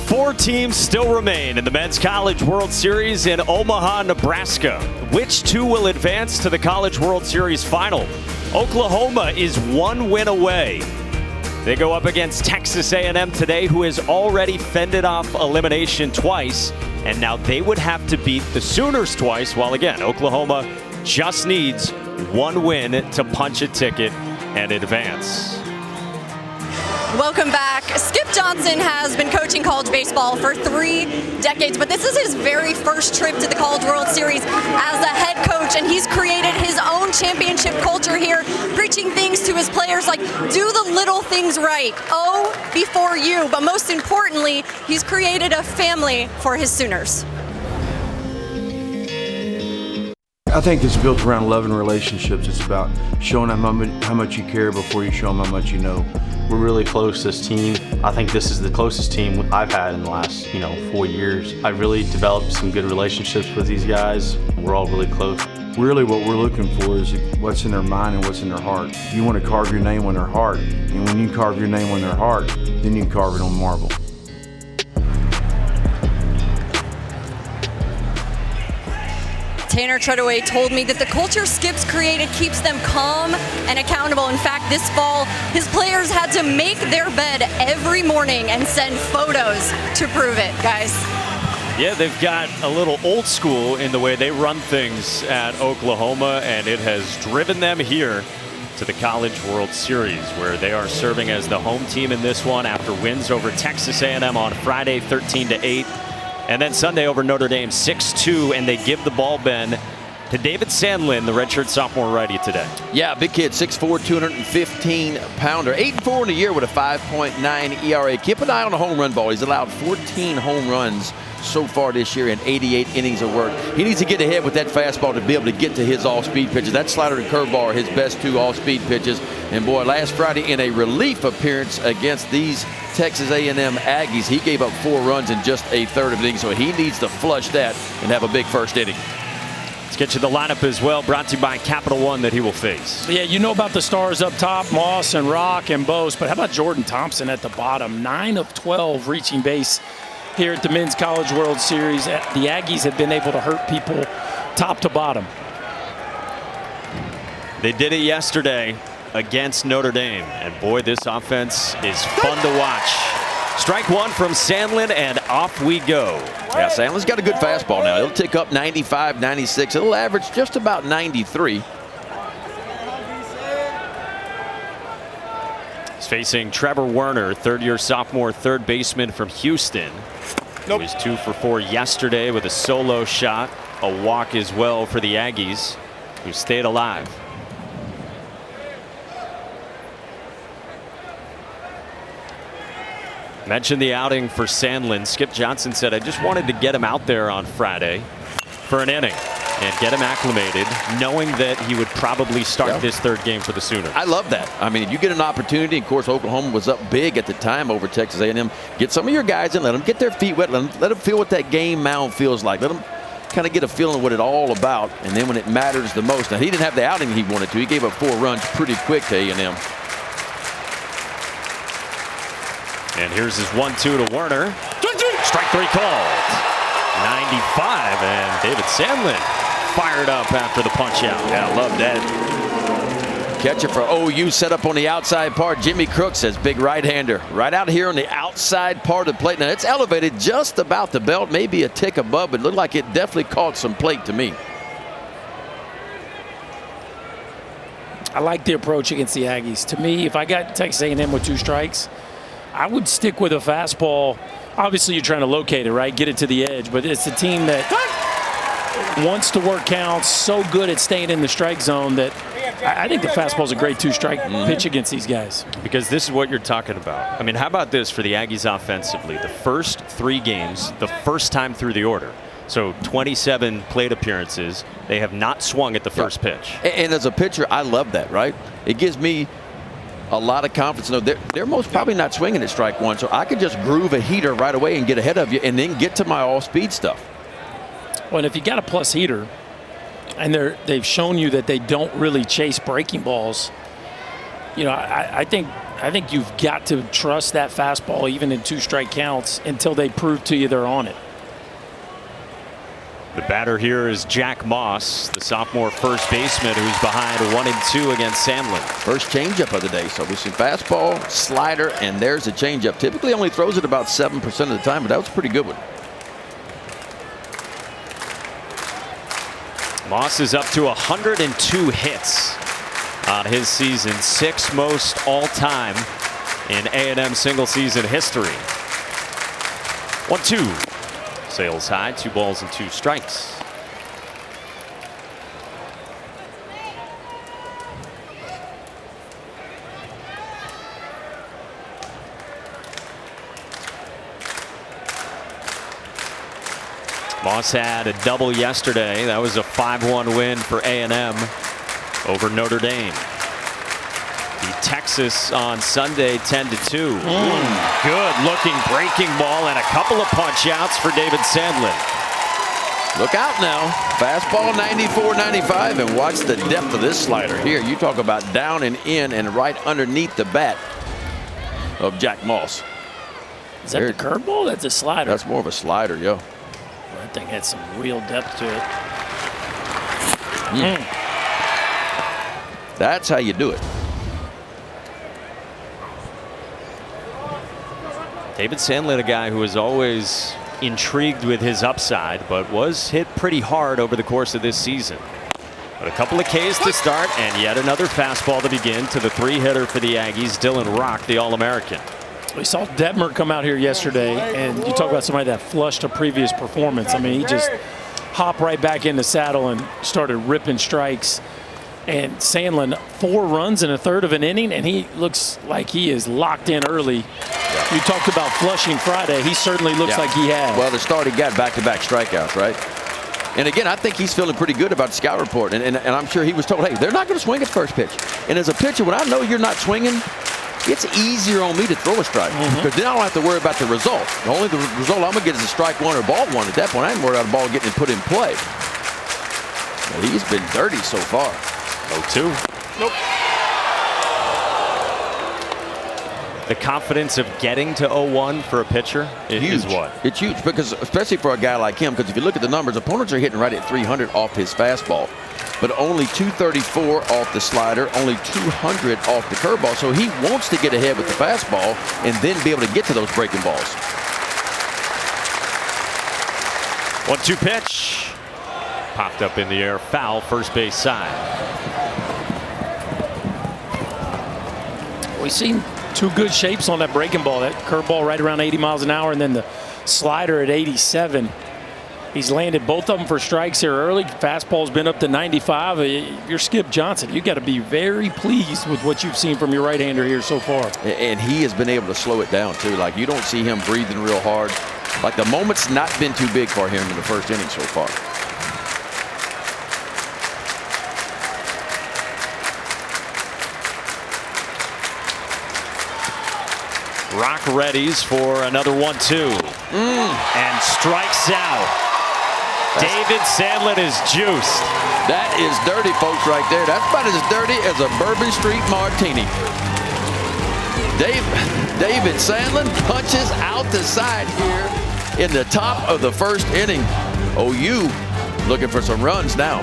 Four teams still remain in the Men's College World Series in Omaha, Nebraska. Which two will advance to the College World Series final? Oklahoma is one win away. They go up against Texas A&M today, who has already fended off elimination twice, and now they would have to beat the Sooners twice, while again, Oklahoma just needs one win to punch a ticket and advance. Welcome back. Skip Johnson has been coaching college baseball for 3 decades, but this is his very first trip to the College World Series as a head coach, and he's created his own championship culture here, preaching things to his players like, do the little things right, O before you, but most importantly, he's created a family for his Sooners. I think it's built around love and relationships. It's about showing them how much you care before you show them how much you know. We're really close, this team. I think this is the closest team I've had in the last, 4 years. I really developed some good relationships with these guys. We're all really close. Really what we're looking for is what's in their mind and what's in their heart. You want to carve your name on their heart, and when you carve your name on their heart, then you can carve it on marble. Tanner Treadaway told me that the culture Skip's created keeps them calm and accountable. In fact, this fall, his players had to make their bed every morning and send photos to prove it, guys. Yeah, they've got a little old school in the way they run things at Oklahoma, and it has driven them here to the College World Series, where they are serving as the home team in this one after wins over Texas A&M on Friday 13-8. And then Sunday over Notre Dame 6-2, and they give the ball, Ben, to David Sandlin, the redshirt sophomore righty today. Yeah, big kid, 6'4", 215-pounder. 8-4 in the year with a 5.9 ERA. Keep an eye on the home run ball. He's allowed 14 home runs so far this year in 88 innings of work. He needs to get ahead with that fastball to be able to get to his off-speed pitches. That slider and curveball are his best two off-speed pitches. And boy, last Friday in a relief appearance against these Texas A&M Aggies, he gave up 4 runs in just a third of an inning, so he needs to flush that and have a big first inning. Let's get you the lineup as well, brought to you by Capital One that he will face. Yeah, you know about the stars up top, Moss and Rock and Bose, but how about Jordan Thompson at the bottom? 9 of 12 reaching base here at the Men's College World Series. The Aggies have been able to hurt people top to bottom. They did it yesterday against Notre Dame, and boy, this offense is fun to watch. Strike one from Sandlin, and off we go. Yeah, Sandlin's got a good fastball now. It'll tick up 95, 96. It'll average just about 93. He's facing Trevor Werner, third-year sophomore third baseman from Houston. He was 2 for 4 yesterday with a solo shot, a walk as well for the Aggies, who stayed alive. Mentioned the outing for Sandlin. Skip Johnson said, I just wanted to get him out there on Friday for an inning and get him acclimated, knowing that he would probably start this third game for the Sooners. I love that. I mean, if you get an opportunity, of course, Oklahoma was up big at the time over Texas A&M. Get some of your guys in, let them get their feet wet, let them feel what that game mound feels like. Let them kind of get a feeling of what it's all about, and then when it matters the most. Now, he didn't have the outing he wanted to. He gave up 4 runs pretty quick to A&M. And here's his 1-2 to Werner. Strike 3 called. 95, and David Sandlin fired up after the punch out. Yeah, I love that. Catcher for OU set up on the outside part. Jimmy Crooks says big right-hander right out here on the outside part of the plate. Now it's elevated just about the belt, maybe a tick above, but it looked like it definitely caught some plate to me. I like the approach against the Aggies. To me, if I got Texas A&M with 2 strikes, I would stick with a fastball. Obviously, you're trying to locate it, right? Get it to the edge. But it's a team that wants to work counts, so good at staying in the strike zone that I think the fastball is a great 2-strike pitch against these guys. Because this is what you're talking about. I mean, how about this for the Aggies offensively? The first 3 games, the first time through the order. So 27 plate appearances. They have not swung at the first pitch. And as a pitcher, I love that, right? It gives me a lot of confidence. No, they're most probably not swinging at strike 1, so I could just groove a heater right away and get ahead of you and then get to my all-speed stuff. Well, and if you got a plus heater and they've shown you that they don't really chase breaking balls, I think I think you've got to trust that fastball even in 2-strike counts until they prove to you they're on it. The batter here is Jack Moss, the sophomore first baseman who's behind 1-2 against Sandlin. First changeup of the day. So we see fastball, slider, and there's a changeup. Typically only throws it about 7% of the time, but that was a pretty good one. Moss is up to 102 hits on his season, 6th most all-time in A&M single-season history. 1-2. Sails high, 2 balls and 2 strikes. Moss had a double yesterday. That was a 5-1 win for A&M over Notre Dame. Beat Texas on Sunday 10-2. Good looking breaking ball and a couple of punch outs for David Sandlin. Look out now. Fastball 94-95, and watch the depth of this slider here. You talk about down and in and right underneath the bat of Jack Moss. Is that the curveball? That's a slider. That's more of a slider, yo. That thing had some real depth to it. That's how you do it. David Sandlin, a guy who was always intrigued with his upside, but was hit pretty hard over the course of this season. But a couple of Ks to start, and yet another fastball to begin to the 3-hitter for the Aggies, Dylan Rock, the All-American. We saw Detmer come out here yesterday, and you talk about somebody that flushed a previous performance. I mean, he just hopped right back in the saddle and started ripping strikes. And Sandlin, 4 runs in a third of an inning, and he looks like he is locked in early. You talked about flushing Friday. He certainly looks like he has. Well, to start, he got back-to-back strikeouts, right? And again, I think he's feeling pretty good about the scout report. And I'm sure he was told, hey, they're not going to swing at first pitch. And as a pitcher, when I know you're not swinging, it's easier on me to throw a strike. Because then I don't have to worry about the result. The only result I'm going to get is a strike 1 or ball 1. At that point, I ain't worried about the ball getting put in play. But he's been dirty so far. 0-2. Nope. The confidence of getting to 0-1 for a pitcher is what? It's huge, because especially for a guy like him, because if you look at the numbers, opponents are hitting right at 300 off his fastball, but only 234 off the slider, only 200 off the curveball. So he wants to get ahead with the fastball and then be able to get to those breaking balls. 1-2 pitch. Popped up in the air, foul, first base side. We've seen 2 good shapes on that breaking ball. That curveball right around 80 miles an hour, and then the slider at 87. He's landed both of them for strikes here early. Fastball's been up to 95. You're Skip Johnson. You got to be very pleased with what you've seen from your right-hander here so far. And he has been able to slow it down too. Like, you don't see him breathing real hard. Like, the moment's not been too big for him in the first inning so far. Rock readies for another 1-2. And strikes out. David Sandlin is juiced. That is dirty, folks, right there. That's about as dirty as a Bourbon Street martini. David Sandlin punches out the side here in the top of the first inning. OU looking for some runs now.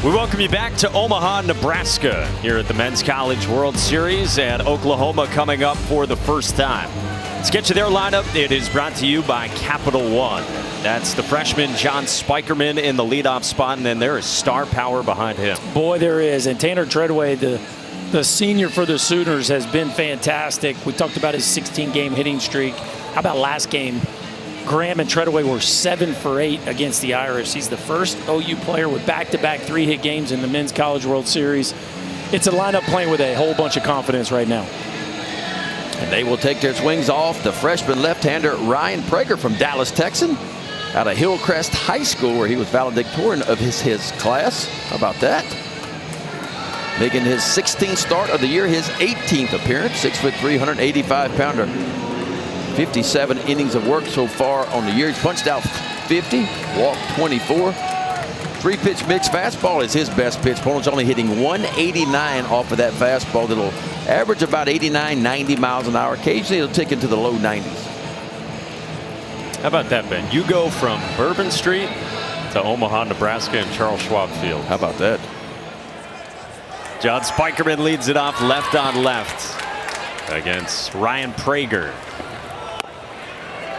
We welcome you back to Omaha, Nebraska, here at the Men's College World Series, and Oklahoma coming up for the first time. Let's get you their lineup. It is brought to you by Capital One. That's the freshman John Spikerman in the leadoff spot, and then there is star power behind him. Boy, there is. And Tanner Treadway, the senior for the Sooners, has been fantastic. We talked about his 16-game hitting streak. How about last game? Graham and Treadway were 7 for 8 against the Irish. He's the first OU player with back-to-back 3-hit games in the Men's College World Series. It's a lineup playing with a whole bunch of confidence right now. And they will take their swings off the freshman left-hander Ryan Prager from Dallas, Texas, out of Hillcrest High School, where he was valedictorian of his class. How about that? Making his 16th start of the year, his 18th appearance. 6'3", 185-pounder. 57 innings of work so far on the year. He's punched out 50, walked 24. 3-pitch mix fastball is his best pitch. Polisch only hitting 189 off of that fastball that'll average about 89, 90 miles an hour. Occasionally it'll tick into the low 90s. How about that, Ben? You go from Bourbon Street to Omaha, Nebraska and Charles Schwab Field. How about that? John Spikerman leads it off left on left against Ryan Prager.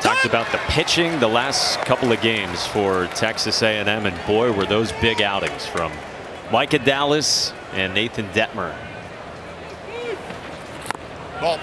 Talked about the pitching the last couple of games for Texas A&M, and boy, were those big outings from Micah Dallas and Nathan Detmer. Ball.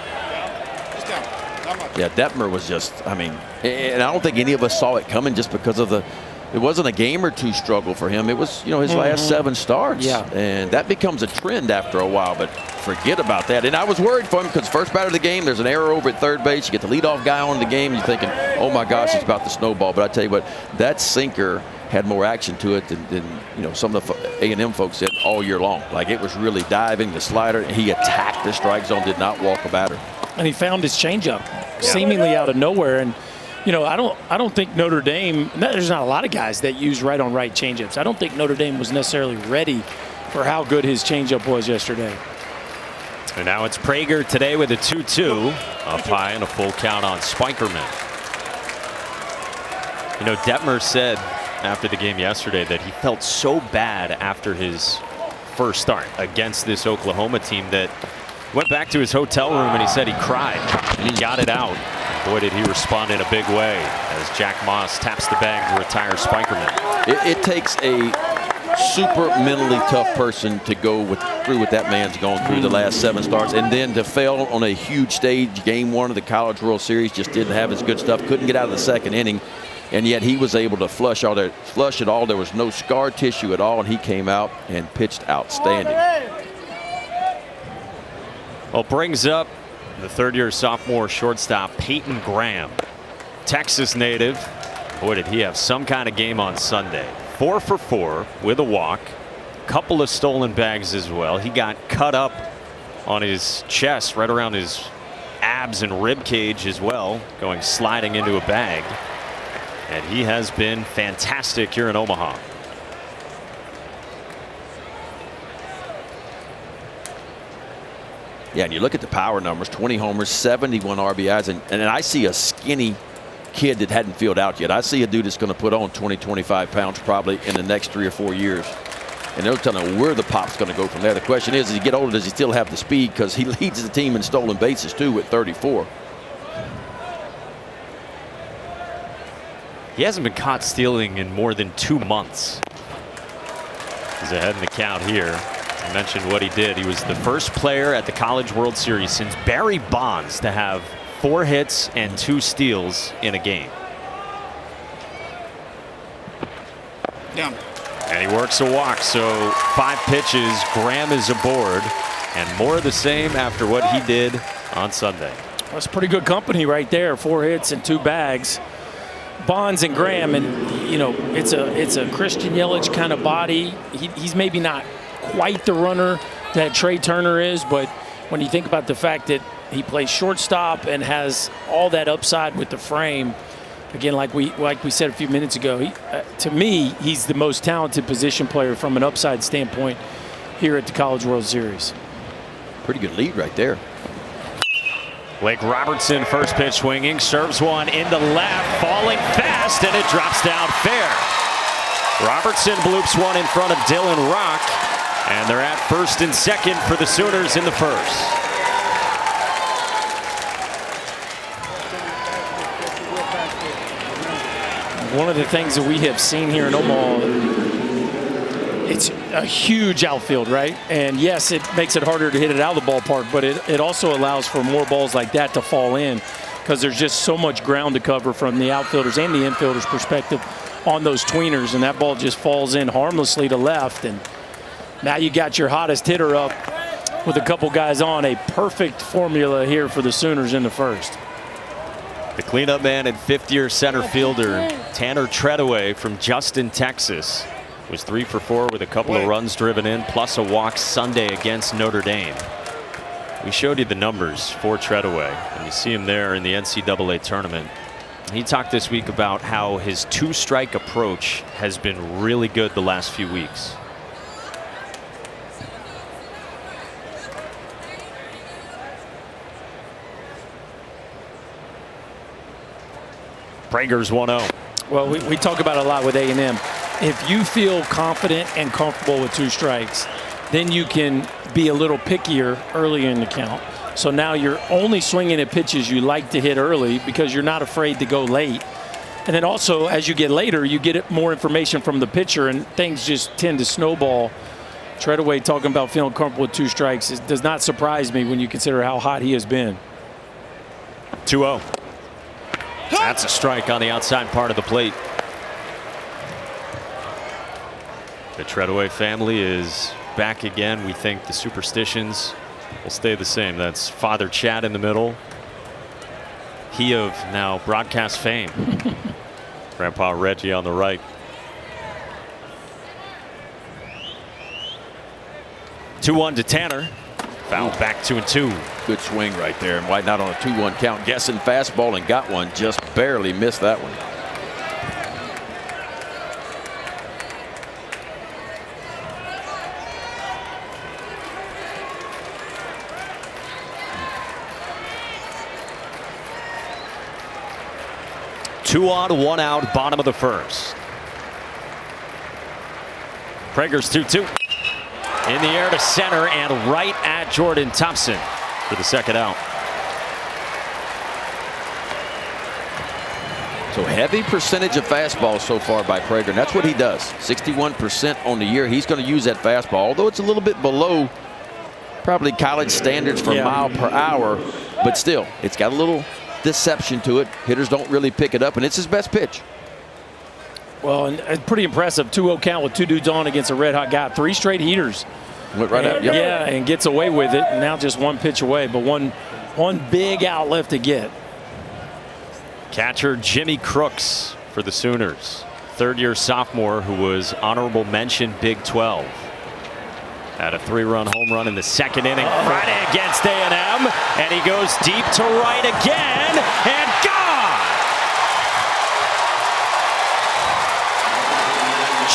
Yeah, Detmer was just, I mean, and I don't think any of us saw it coming just because of it wasn't a game or two struggle for him. It was, his last 7 starts. Yeah. And that becomes a trend after a while, but forget about that. And I was worried for him because first batter of the game, there's an error over at third base. You get the leadoff guy on the game, and you're thinking, oh my gosh, it's about the snowball. But I tell you what, that sinker had more action to it than some of the A&M folks said all year long. Like, it was really diving, the slider. He attacked the strike zone, did not walk a batter. And he found his changeup seemingly out of nowhere. And I don't think Notre Dame, there's not a lot of guys that use right on right changeups. I don't think Notre Dame was necessarily ready for how good his changeup was yesterday. And now it's Prager today with a 2-2 up high and a full count on Spikerman. Detmer said after the game yesterday that he felt so bad after his first start against this Oklahoma team that went back to his hotel room and he said he cried. He got it out. Boy, did he respond in a big way as Jack Moss taps the bag to retire Spikerman. It takes a super mentally tough person to go through what that man's gone through the last 7 starts, and then to fail on a huge stage. Game 1 of the College World Series, just didn't have his good stuff. Couldn't get out of the 2nd inning, and yet he was able to flush it all. There was no scar tissue at all, and he came out and pitched outstanding. Well, brings up the 3rd-year sophomore shortstop Peyton Graham, Texas native. Boy, did he have some kind of game on Sunday. 4 for 4 with a walk, couple of stolen bags as well. He got cut up on his chest, right around his abs and rib cage as well, going sliding into a bag. And he has been fantastic here in Omaha. Yeah, and you look at the power numbers, 20 homers, 71 RBIs, and I see a skinny kid that hadn't filled out yet. I see a dude that's going to put on 20, 25 pounds probably in the next 3 or 4 years. And they're telling him where the pop's going to go from there. The question is, as he get older, does he still have the speed? Because he leads the team in stolen bases, too, with 34. He hasn't been caught stealing in more than 2 months. He's ahead in the count here. I mentioned what he did. He was the first player at the College World Series since Barry Bonds to have 4 hits and 2 steals in a game. Down. And he works a walk, so 5 pitches. Graham is aboard, and more of the same after what he did on Sunday. That's pretty good company right there. 4 hits and 2 bags. Bonds and Graham, and it's a Christian Yelich kind of body. He's maybe not quite the runner that Trey Turner is, but when you think about the fact that he plays shortstop and has all that upside with the frame, again, like we said a few minutes ago, to me, he's the most talented position player from an upside standpoint here at the College World Series. Pretty good lead right there. Blake Robertson, first pitch swinging, serves one into left, falling fast, and it drops down fair. Robertson bloops one in front of Dylan Rock, and they're at first and second for the Sooners in the first. One of the things that we have seen here in Omaha, it's a huge outfield, right? And yes, it makes it harder to hit it out of the ballpark, but it also allows for more balls like that to fall in because there's just so much ground to cover from the outfielders and the infielders' perspective on those tweeners, and that ball just falls in harmlessly to left. And now you got your hottest hitter up with a couple guys on. A perfect formula here for the Sooners in the first. The cleanup man and 5th-year center fielder Tanner Treadaway from Justin, Texas, was 3 for 4 with a couple of runs driven in, plus a walk Sunday against Notre Dame. We showed you the numbers for Treadaway, and you see him there in the NCAA tournament. He talked this week about how his two-strike approach has been really good the last few weeks. Prager's 1-0. Well, we talk about it a lot with A&M. If you feel confident and comfortable with two strikes, then you can be a little pickier early in the count. So now you're only swinging at pitches you like to hit early because you're not afraid to go late. And then also, as you get later, you get more information from the pitcher, and things just tend to snowball. Treadaway talking about feeling comfortable with two strikes. It does not surprise me when you consider how hot he has been. 2-0. That's a strike on the outside part of the plate. The Treadaway family is back again. We think the superstitions will stay the same. That's Father Chad in the middle. He of now broadcast fame. Grandpa Reggie on the right. 2-1 to Tanner. Foul back 2-2. Good swing right there. And White not on a 2-1 count. Guessing fastball and got one. Just barely missed that one. Two on, one out, bottom of the first. Prager's 2-2. In the air to center and right at Jordan Thompson for the second out. So heavy percentage of fastballs so far by Prager, and that's what he does. 61% on the year. He's going to use that fastball, although it's a little bit below probably college standards for mile per hour, but still, it's got a little deception to it. Hitters don't really pick it up, and it's his best pitch. Well, and it's pretty impressive. 2-0 count with two dudes on against a red-hot guy. 3 straight heaters. Went right out. Yep. Yeah, and gets away with it. And now just one pitch away, but one big out left to get. Catcher Jimmy Crooks for the Sooners. Third-year sophomore who was honorable mention Big 12. Had a 3-run home run in the second inning Friday against A&M, and he goes deep to right again, and gone!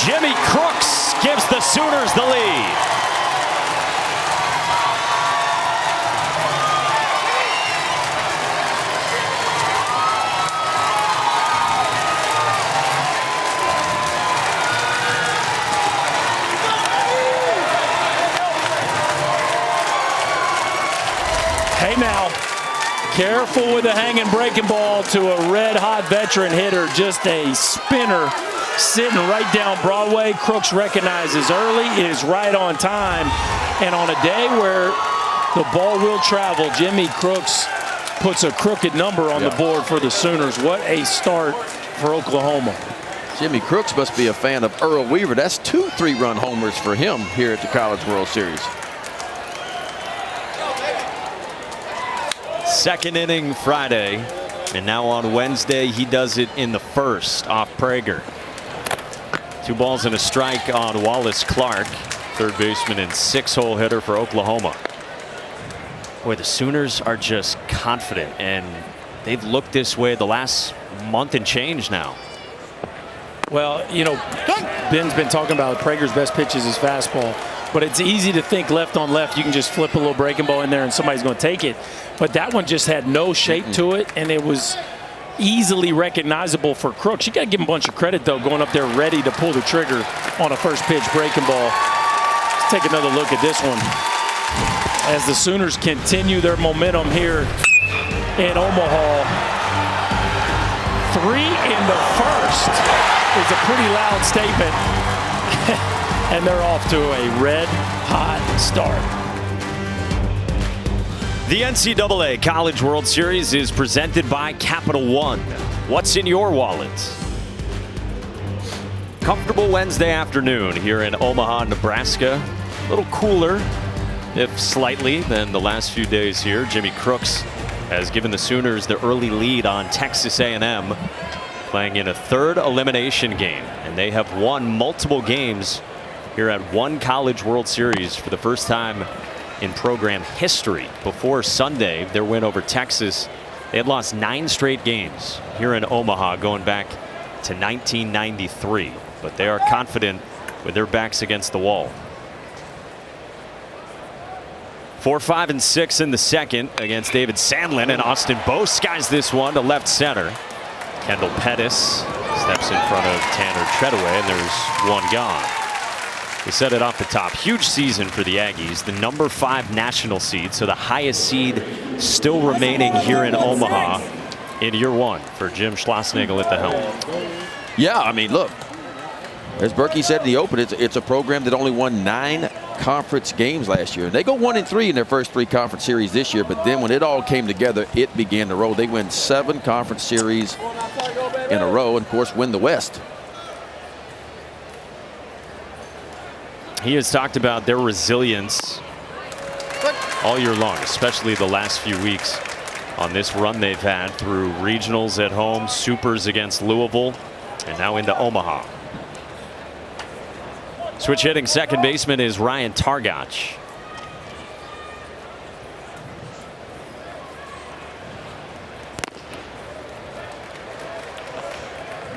Jimmy Crooks gives the Sooners the lead. Hey now, careful with the hanging breaking ball to a red-hot veteran hitter. Just a spinner sitting right down Broadway. Crooks recognizes early, is right on time, and on a day where the ball will travel, Jimmy Crooks puts a crooked number on the board for the Sooners. What a start for Oklahoma. Jimmy Crooks must be a fan of Earl Weaver. That's 2 3-run homers for him here at the College World Series. Second inning Friday, and now on Wednesday he does it in the first off Prager. 2 balls and a strike on Wallace Clark, third baseman and 6-hole hitter for Oklahoma. Boy, the Sooners are just confident, and they've looked this way the last month and change now. Well, you know, Ben's been talking about Prager's best pitch is his fastball, but it's easy to think left on left. You can just flip a little breaking ball in there and somebody's going to take it. But that one just had no shape to it, and it was easily recognizable for Crooks. You got to give him a bunch of credit, though, going up there ready to pull the trigger on a first pitch breaking ball. Let's take another look at this one. As the Sooners continue their momentum here in Omaha. 3 in the first is a pretty loud statement. And they're off to a red-hot start. The NCAA College World Series is presented by Capital One. What's in your wallet? Comfortable Wednesday afternoon here in Omaha, Nebraska. A little cooler, if slightly, than the last few days here. Jimmy Crooks has given the Sooners the early lead on Texas A&M, playing in a 3rd elimination game. And they have won multiple games here at one College World Series for the first time in program history. Before Sunday, their win over Texas They had lost 9 straight games here in Omaha going back to 1993, but they are confident with their backs against the wall. 4, 5, and 6 in the second against David Sandlin, and Austin Bowe skies this one to left center. Kendall Pettis steps in front of Tanner Treadaway, and there's one gone. We said it off the top. Huge season for the Aggies. The number 5 national seed, so the highest seed still remaining here in Omaha in year 1 for Jim Schlossnagle at the helm. Yeah, I mean, look, as Berkey said in the open, it's a program that only won 9 conference games last year. They go 1-3 in their first 3 conference series this year, but then when it all came together, it began to roll. They win 7 conference series in a row, and of course win the West. He has talked about their resilience all year long, especially the last few weeks on this run they've had through regionals at home, supers against Louisville, and now into Omaha. Switch hitting second baseman is Ryan Targach.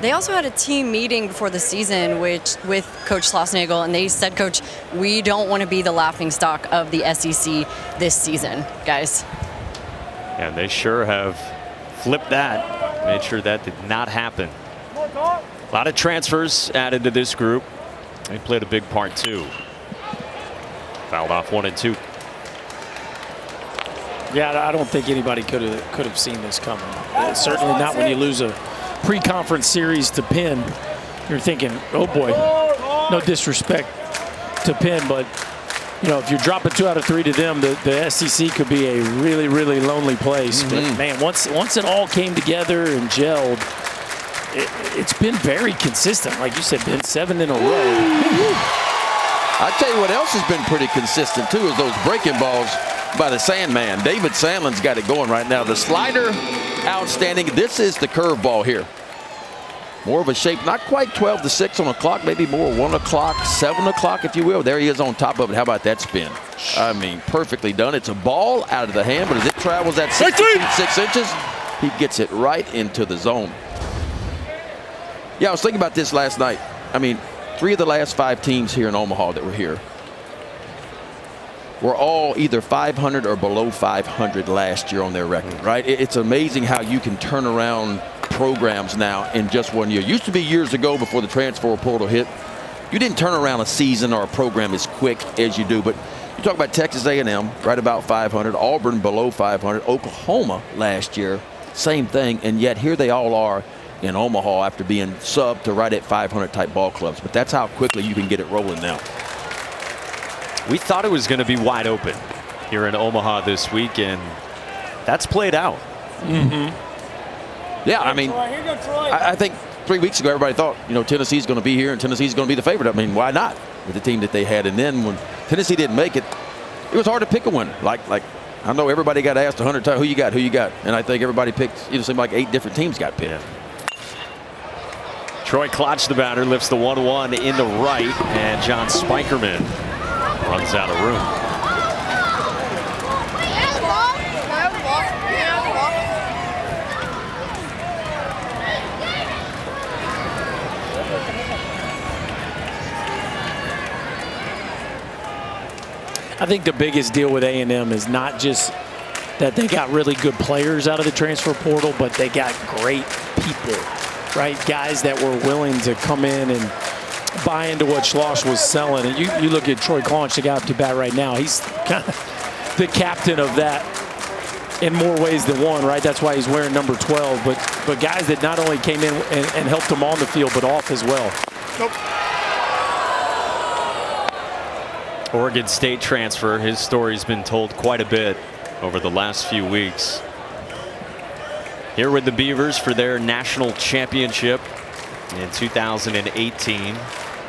They also had a team meeting before the season with Coach Schlossnagle, and they said, Coach, we don't want to be the laughingstock of the SEC this season, guys. And they sure have flipped that, made sure that did not happen. A lot of transfers added to this group. They played a big part too. Fouled off 1 and 2. Yeah, I don't think anybody could have seen this coming. Certainly not when you lose a pre-conference series to Penn. You're thinking, oh boy, no disrespect to Penn, but you know, if you're dropping 2 out of 3 to them, the SEC could be a really, really lonely place. But man, once it all came together and gelled, it's been very consistent. Like you said, Ben, 7 in a row. I tell you what else has been pretty consistent too is those breaking balls by the Sandman. David Sandlin's got it going right now. The slider, outstanding. This is the curveball here. More of a shape, not quite 12 to 6 on the clock, maybe more 1 o'clock, 7 o'clock, if you will. There he is on top of it. How about that spin? I mean, perfectly done. It's a ball out of the hand, but as it travels that 6 feet 6 inches, he gets it right into the zone. Yeah, I was thinking about this last night. I mean, 3 of the last 5 teams here in Omaha that were here were all either 500 or below 500 last year on their record, right? It's amazing how you can turn around programs now in just 1 year. Used to be years ago before the transfer portal hit, you didn't turn around a season or a program as quick as you do. But you talk about Texas A&M, right about 500, Auburn below 500, Oklahoma last year, same thing, and yet here they all are in Omaha after being subbed to right at 500 type ball clubs. But that's how quickly you can get it rolling now. We thought it was going to be wide open here in Omaha this week, and that's played out. Yeah, I mean, I think 3 weeks ago everybody thought, you know, Tennessee's going to be here and Tennessee's going to be the favorite. I mean, why not with the team that they had? And then when Tennessee didn't make it, it was hard to pick a winner. Like I know everybody got asked 100 times, who you got, and I think everybody picked, you know, seemed like 8 different teams got picked. Troy Klotch, the batter, lifts the 1-1 in the right, and John Spikerman runs out of room. I think the biggest deal with A&M is not just that they got really good players out of the transfer portal, but they got great people, right? Guys that were willing to come in and buy into what Schloss was selling. And you look at Troy Klotch, the guy up to bat right now, he's kind of the captain of that in more ways than one, right? That's why he's wearing number 12. But guys that not only came in and helped him on the field, but off as well. Nope. Oregon State transfer. His story's been told quite a bit over the last few weeks. Here with the Beavers for their national championship in 2018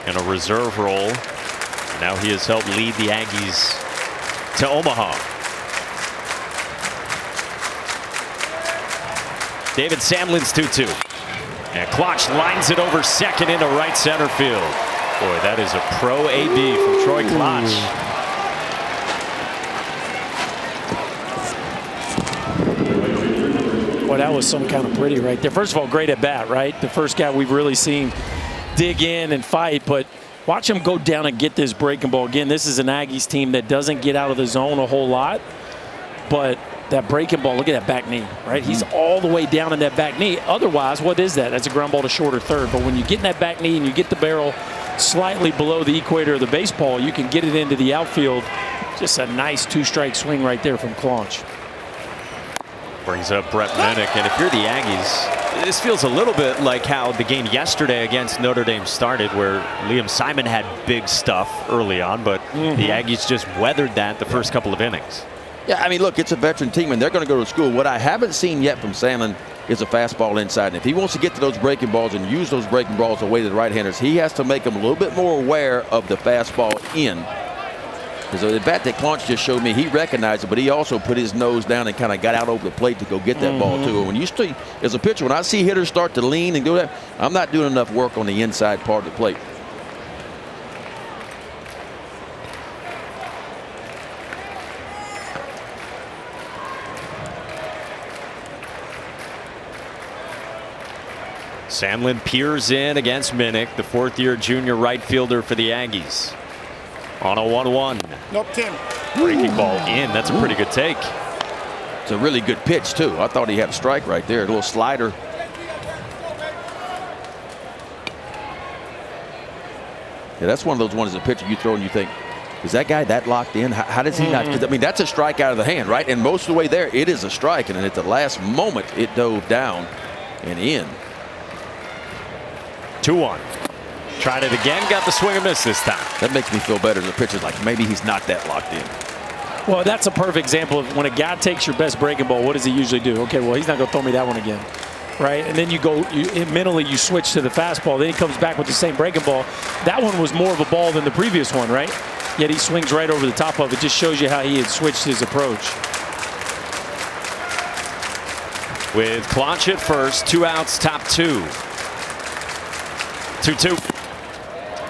in a reserve role. And now he has helped lead the Aggies to Omaha. David Sandlin's 2-2. And Klotch lines it over second into right center field. Boy, that is a pro AB from Troy Klotch. Boy, that was some kind of pretty right there. First of all, great at bat, right? The first guy we've really seen dig in and fight, but watch him go down and get this breaking ball. Again, this is an Aggies team that doesn't get out of the zone a whole lot, but that breaking ball, look at that back knee, right? He's all the way down in that back knee. Otherwise, what is that? That's a ground ball to short or third. But when you get in that back knee and you get the barrel slightly below the equator of the baseball, you can get it into the outfield. Just a nice two-strike swing right there from Claunch. Brings up Brett Minnick, and if you're the Aggies, this feels a little bit like how the game yesterday against Notre Dame started, where Liam Simon had big stuff early on, but the Aggies just weathered that the first couple of innings. Yeah, I mean, look, it's a veteran team, and they're going to go to school. What I haven't seen yet from Sandlin is a fastball inside. And if he wants to get to those breaking balls and use those breaking balls away to the right-handers, he has to make them a little bit more aware of the fastball in. Because the bat that Claunch just showed me, he recognized it, but he also put his nose down and kind of got out over the plate to go get that ball, too. And when you see, as a pitcher, when I see hitters start to lean and do that, I'm not doing enough work on the inside part of the plate. Sandlin peers in against Minnick, the fourth-year junior right fielder for the Aggies. On a 1-1. Nope, 10. Breaking ball in. That's a pretty good take. It's a really good pitch, too. I thought he had a strike right there, a little slider. Yeah, that's one of those ones as a pitcher you throw and you think, is that guy that locked in? How does he not? 'Cause, I mean, that's a strike out of the hand, right? And most of the way there, it is a strike. And at the last moment, it dove down and in. 2-1. Tried it again, got the swing and miss this time. That makes me feel better as a pitcher. Like maybe he's not that locked in. Well, that's a perfect example of when a guy takes your best breaking ball, what does he usually do? Okay, well, he's not going to throw me that one again, right? And then you go, mentally you switch to the fastball. Then he comes back with the same breaking ball. That one was more of a ball than the previous one, right? Yet he swings right over the top of it. Just shows you how he had switched his approach. With Claunch at first, 2 outs, top 2. 2-2.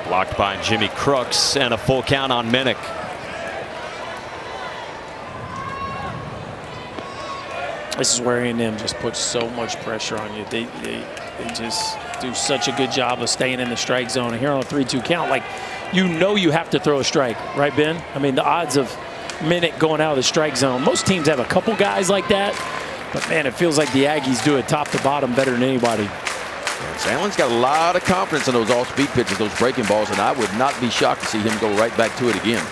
Blocked by Jimmy Crooks, and a full count on Minnick. This is where A&M just puts so much pressure on you. They just do such a good job of staying in the strike zone. And here on a 3-2 count, like, you know you have to throw a strike, right, Ben? I mean, the odds of Minnick going out of the strike zone, most teams have a couple guys like that. But, man, it feels like the Aggies do it top to bottom better than anybody. Sandlin's got a lot of confidence in those all-speed pitches, those breaking balls, and I would not be shocked to see him go right back to it again.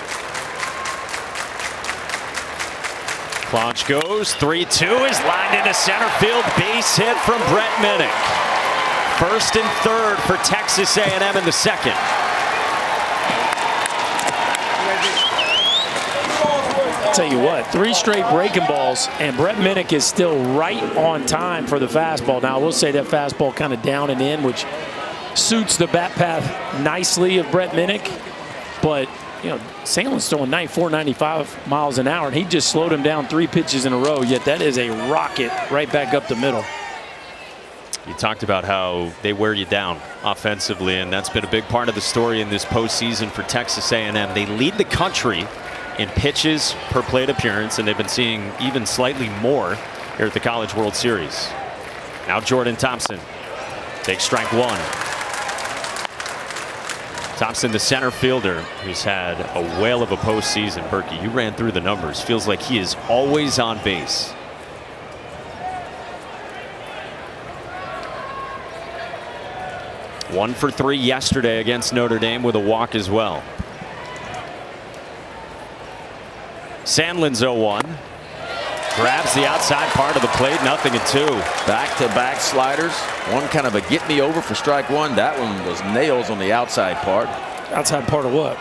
Claunch goes, 3-2 is lined into center field. Base hit from Brett Minnick. First and third for Texas A&M in the second. Tell you what, 3 straight breaking balls, and Brett Minnick is still right on time for the fastball. Now, I will say that fastball kind of down and in, which suits the bat path nicely of Brett Minnick. But, you know, Sandlin's throwing 94, 95 miles an hour, and he just slowed him down 3 pitches in a row, yet that is a rocket right back up the middle. You talked about how they wear you down offensively, and that's been a big part of the story in this postseason for Texas A&M. They lead the country in pitches per plate appearance, and they've been seeing even slightly more here at the College World Series. Now Jordan Thompson takes strike 1. Thompson, the center fielder, who's had a whale of a postseason. Berkey, you ran through the numbers. Feels like he is always on base. One for 3 yesterday against Notre Dame with a walk as well. Sandlin's 0-1. Grabs the outside part of the plate, 0-2. Back-to-back sliders. One kind of a get me over for strike 1. That one was nails on the outside part. Outside part of what?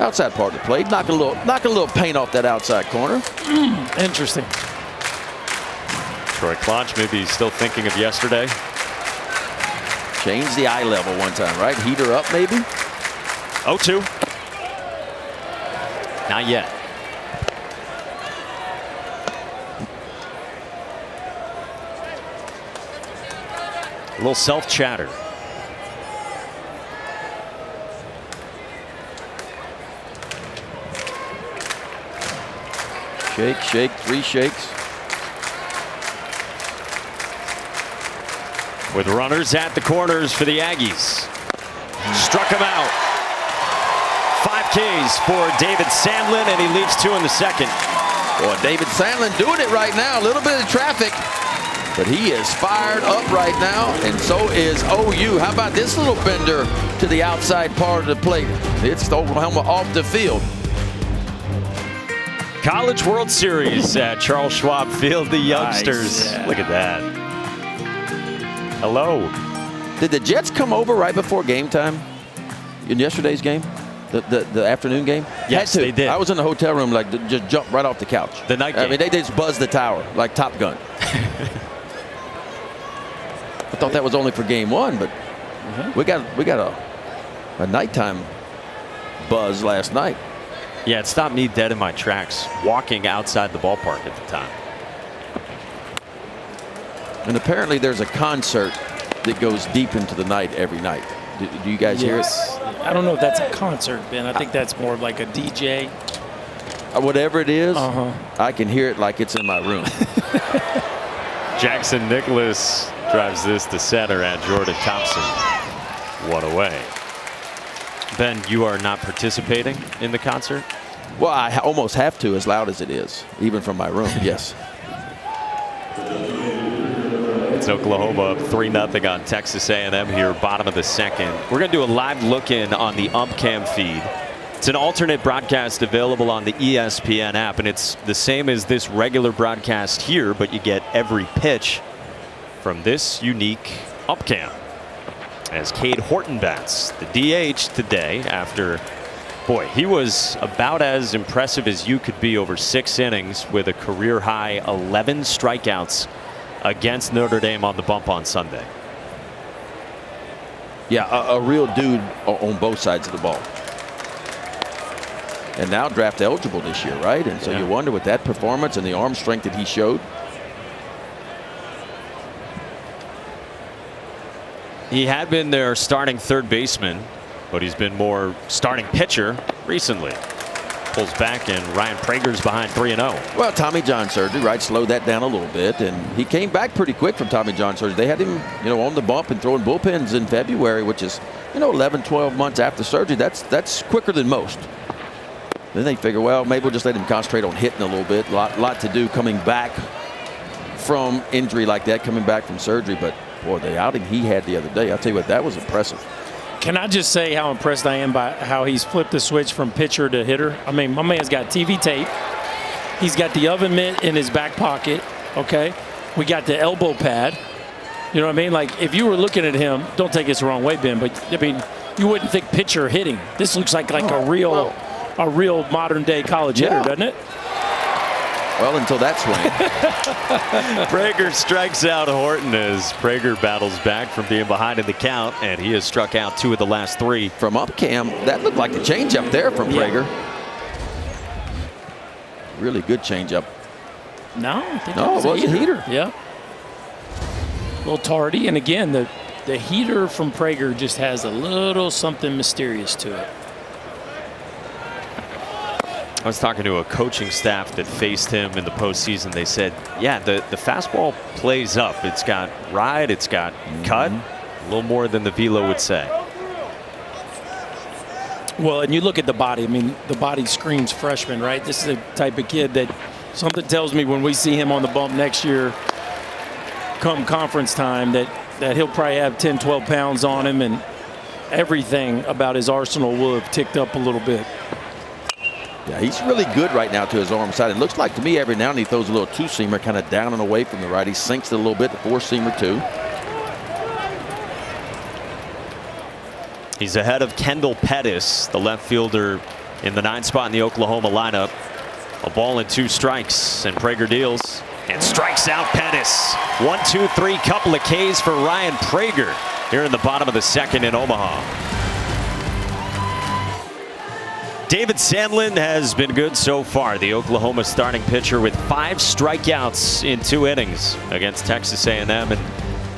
Outside part of the plate. Knock a little paint off that outside corner. Interesting. Troy Claunch, maybe he's still thinking of yesterday. Change the eye level one time, right? Heat her up, maybe? 0-2. Not yet. A little self-chatter. Shake, shake, 3 shakes. with runners at the corners for the Aggies. Struck him out. 5 Ks for David Sandlin, and he leaves 2 in the second. Boy, David Sandlin doing it right now. A little bit of traffic, but he is fired up right now, and so is OU. How about this little bender to the outside part of the plate? It's Oklahoma off the field. College World Series at Charles Schwab Field. The youngsters. Nice. Yeah. Look at that. Hello. Did the Jets come over right before game time in yesterday's game? The afternoon game? Yes, they did. I was in the hotel room, like, just jumped right off the couch. The night game. I mean, they just buzzed the tower like Top Gun. I thought that was only for game 1, but we got a nighttime buzz last night. Yeah, it stopped me dead in my tracks walking outside the ballpark at the time. And apparently there's a concert that goes deep into the night every night. Do you guys hear it? I don't know if that's a concert, Ben. I think that's more of like a DJ. Whatever it is, I can hear it like it's in my room. Jackson Nicholas drives this to center, and Jordan Thompson 1 away. Ben, you are not participating in the concert? Well, I almost have to, as loud as it is, even from my room. Yes. It's Oklahoma up 3-0 on Texas A&M here, bottom of the second. We're going to do a live look-in on the UmpCam feed. It's an alternate broadcast available on the ESPN app, and it's the same as this regular broadcast here, but you get every pitch from this unique UmpCam. As Cade Horton bats, the DH today after, boy, he was about as impressive as you could be over 6 innings with a career-high 11 strikeouts against Notre Dame on the bump on Sunday. Yeah, a real dude on both sides of the ball. And now draft eligible this year, right? And so you wonder with that performance and the arm strength that he showed. He had been their starting third baseman, but he's been more starting pitcher recently. Pulls back, and Ryan Prager's behind 3-0. Well, Tommy John surgery, right? Slowed that down a little bit, and he came back pretty quick from Tommy John surgery. They had him, on the bump and throwing bullpens in February, which is, 11, 12 months after surgery. That's quicker than most. Then they figure, well, maybe we'll just let him concentrate on hitting a little bit. Lot to do coming back from injury like that, coming back from surgery. But boy, the outing he had the other day, I'll tell you what, that was impressive. Can I just say how impressed I am by how he's flipped the switch from pitcher to hitter? I mean, my man's got TV tape. He's got the oven mitt in his back pocket, okay? We got the elbow pad. You know what I mean? Like, if you were looking at him, don't take this the wrong way, Ben, but, I mean, you wouldn't think pitcher hitting. This looks like a real modern-day college hitter, doesn't it? Well, until that swing. Prager strikes out Horton as Prager battles back from being behind in the count, and he has struck out 2 of the last 3. From UmpCam, that looked like a changeup there from Prager. Really good changeup. No, I think No, it was a heater. Yeah. A little tardy, and again, the heater from Prager just has a little something mysterious to it. I was talking to a coaching staff that faced him in the postseason. They said, yeah, the fastball plays up. It's got ride, it's got cut, a little more than the velo would say. Well, and you look at the body. I mean, the body screams freshman, right? This is the type of kid that something tells me when we see him on the bump next year come conference time that he'll probably have 10, 12 pounds on him, and everything about his arsenal will have ticked up a little bit. Yeah, he's really good right now to his arm side. It looks like to me every now and then he throws a little two-seamer kind of down and away from the right. He sinks it a little bit, the four-seamer too. He's ahead of Kendall Pettis, the left fielder in the 9th spot in the Oklahoma lineup. A ball and 2 strikes, and Prager deals and strikes out Pettis. 1, 2, 3, couple of Ks for Ryan Prager here in the bottom of the second in Omaha. David Sandlin has been good so far. The Oklahoma starting pitcher with 5 strikeouts in 2 innings against Texas A&M. And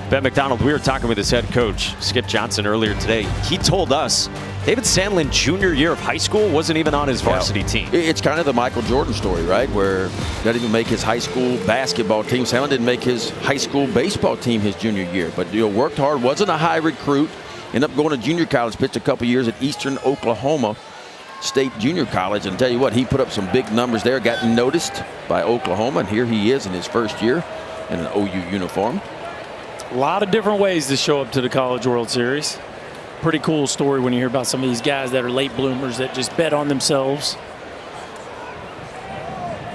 Ben McDonald, we were talking with his head coach, Skip Johnson, earlier today. He told us David Sandlin, junior year of high school, wasn't even on his varsity team. It's kind of the Michael Jordan story, right? Where didn't even make his high school basketball team. Sandlin didn't make his high school baseball team his junior year, but worked hard, wasn't a high recruit, ended up going to junior college, pitched a couple years at Eastern Oklahoma State Junior College, and tell you what, he put up some big numbers there, got noticed by Oklahoma, and here he is in his first year in an OU uniform. A lot of different ways to show up to the College World Series. Pretty cool story when you hear about some of these guys that are late bloomers that just bet on themselves.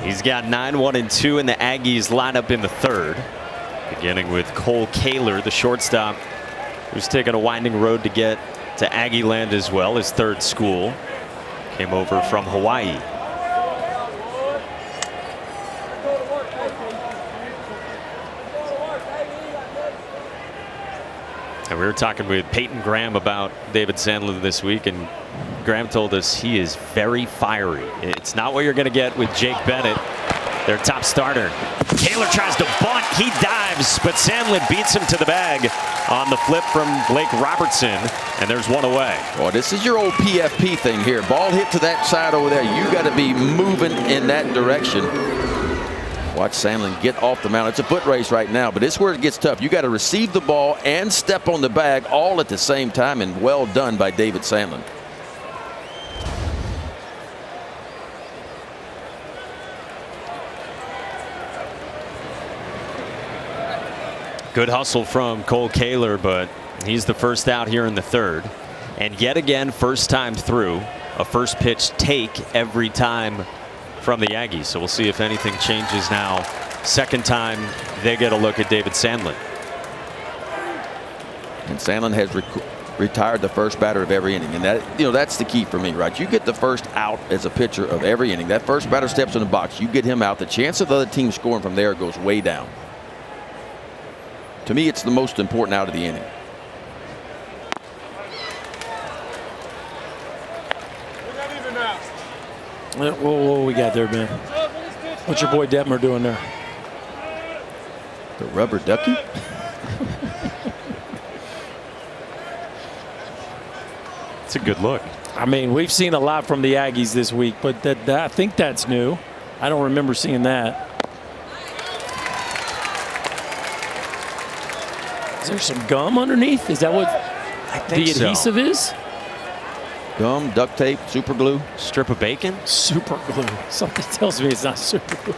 He's got 9-1-2 in the Aggies lineup in the third, beginning with Cole Kaler, the shortstop, who's taken a winding road to get to Aggie land as well. His third school, came over from Hawaii. And we were talking with Peyton Graham about David Sandlin this week, and Graham told us he is very fiery. It's not what you're going to get with Jake Bennett, their top starter. Kaler tries to bunt. He dives, but Sandlin beats him to the bag on the flip from Blake Robertson, and there's one away. Well, this is your old PFP thing here. Ball hit to that side over there. You got to be moving in that direction. Watch Sandlin get off the mound. It's a foot race right now, but this is where it gets tough. You got to receive the ball and step on the bag all at the same time, and well done by David Sandlin. Good hustle from Cole Kaler, but he's the first out here in the third. And yet again, first time through, a first pitch take every time from the Aggies. So we'll see if anything changes now. Second time they get a look at David Sandlin. And Sandlin has retired the first batter of every inning, and that, that's the key for me, right? You get the first out as a pitcher of every inning. That first batter steps in the box, you get him out. The chance of the other team scoring from there goes way down. To me, it's the most important out of the inning. What we got there, Ben? What's your boy Detmer doing there? The rubber ducky? It's a good look. I mean, we've seen a lot from the Aggies this week, but I think that's new. I don't remember seeing that. Is there some gum underneath? Is that what the adhesive is? Gum, duct tape, super glue. Strip of bacon? Super glue. Something tells me it's not super glue.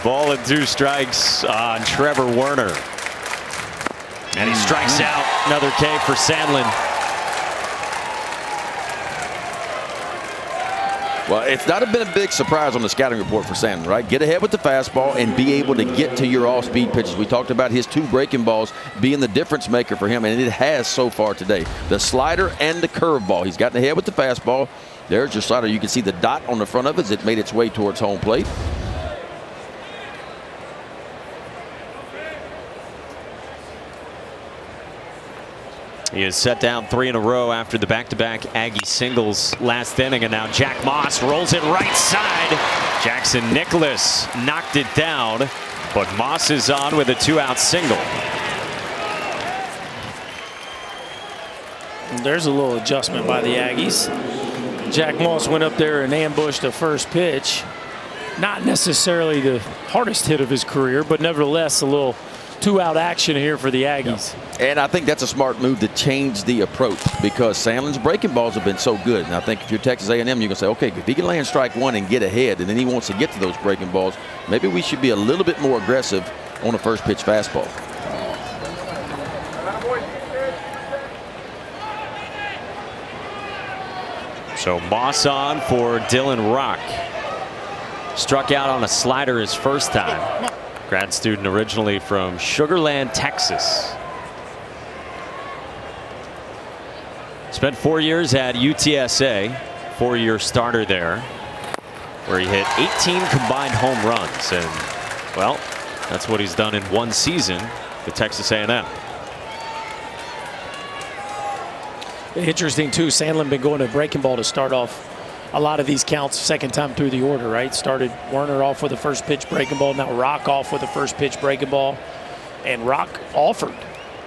Ball and 2 strikes on Trevor Werner. And he strikes out. Another K for Sandlin. Well, it's not been a big surprise on the scouting report for Sandlin, right? Get ahead with the fastball and be able to get to your off-speed pitches. We talked about his 2 breaking balls being the difference maker for him, and it has so far today. The slider and the curveball. He's gotten ahead with the fastball. There's your slider. You can see the dot on the front of it as it made its way towards home plate. He has set down 3 in a row after the back-to-back Aggie singles last inning, and now Jack Moss rolls it right side. Jackson Nicholas knocked it down, but Moss is on with a 2-out single. There's a little adjustment by the Aggies. Jack Moss went up there and ambushed the first pitch. Not necessarily the hardest hit of his career, but nevertheless a little 2-out action here for the Aggies. And I think that's a smart move to change the approach, because Sandlin's breaking balls have been so good. And I think if you're Texas A&M, you're going to say, okay, if he can land strike 1 and get ahead, and then he wants to get to those breaking balls, maybe we should be a little bit more aggressive on a first pitch fastball. So Moss on for Dylan Rock. Struck out on a slider his first time. Grad student originally from Sugar Land, Texas. Spent 4 years at UTSA, 4-year starter there, where he hit 18 combined home runs, and well, that's what he's done in 1 season with Texas A&M. Interesting too, Sandlin been going to breaking ball to start off a lot of these counts second time through the order, right? Started Werner off with a first pitch breaking ball, now Rock off with a first pitch breaking ball, and Rock offered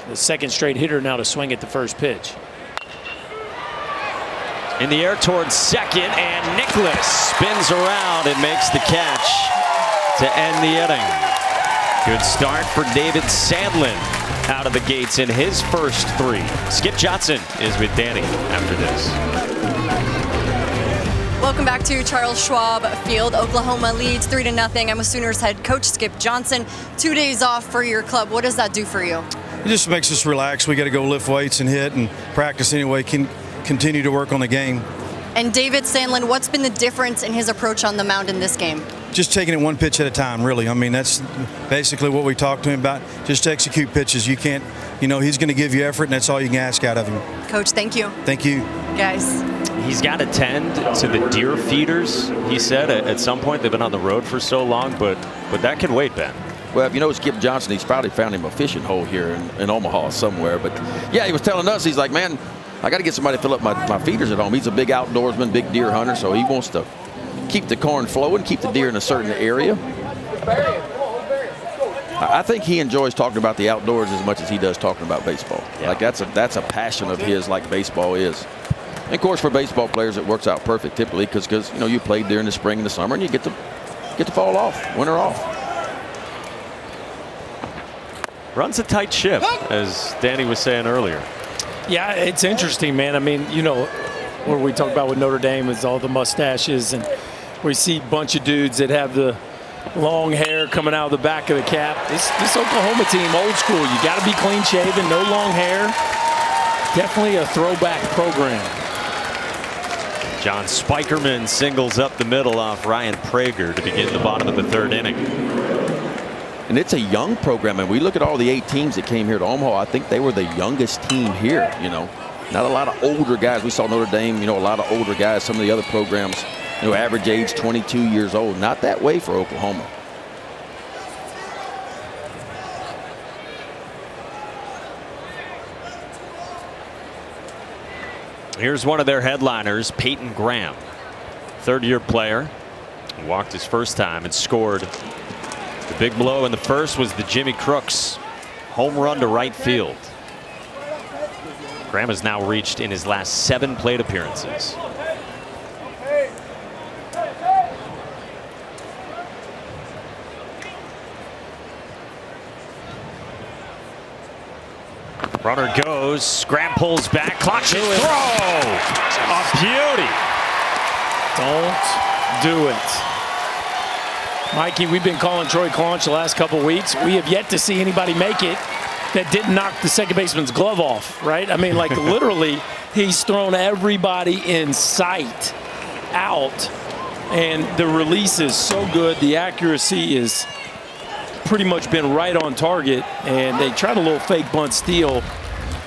the second straight hitter now to swing at the first pitch. In the air towards second, and Nicholas spins around and makes the catch to end the inning. Good start for David Sandlin out of the gates in his first 3. Skip Johnson is with Danny after this. Welcome back to Charles Schwab Field. Oklahoma leads 3-0. I'm with Sooners head coach Skip Johnson. 2 days off for your club. What does that do for you? It just makes us relax. We got to go lift weights and hit and practice anyway. Can continue to work on the game. And David Sandlin, what's been the difference in his approach on the mound in this game? Just taking it one pitch at a time, really. I mean, that's basically what we talked to him about. Just execute pitches. You can't, he's going to give you effort, and that's all you can ask out of him. Coach, thank you. Thank you. Guys. He's got to tend to the deer feeders, he said. At some point, they've been on the road for so long, but that can wait, Ben. Well, if you know Skip Johnson, he's probably found him a fishing hole here in Omaha somewhere. But, yeah, he was telling us, he's like, man, I got to get somebody to fill up my feeders at home. He's a big outdoorsman, big deer hunter, so he wants to keep the corn flowing, keep the deer in a certain area. I think he enjoys talking about the outdoors as much as he does talking about baseball. Yeah. Like that's a passion of his, like baseball is. And of course, for baseball players, it works out perfect typically because you played during the spring and the summer, and you get to fall off, winter off. Runs a tight ship, as Danny was saying earlier. Yeah, it's interesting, man. I mean, what we talk about with Notre Dame is all the mustaches, and we see a bunch of dudes that have the long hair coming out of the back of the cap. This Oklahoma team, old school. You got to be clean shaven, no long hair. Definitely a throwback program. John Spikerman singles up the middle off Ryan Prager to begin the bottom of the 3rd inning. And it's a young program, and we look at all the 8 teams that came here to Omaha. I think they were the youngest team here. Not a lot of older guys. We saw Notre Dame, a lot of older guys. Some of the other programs, average age 22 years old. Not that way for Oklahoma. Here's one of their headliners, Peyton Graham, 3rd-year player. He walked his first time and scored. The big blow in the first was the Jimmy Crooks home run to right field. Graham has now reached in his last 7 plate appearances. Runner goes, Graham pulls back, clock should throw. A beauty. Don't do it. Mikey, we've been calling Troy Claunch the last couple of weeks. We have yet to see anybody make it that didn't knock the second baseman's glove off, right? I mean, like literally, he's thrown everybody in sight out, and the release is so good. The accuracy is pretty much been right on target, and they tried a little fake bunt steal,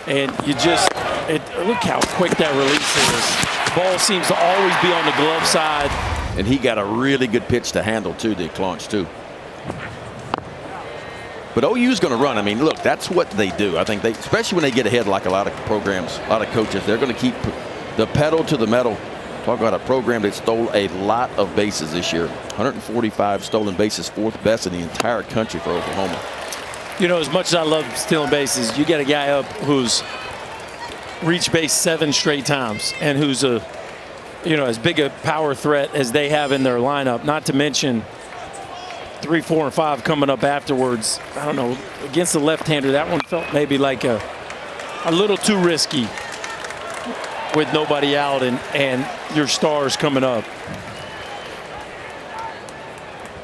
and look how quick that release is. Ball seems to always be on the glove side. And he got a really good pitch to handle, too, the Claunch, too. But OU's going to run. I mean, look, that's what they do. I think especially when they get ahead, like a lot of programs, a lot of coaches, they're going to keep the pedal to the metal. Talk about a program that stole a lot of bases this year. 145 stolen bases, 4th best in the entire country for Oklahoma. As much as I love stealing bases, you get a guy up who's reached base 7 straight times and who's as big a power threat as they have in their lineup, not to mention 3, 4, and 5 coming up afterwards. I don't know, against the left-hander, that one felt maybe like a little too risky with nobody out and your stars coming up.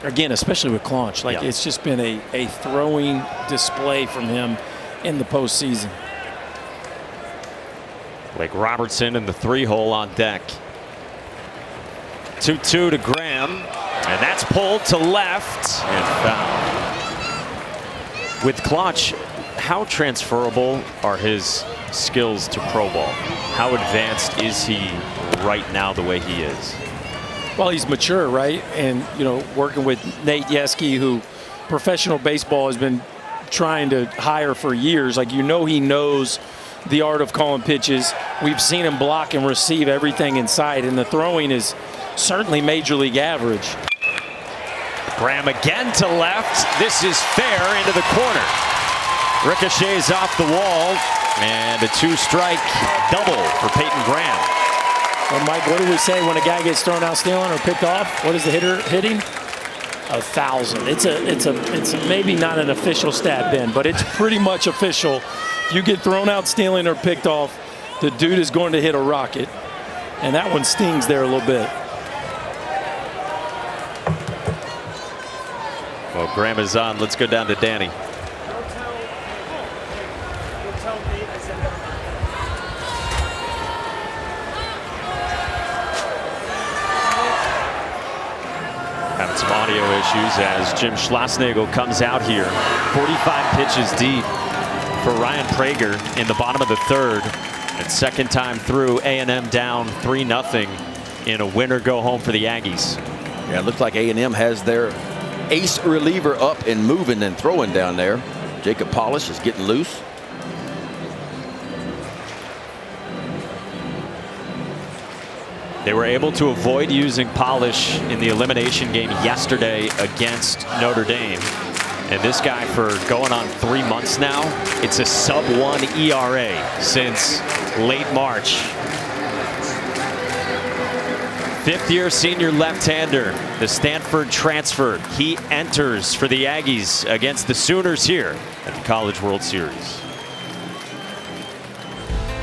Again, especially with Claunch, it's just been a throwing display from him in the postseason. Blake Robertson in the 3-hole on deck. 2-2 to Graham, and that's pulled to left and foul. With Claunch, how transferable are his skills to pro ball? How advanced is he right now the way he is? Well, he's mature, right? And, working with Nate Yeske, who professional baseball has been trying to hire for years. He knows the art of calling pitches. We've seen him block and receive everything in sight, and the throwing is certainly major league average. Graham again to left. This is fair into the corner. Ricochets off the wall, and a 2-strike double for Peyton Graham. Well, Mike, what do we say when a guy gets thrown out stealing or picked off? What is the hitter hitting? 1,000. It's maybe not an official stat, Ben, but it's pretty much official. If you get thrown out stealing or picked off, the dude is going to hit a rocket, and that one stings there a little bit. Well, Graham is on. Let's go down to Danny. Having some audio issues as Jim Schlossnagel comes out here. 45 pitches deep for Ryan Prager in the bottom of the third. And second time through, A&M down 3-0 in a winner-go-home for the Aggies. Yeah, it looks like A&M has their ace reliever up and moving and throwing down there. Jacob Polisch is getting loose. They were able to avoid using Polisch in the elimination game yesterday against Notre Dame. And this guy, for going on 3 months now, it's a sub-1 ERA since late March. Fifth-year senior left-hander, the Stanford transfer. He enters for the Aggies against the Sooners here at the College World Series.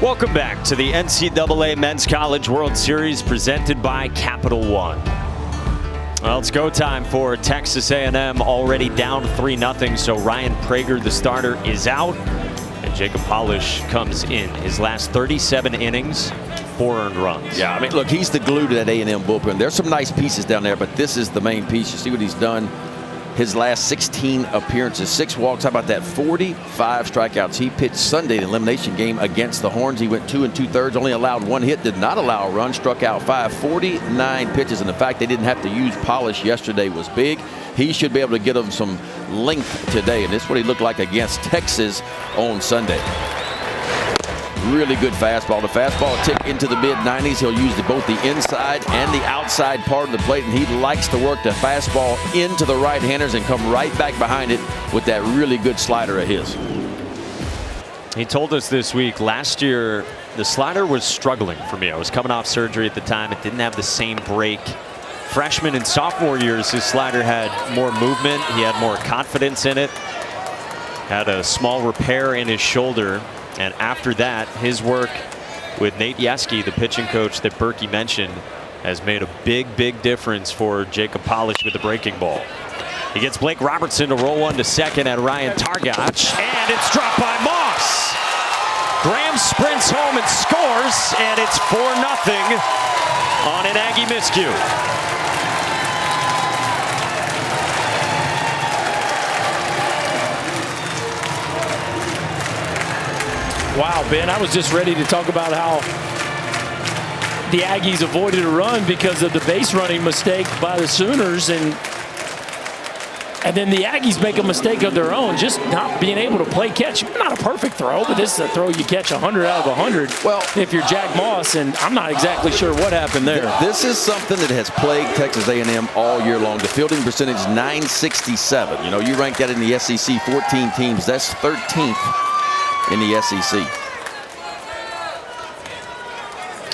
Welcome back to the NCAA Men's College World Series presented by Capital One. Well, it's go time for Texas A&M, already down 3-0. So Ryan Prager, the starter, is out, and Jacob Polisch comes in. His last 37 innings, 4 earned runs. Yeah, I mean, look, he's the glue to that A&M bullpen. There's some nice pieces down there, but this is the main piece. You see what he's done. His last 16 appearances, 6 walks. How about that? 45 strikeouts. He pitched Sunday, the elimination game against the Horns. He went 2 2/3, only allowed 1 hit, did not allow a run, struck out 5, 49 pitches. And the fact they didn't have to use Polisch yesterday was big. He should be able to get him some length today. And this is what he looked like against Texas on Sunday. Really good fastball. The fastball tick into the mid-90s. He'll use both the inside and the outside part of the plate, and he likes to work the fastball into the right-handers and come right back behind it with that really good slider of his. He told us this week, last year, the slider was struggling for me. I was coming off surgery at the time. It didn't have the same break. Freshman and sophomore years, his slider had more movement. He had more confidence in it. Had a small repair in his shoulder. And after that, his work with Nate Yeske, the pitching coach that Berkey mentioned, has made a big difference for Jacob Polisch with the breaking ball. He gets Blake Robertson to roll one to second at Ryan Targach, and it's dropped by Moss. Graham sprints home and scores, and it's 4-0 on an Aggie miscue. Wow, Ben, I was just ready to talk about how the Aggies avoided a run because of the base running mistake by the Sooners, and then the Aggies make a mistake of their own, just not being able to play catch. Not a perfect throw, but this is a throw you catch 100 out of 100. Well, if you're Jack Moss, and I'm not exactly sure what happened there. This is something that has plagued Texas A&M all year long. The fielding percentage, 967. You know, you rank that in the SEC, 14 teams. That's 13th. In the SEC.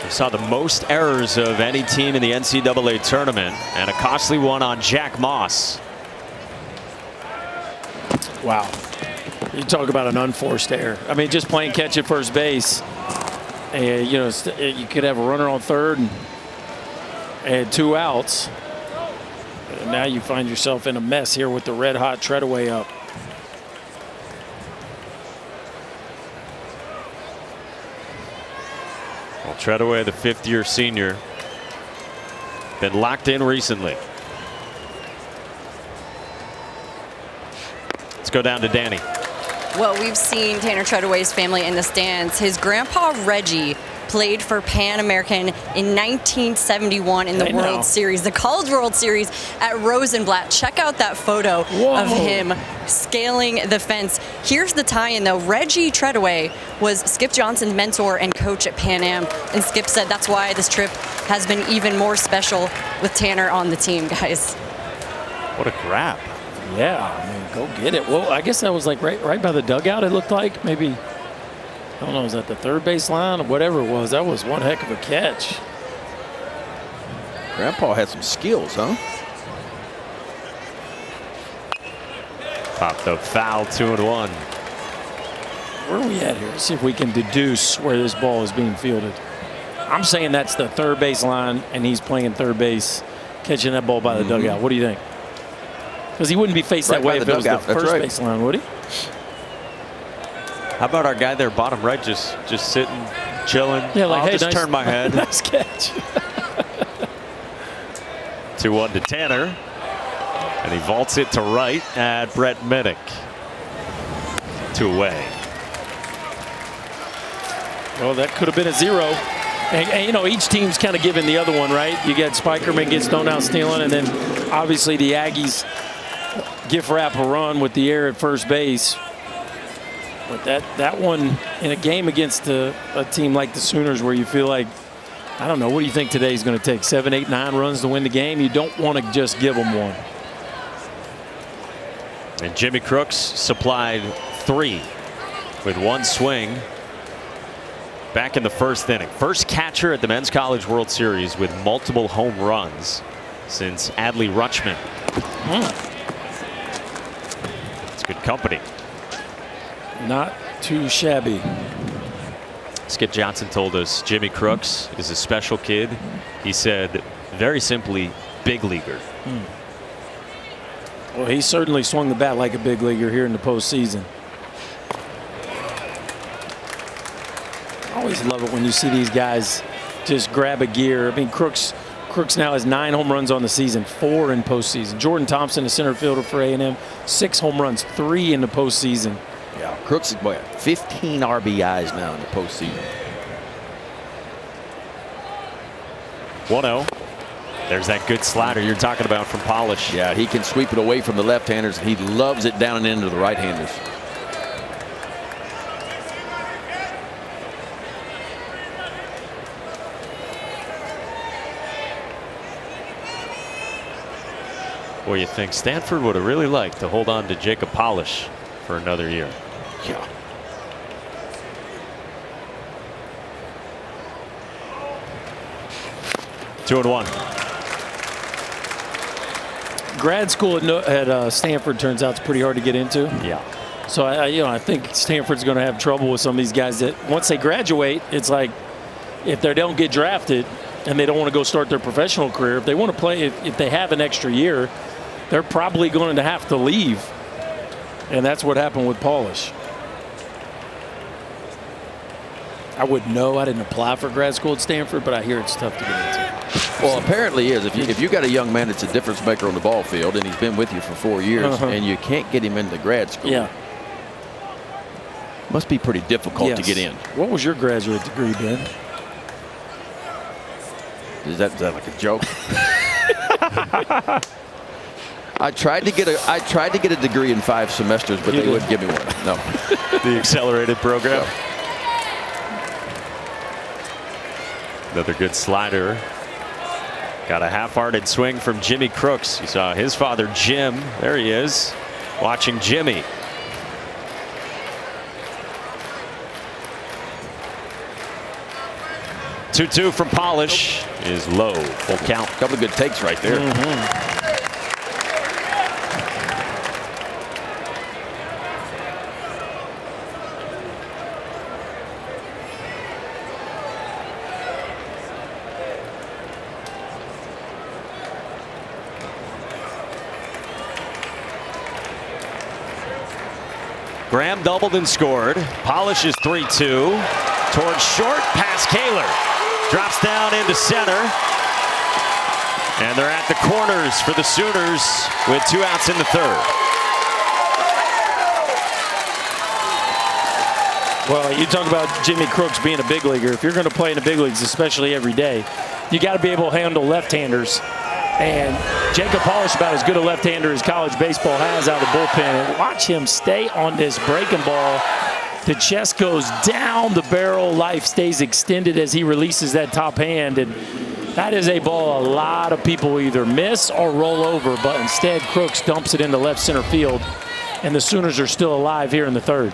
We saw the most errors of any team in the NCAA tournament, and a costly one on Jack Moss. Wow. You talk about an unforced error. I mean, just playing catch at first base. And, you know, you could have a runner on third and 2 outs. And now you find yourself in a mess here with the red-hot Treadaway up. Well, Treadaway, the 5th-year senior, been locked in recently. Let's go down to Danny. Well, we've seen Tanner Treadaway's family in the stands. His grandpa, Reggie, played for Pan American in 1971 in the World Series, the College World Series at Rosenblatt. Check out that photo of him scaling the fence. Here's the tie-in, though. Reggie Treadaway was Skip Johnson's mentor and coach at Pan Am, and Skip said that's why this trip has been even more special with Tanner on the team, guys. What a grab. Yeah, I mean, go get it. Well, I guess that was like right by the dugout, it looked like. Maybe, I don't know, was that the third base line or whatever it was? That was one heck of a catch. Grandpa had some skills, huh? Popped up foul, 2-1. Where are we at here? Let's see if we can deduce where this ball is being fielded. I'm saying that's the third base line, and he's playing third base, catching that ball by the dugout. What do you think? Because he wouldn't be faced that way if it was the first base line, would he? How about our guy there, bottom right, just sitting, chilling? Yeah, like, I'll hey, just turn my head. Nice catch. 2-1 to Tanner. And he vaults it to right at Brett Minnick. 2 away. Well, that could have been a 0. And, you know, each team's kind of giving the other one, right? You got Spikerman gets thrown out stealing, and then obviously the Aggies gift wrap a run with the air at first base. But that one in a game against a team like the Sooners where you feel like, I don't know, what do you think today's going to take? 7, 8, 9 runs to win the game? You don't want to just give them one. And Jimmy Crooks supplied 3 with 1 swing back in the first inning. First catcher at the Men's College World Series with multiple home runs since Adley Rutschman. It's good company. Not too shabby. Skip Johnson told us Jimmy Crooks is a special kid. He said, very simply, big leaguer. Well, he certainly swung the bat like a big leaguer here in the postseason. I always love it when you see these guys just grab a gear. I mean, Crooks now has 9 home runs on the season, 4 in postseason. Jordan Thompson, the center fielder for A&M, 6 home runs, 3 in the postseason. Yeah, Crooks is 15 RBIs now in the postseason. 1-0. There's that good slider you're talking about from Polisch. Yeah, he can sweep it away from the left-handers. He loves it down and into the right-handers. Well, you think Stanford would have really liked to hold on to Jacob Polisch for another year. Yeah. Two and 1. Grad school at Stanford turns out it's pretty hard to get into. Yeah. So I think Stanford's going to have trouble with some of these guys that once they graduate, it's like if they don't get drafted and they don't want to go start their professional career, if they want to play, if they have an extra year, they're probably going to have to leave. And that's what happened with Polisch. I wouldn't know. I didn't apply for grad school at Stanford, but I hear it's tough to get into. Well, apparently is. If you got a young man that's a difference maker on the ball field and he's been with you for 4 years and you can't get him into grad school, yeah, must be pretty difficult to get in. What was your graduate degree, Ben? Is that like a joke? I tried to get a degree in 5 semesters, but they wouldn't give me one. No. The accelerated program. No. Another good slider. Got a half-hearted swing from Jimmy Crooks. You saw his father, Jim. There he is, watching Jimmy. Two from Polisch is low. Full count. A couple of good takes right there. Graham doubled and scored. Polisch is 3-2. Towards short, past Kaler. Drops down into center. And they're at the corners for the Sooners with 2 outs in the 3rd. Well, you talk about Jimmy Crooks being a big leaguer. If you're going to play in the big leagues, especially every day, you got to be able to handle left-handers. And Jacob Polisch, about as good a left-hander as college baseball has out of the bullpen. And watch him stay on this breaking ball. The chest goes down the barrel. Life stays extended as he releases that top hand. And That is a ball a lot of people either miss or roll over, but instead Crooks dumps it into left center field, and the Sooners are still alive here in the third.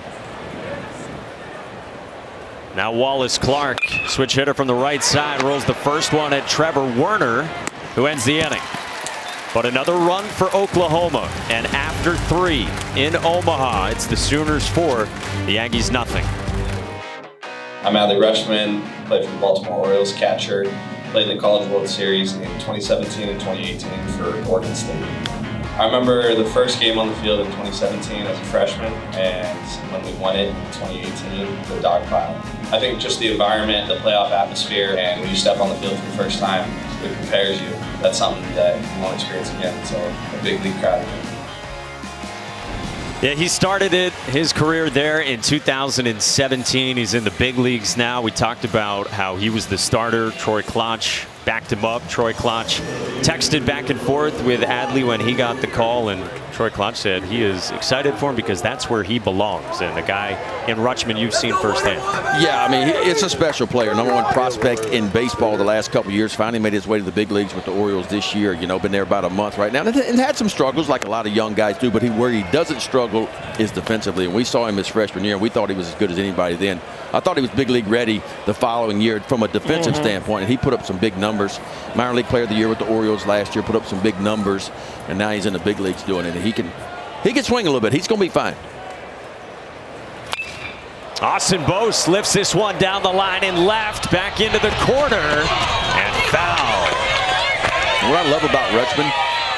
Now Wallace Clark, switch hitter from the right side, rolls the first one at Trevor Werner, who ends the inning. But another run for Oklahoma, and after 3 in Omaha, it's the Sooners 4, the Aggies nothing. I'm Adley Rutschman, played for the Baltimore Orioles, catcher, played in the College World Series in 2017 and 2018 for Oregon State. I remember the first game on the field in 2017 as a freshman, and when we won it in 2018, the dog pile. I think just the environment, the playoff atmosphere, and when you step on the field for the first time, it prepares you. That's something that you won't experience again, so a big league crowd. Yeah, he started his career there in 2017. He's in the big leagues now. We talked about how he was the starter. Troy Klotch backed him up. Troy Klotch texted back and forth with Adley when he got the call, and Troy Klotch said he is excited for him because that's where he belongs. And a guy in Rutschman you've seen firsthand. Yeah, I mean, it's a special player. #1 prospect in baseball the last couple of years. Finally made his way to the big leagues with the Orioles this year. You know, been there about a month right now. And had some struggles like a lot of young guys do, but where he doesn't struggle is defensively. And we saw him his freshman year, and we thought he was as good as anybody then. I thought he was big league ready the following year from a defensive standpoint, and he put up some big numbers. Minor league player of the year with the Orioles last year, put up some big numbers, and now he's in the big leagues doing it. And he can swing a little bit. He's going to be fine. Austin Bose lifts this one down the line and left, back into the corner, and foul. What I love about Rutschman,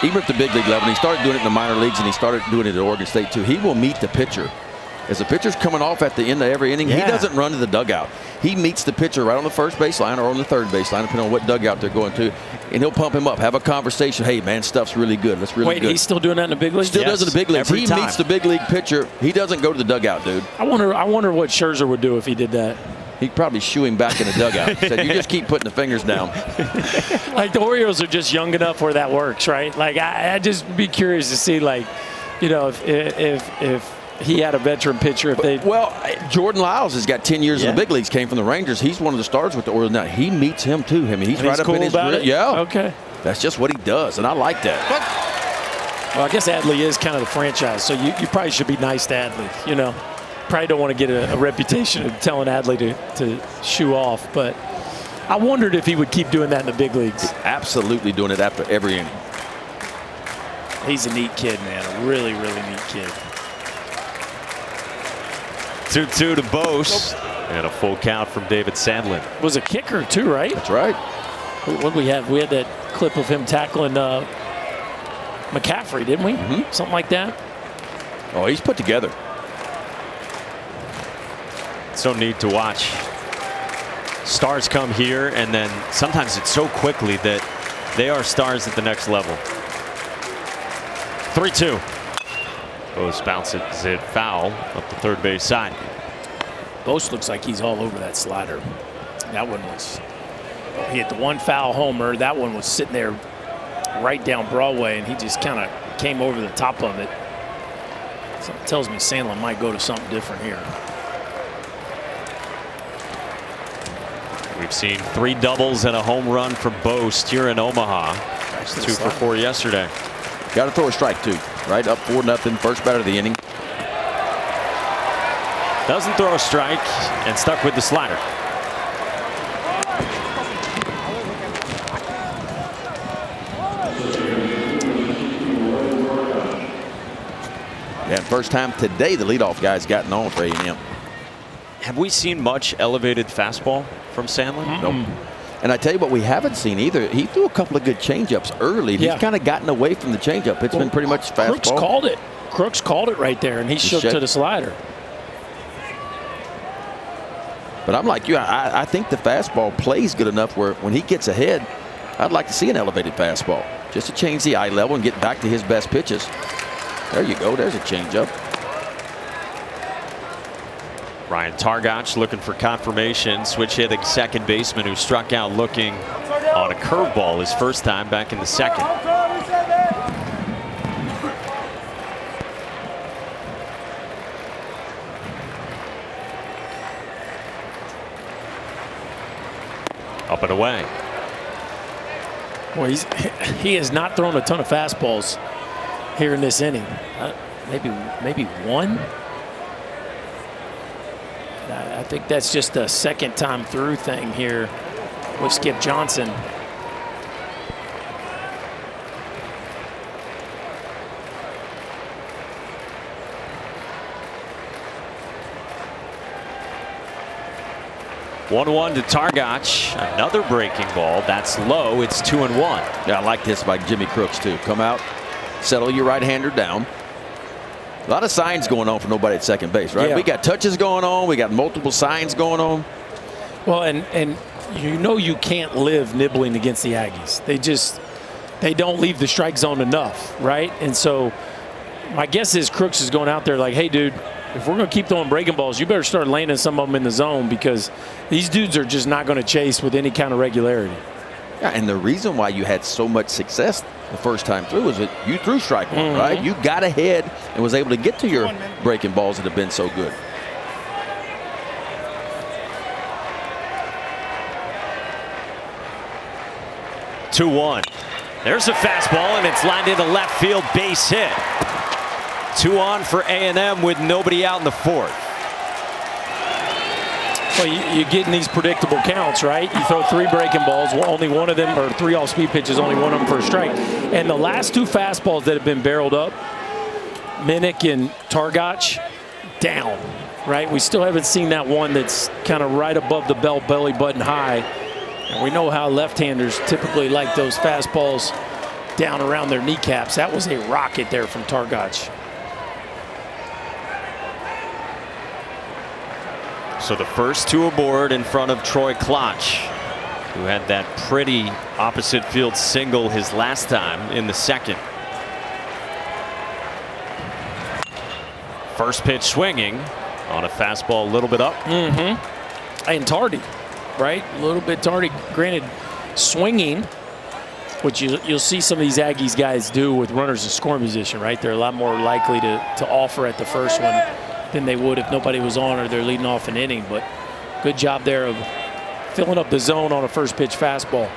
even at the big league level, and he started doing it in the minor leagues, and he started doing it at Oregon State too, he will meet the pitcher. As the pitcher's coming off at the end of every inning, he doesn't run to the dugout. He meets the pitcher right on the first baseline or on the third baseline, depending on what dugout they're going to, and he'll pump him up, have a conversation. Hey, man, stuff's really good. That's really good. Wait, he's still doing that in the big leagues? Still does it in the big leagues. He meets the big league pitcher. He doesn't go to the dugout, dude. I wonder what Scherzer would do if he did that. He'd probably shoo him back in the dugout. Said, you just keep putting the fingers down. Like, the Orioles are just young enough where that works, right? Like, I'd just be curious to see, like, you know, if he had a veteran pitcher, if they. Well, Jordan Lyles has got 10 years in the big leagues, came from the Rangers. He's one of the stars with the Orioles now. He meets him too. I mean, he's right up cool in his about it? Yeah. Okay. That's just what he does, and I like that. Well, I guess Adley is kind of the franchise, so you probably should be nice to Adley. You know, probably don't want to get a reputation of telling Adley to shoo off, but I wondered if he would keep doing that in the big leagues. He's absolutely doing it after every inning. He's a neat kid, man. A really, really neat kid. 2-2 to Bose, and a full count from David Sandlin. Was a kicker too, right? That's right. What did we have? We had that clip of him tackling McCaffrey, didn't we? Something like that. Oh, he's put together. So neat to watch. Stars come here, and then sometimes it's so quickly that they are stars at the next level. 3-2. Bose bounces it foul up the third base side. Bose looks like he's all over that slider. That one was, he hit the one foul homer. That one was sitting there right down Broadway, and he just kind of came over the top of it. Something tells me Sandlin might go to something different here. We've seen 3 doubles and a home run from Bose here in Omaha. 2 for 4 yesterday. Got to throw a strike too, right? Up 4-0, first batter of the inning. Doesn't throw a strike and stuck with the slider. Yeah, first time today the leadoff guy's gotten on for A&M. Have we seen much elevated fastball from Sandlin? Nope. And I tell you what, we haven't seen either. He threw a couple of good changeups early. He's kind of gotten away from the changeup. It's been pretty much fastball. Crooks called it. Crooks called it right there, and he shook to the slider. But I'm like you. I think the fastball plays good enough where when he gets ahead, I'd like to see an elevated fastball just to change the eye level and get back to his best pitches. There you go. There's a changeup. Ryan Targach looking for confirmation. Switch hitting second baseman who struck out looking on a curveball his first time back in the second. Up and away. Boy, he has not thrown a ton of fastballs here in this inning. Maybe one. I think that's just a second time through thing here with Skip Johnson. One-one to Targach. Another breaking ball. That's low. It's 2-1. Yeah, I like this by Jimmy Crooks too. Come out, settle your right-hander down. A lot of signs going on for nobody at second base, right? Yeah. We got touches going on. We got multiple signs going on. Well, and you know you can't live nibbling against the Aggies. They don't leave the strike zone enough, right? And so my guess is Crooks is going out there like, hey, dude, if we're going to keep throwing breaking balls, you better start landing some of them in the zone because these dudes are just not going to chase with any kind of regularity. Yeah, and the reason why you had so much success the first time through is that you threw strike one, right? You got ahead and was able to get to your breaking balls that have been so good. Two-one. There's a fastball, and it's lined into left field, base hit. 2 on for A&M with nobody out in the fourth. Well, you're getting these predictable counts, right? You throw 3 breaking balls, only one of them, or 3 off-speed pitches, only one of them for a strike. And the last 2 fastballs that have been barreled up, Minnick and Targach, down, right? We still haven't seen that one that's kind of right above the belt, belly button high. And we know how left-handers typically like those fastballs down around their kneecaps. That was a rocket there from Targach. So the first 2 aboard in front of Troy Klotch, who had that pretty opposite field single his last time in the second. First pitch swinging on a fastball a little bit up. And tardy, right? A little bit tardy. Granted, swinging, which you'll see some of these Aggies guys do with runners in scoring position, right? They're a lot more likely to offer at the first one than they would if nobody was on or they're leading off an inning. But good job there of filling up the zone on a first pitch fastball.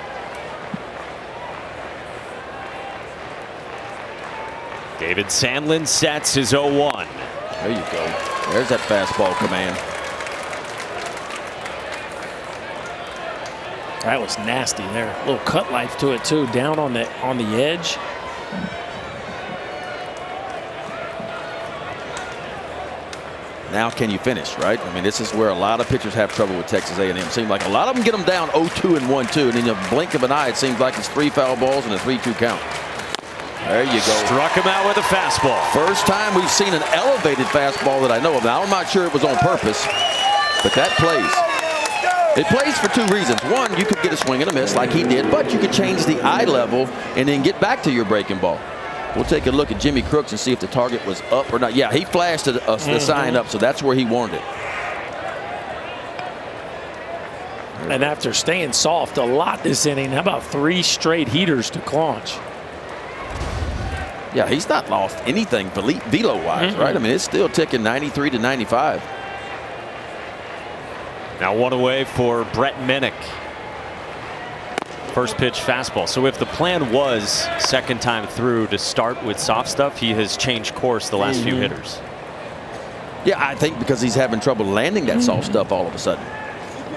David Sandlin sets his 0-1. There you go. There's that fastball command. That was nasty there. A little cut life to it too, down on the edge. Now can you finish, right? I mean, this is where a lot of pitchers have trouble with Texas A&M. Seems like a lot of them get them down 0-2 and 1-2, and in a blink of an eye, it seems like it's 3 foul balls and a 3-2 count. There you go. Struck him out with a fastball. First time we've seen an elevated fastball that I know of. Now, I'm not sure it was on purpose, but that plays. It plays for 2 reasons. One, you could get a swing and a miss like he did, but you could change the eye level and then get back to your breaking ball. We'll take a look at Jimmy Crooks and see if the target was up or not. Yeah, he flashed the sign up, so that's where he wanted it. And after staying soft a lot this inning, how about 3 straight heaters to Klotch? Yeah, he's not lost anything velo-wise, right? I mean, it's still ticking 93 to 95. Now 1 away for Brett Minnick. First pitch fastball. So if the plan was second time through to start with soft stuff, he has changed course the last few hitters. Yeah, I think because he's having trouble landing that soft stuff all of a sudden.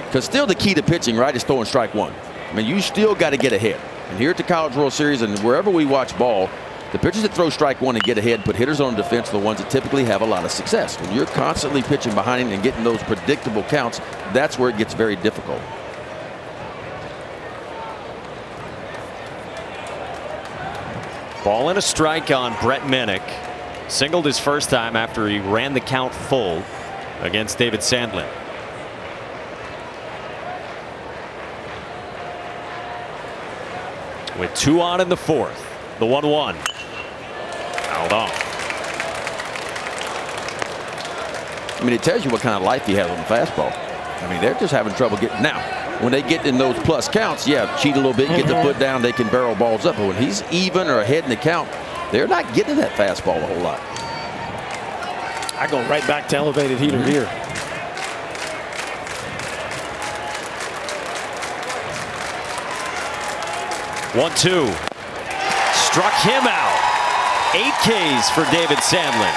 Because still the key to pitching, right, is throwing strike one. I mean, you still got to get ahead. And here at the College World Series and wherever we watch ball, the pitchers that throw strike one and get ahead, put hitters on defense, are the ones that typically have a lot of success. When you're constantly pitching behind him and getting those predictable counts, that's where it gets very difficult. Ball and a strike on Brett Minnick. Singled his first time after he ran the count full against David Sandlin. With 2 on in the fourth. The 1-1. Fouled off. I mean, it tells you what kind of life he has on the fastball. I mean, they're just having trouble getting. Now, when they get in those plus counts, yeah, cheat a little bit, get the foot down, they can barrel balls up. But when he's even or ahead in the count, they're not getting that fastball a whole lot. I go right back to elevated heater here. 1-2. Struck him out. 8 Ks for David Sandlin.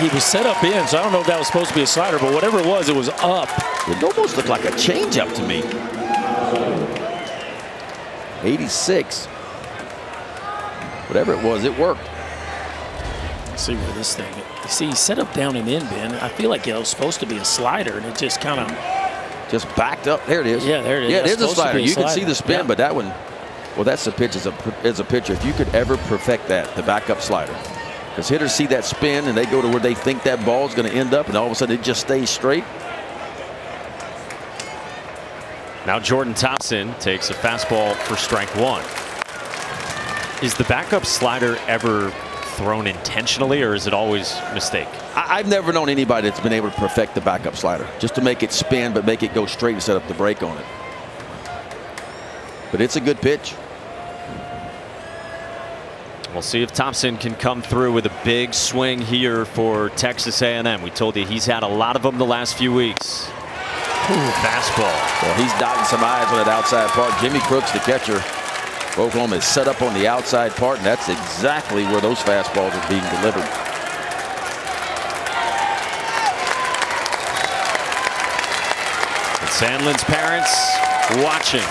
He was set up in, so I don't know if that was supposed to be a slider, but whatever it was up. It almost looked like a changeup to me. 86. Whatever it was, it worked. Let's see where this thing. You see, he's set up down and in, Ben. I feel like it was supposed to be a slider, and it just kind of just backed up. There it is. Yeah, there it is. Yeah, it is a slider. You slider. can see the spin, yeah. but that one, well, that's the pitch as a pitcher. If you could ever perfect that, the backup slider. Because hitters see that spin and they go to where they think that ball is going to end up, and all of a sudden it just stays straight. Now Jordan Thompson takes a fastball for strike 1. Is the backup slider ever thrown intentionally, or is it always a mistake? I've never known anybody that's been able to perfect the backup slider, just to make it spin but make it go straight and set up the break on it. But it's a good pitch. We'll see if Thompson can come through with a big swing here for Texas A&M. We told you he's had a lot of them the last few weeks. Ooh, fastball. Well, he's dotting some eyes on that outside part. Jimmy Crooks, the catcher, Oklahoma, is set up on the outside part, and that's exactly where those fastballs are being delivered. And Sandlin's parents watching.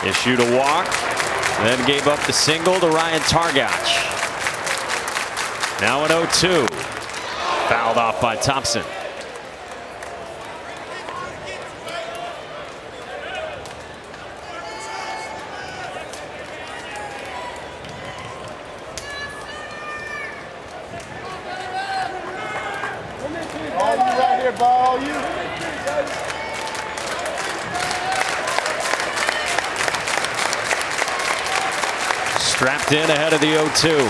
Issued a walk, then gave up the single to Ryan Targach. Now an 0-2. Fouled off by Thompson. Strapped in ahead of the 0-2.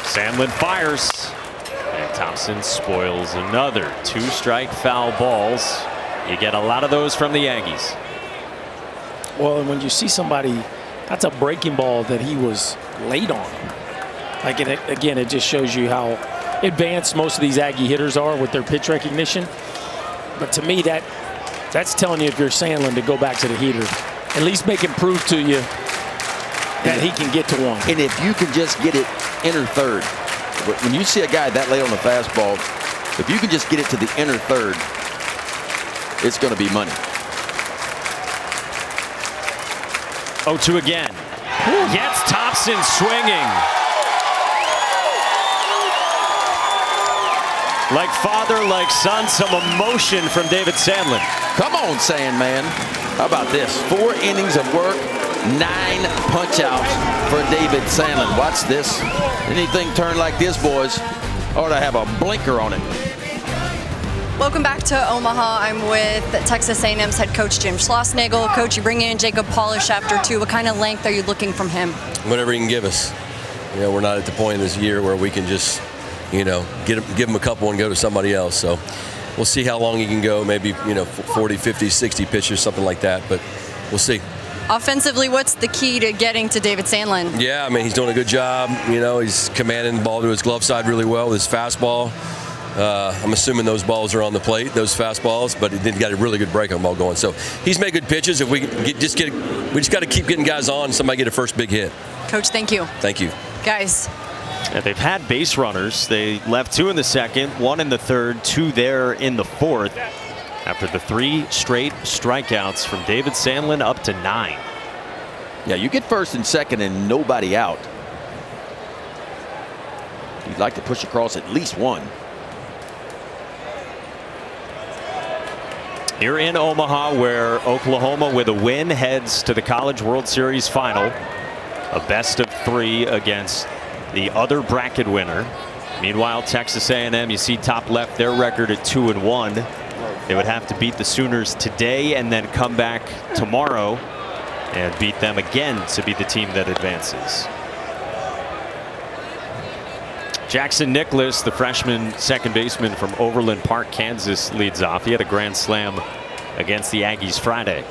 Sandlin fires, and Thompson spoils another 2-strike foul balls. You get a lot of those from the Aggies. Well, and when you see somebody, that's a breaking ball that he was late on. Like, again, it just shows you how advanced most of these Aggie hitters are with their pitch recognition. But to me, that's telling you, if you're Sandlin, to go back to the heater. At least make him prove to you that he can get to one. And if you can just get it inner third. When you see a guy that late on the fastball, if you can just get it to the inner third, it's going to be money. 0-2 again. Gets Thompson swinging. Like father, like son, some emotion from David Sandlin. Come on, Sandman. How about this? 4 innings of work, 9 punch-outs for David Sandlin. Watch this. Anything turn like this, boys, ought to have a blinker on it. Welcome back to Omaha. I'm with Texas A&M's head coach Jim Schlossnagle. Coach, you bring in Jacob Polisch after 2. What kind of length are you looking from him? Whatever he can give us. You know, we're not at the point in this year where we can just, you know, give him a couple and go to somebody else. So we'll see how long he can go. Maybe, you know, 40, 50, 60 pitches, something like that. But we'll see. Offensively, what's the key to getting to David Sandlin? Yeah, I mean, he's doing a good job. You know, he's commanding the ball to his glove side really well with his fastball. I'm assuming those balls are on the plate, those fastballs, but he got a really good break on ball going. So he's made good pitches. If we we just got to keep getting guys on. Somebody get a first big hit. Coach, thank you. Thank you, guys. Yeah, they've had base runners. They left 2 in the second, 1 in the third, 2 there in the fourth. After the 3 straight strikeouts from David Sandlin, up to 9. Yeah, you get first and second and nobody out. You'd like to push across at least 1. Here in Omaha, where Oklahoma, with a win, heads to the College World Series final. A best of 3 against the other bracket winner. Meanwhile, Texas A&M, you see top left, their record at 2-1. They would have to beat the Sooners today and then come back tomorrow and beat them again to be the team that advances. Jackson Nicholas, the freshman second baseman from Overland Park, Kansas, leads off. He had a grand slam against the Aggies Friday.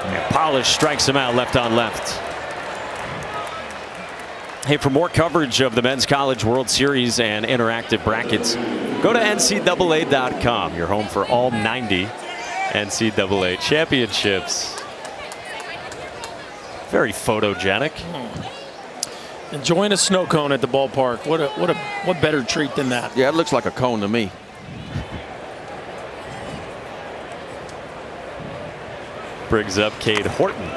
And Polisch strikes him out left on left. Hey, for more coverage of the Men's College World Series and interactive brackets, go to ncaa.com. Your home for all 90 NCAA championships. Very photogenic. Enjoying a snow cone at the ballpark. What better treat than that? Yeah, it looks like a cone to me. Brings up Cade Horton.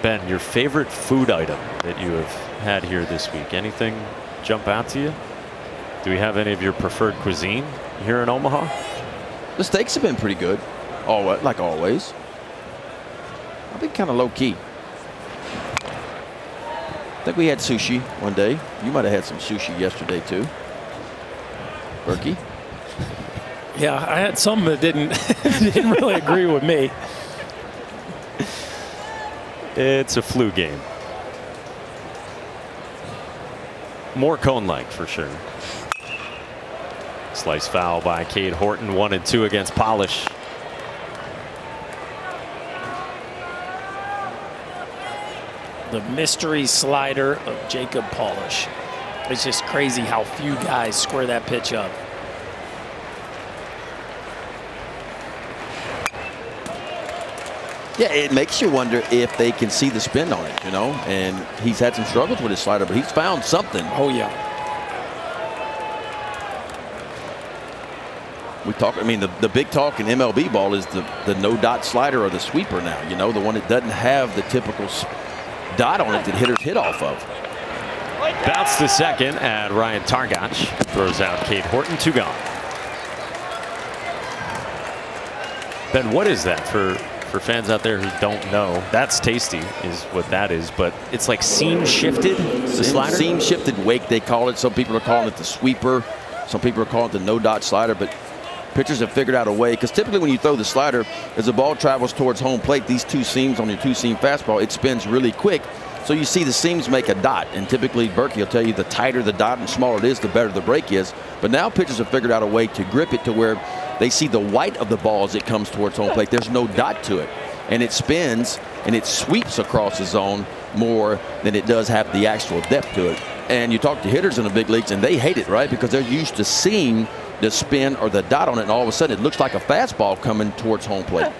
Ben, your favorite food item that you have had here this week? Anything jump out to you? Do we have any of your preferred cuisine here in Omaha? The steaks have been pretty good, like always. I've been kind of low key. I think we had sushi one day. You might have had some sushi yesterday too, Berkey. Yeah, I had some that didn't really agree with me. It's a flu game. More cone-like for sure. Slice foul by Cade Horton, 1-2 against Polisch. The mystery slider of Jacob Polisch. It's just crazy how few guys square that pitch up. Yeah, it makes you wonder if they can see the spin on it, and he's had some struggles with his slider, but he's found something. Oh, yeah. We talk, the big talk in MLB ball is the no-dot slider or the sweeper now, the one that doesn't have the typical dot on it that hitters hit off of. Bounce to second, and Ryan Targach throws out Cade Horton, 2 gone. Ben, what is that for fans out there who don't know? That's tasty is what that is, but it's like seam shifted, the slider? Seam shifted wake, they call it. Some people are calling it the sweeper. Some people are calling it the no-dot slider, but pitchers have figured out a way, because typically when you throw the slider, as the ball travels towards home plate, these two seams on your two-seam fastball, it spins really quick. So you see the seams make a dot, and typically Berkey will tell you the tighter the dot and smaller it is, the better the break is. But now pitchers have figured out a way to grip it to where they see the white of the ball as it comes towards home plate. There's no dot to it, and it spins and it sweeps across the zone more than it does have the actual depth to it. And you talk to hitters in the big leagues, and they hate it, right? Because they're used to seeing the spin or the dot on it, and all of a sudden it looks like a fastball coming towards home plate.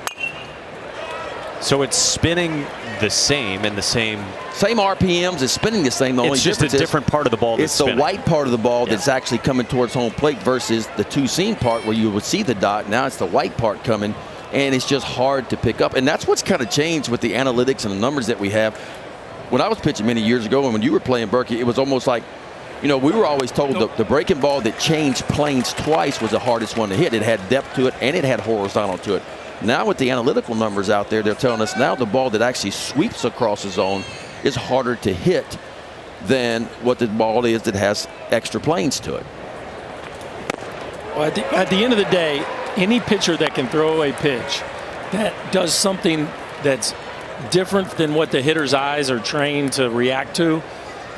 So it's spinning the same and the same RPMs. It's spinning the same. The only it's just a different part of the ball. It's the white part of the ball that's actually coming towards home plate versus the two-seam part where you would see the dot. Now it's the white part coming, and it's just hard to pick up. And that's what's kind of changed with the analytics and the numbers that we have. When I was pitching many years ago, and when you were playing, Berkey, it was almost like, we were always told the breaking ball that changed planes twice was the hardest one to hit. It had depth to it, and it had horizontal to it. Now with the analytical numbers out there, they're telling us now the ball that actually sweeps across the zone is harder to hit than what the ball is that has extra planes to it. Well, at the end of the day, any pitcher that can throw a pitch that does something that's different than what the hitter's eyes are trained to react to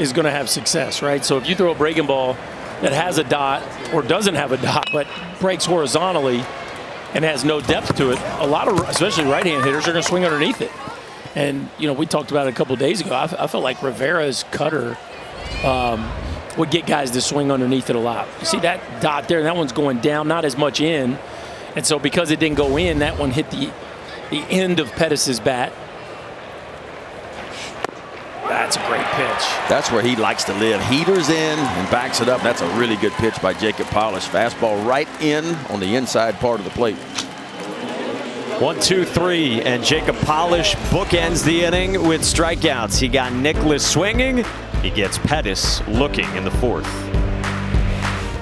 is going to have success, right? So if you throw a breaking ball that has a dot or doesn't have a dot but breaks horizontally and has no depth to it, a lot of, especially right-hand hitters, are going to swing underneath it. And, we talked about it a couple of days ago. I felt like Rivera's cutter would get guys to swing underneath it a lot. You see that dot there, that one's going down, not as much in. And so because it didn't go in, that one hit the end of Pettis' bat. That's a great pitch. That's where he likes to live. Heaters in and backs it up. That's a really good pitch by Jacob Polisch. Fastball right in on the inside part of the plate. 1, 2, 3, and Jacob Polisch bookends the inning with strikeouts. He got Nicholas swinging. He gets Pettis looking in the 4th.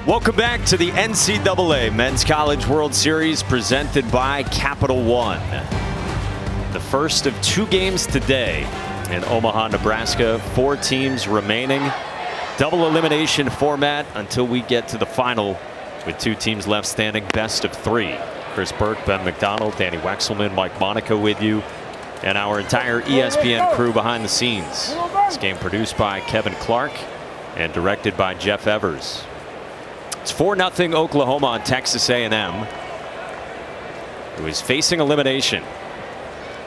Welcome back to the NCAA Men's College World Series presented by Capital One. The first of 2 games today in Omaha, Nebraska. 4 teams remaining. Double elimination format until we get to the final with 2 teams left standing, best of 3. Chris Burke, Ben McDonald, Danny Wexelman, Mike Monaco with you, and our entire ESPN crew behind the scenes. This game produced by Kevin Clark and directed by Jeff Evers. It's 4-0 Oklahoma on Texas A&M, who is facing elimination.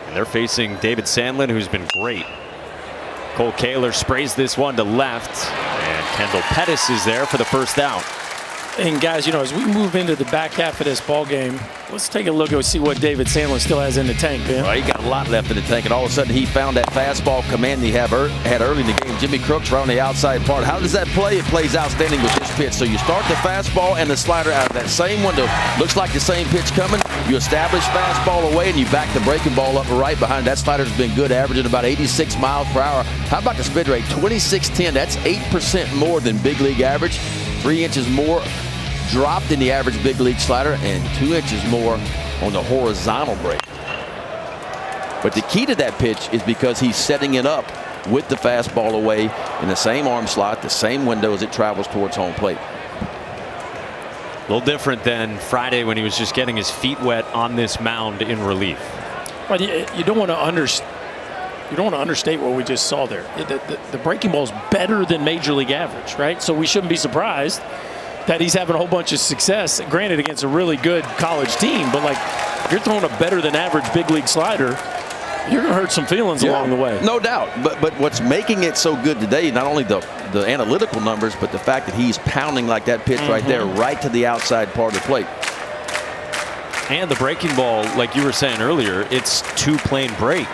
And they're facing David Sandlin, who's been great. Cole Kaler sprays this one to left, and Kendall Pettis is there for the first out. And guys, you know, as we move into the back half of this ball game, let's take a look and see what David Sandlin still has in the tank, man. Well, he got a lot left in the tank, and all of a sudden he found that fastball command he had early in the game. Jimmy Crooks right on the outside part. How does that play? It plays outstanding with this pitch. So you start the fastball and the slider out of that same window. Looks like the same pitch coming. You establish fastball away, and you back the breaking ball up right behind. That slider's been good, averaging about 86 miles per hour. How about the spin rate? 2610. That's 8% more than big league average. 3 inches more dropped in the average big league slider, and 2 inches more on the horizontal break. But the key to that pitch is because he's setting it up with the fastball away in the same arm slot, the same window as it travels towards home plate. A little different than Friday when he was just getting his feet wet on this mound in relief. But you don't want to understate what we just saw there. The breaking ball is better than major league average, right? So we shouldn't be surprised that he's having a whole bunch of success, granted against a really good college team, but like if you're throwing a better than average big league slider, you're going to hurt some feelings along the way. No doubt. But what's making it so good today, not only the analytical numbers, but the fact that he's pounding like that pitch right there, right to the outside part of the plate. And the breaking ball, like you were saying earlier, it's two-plane break.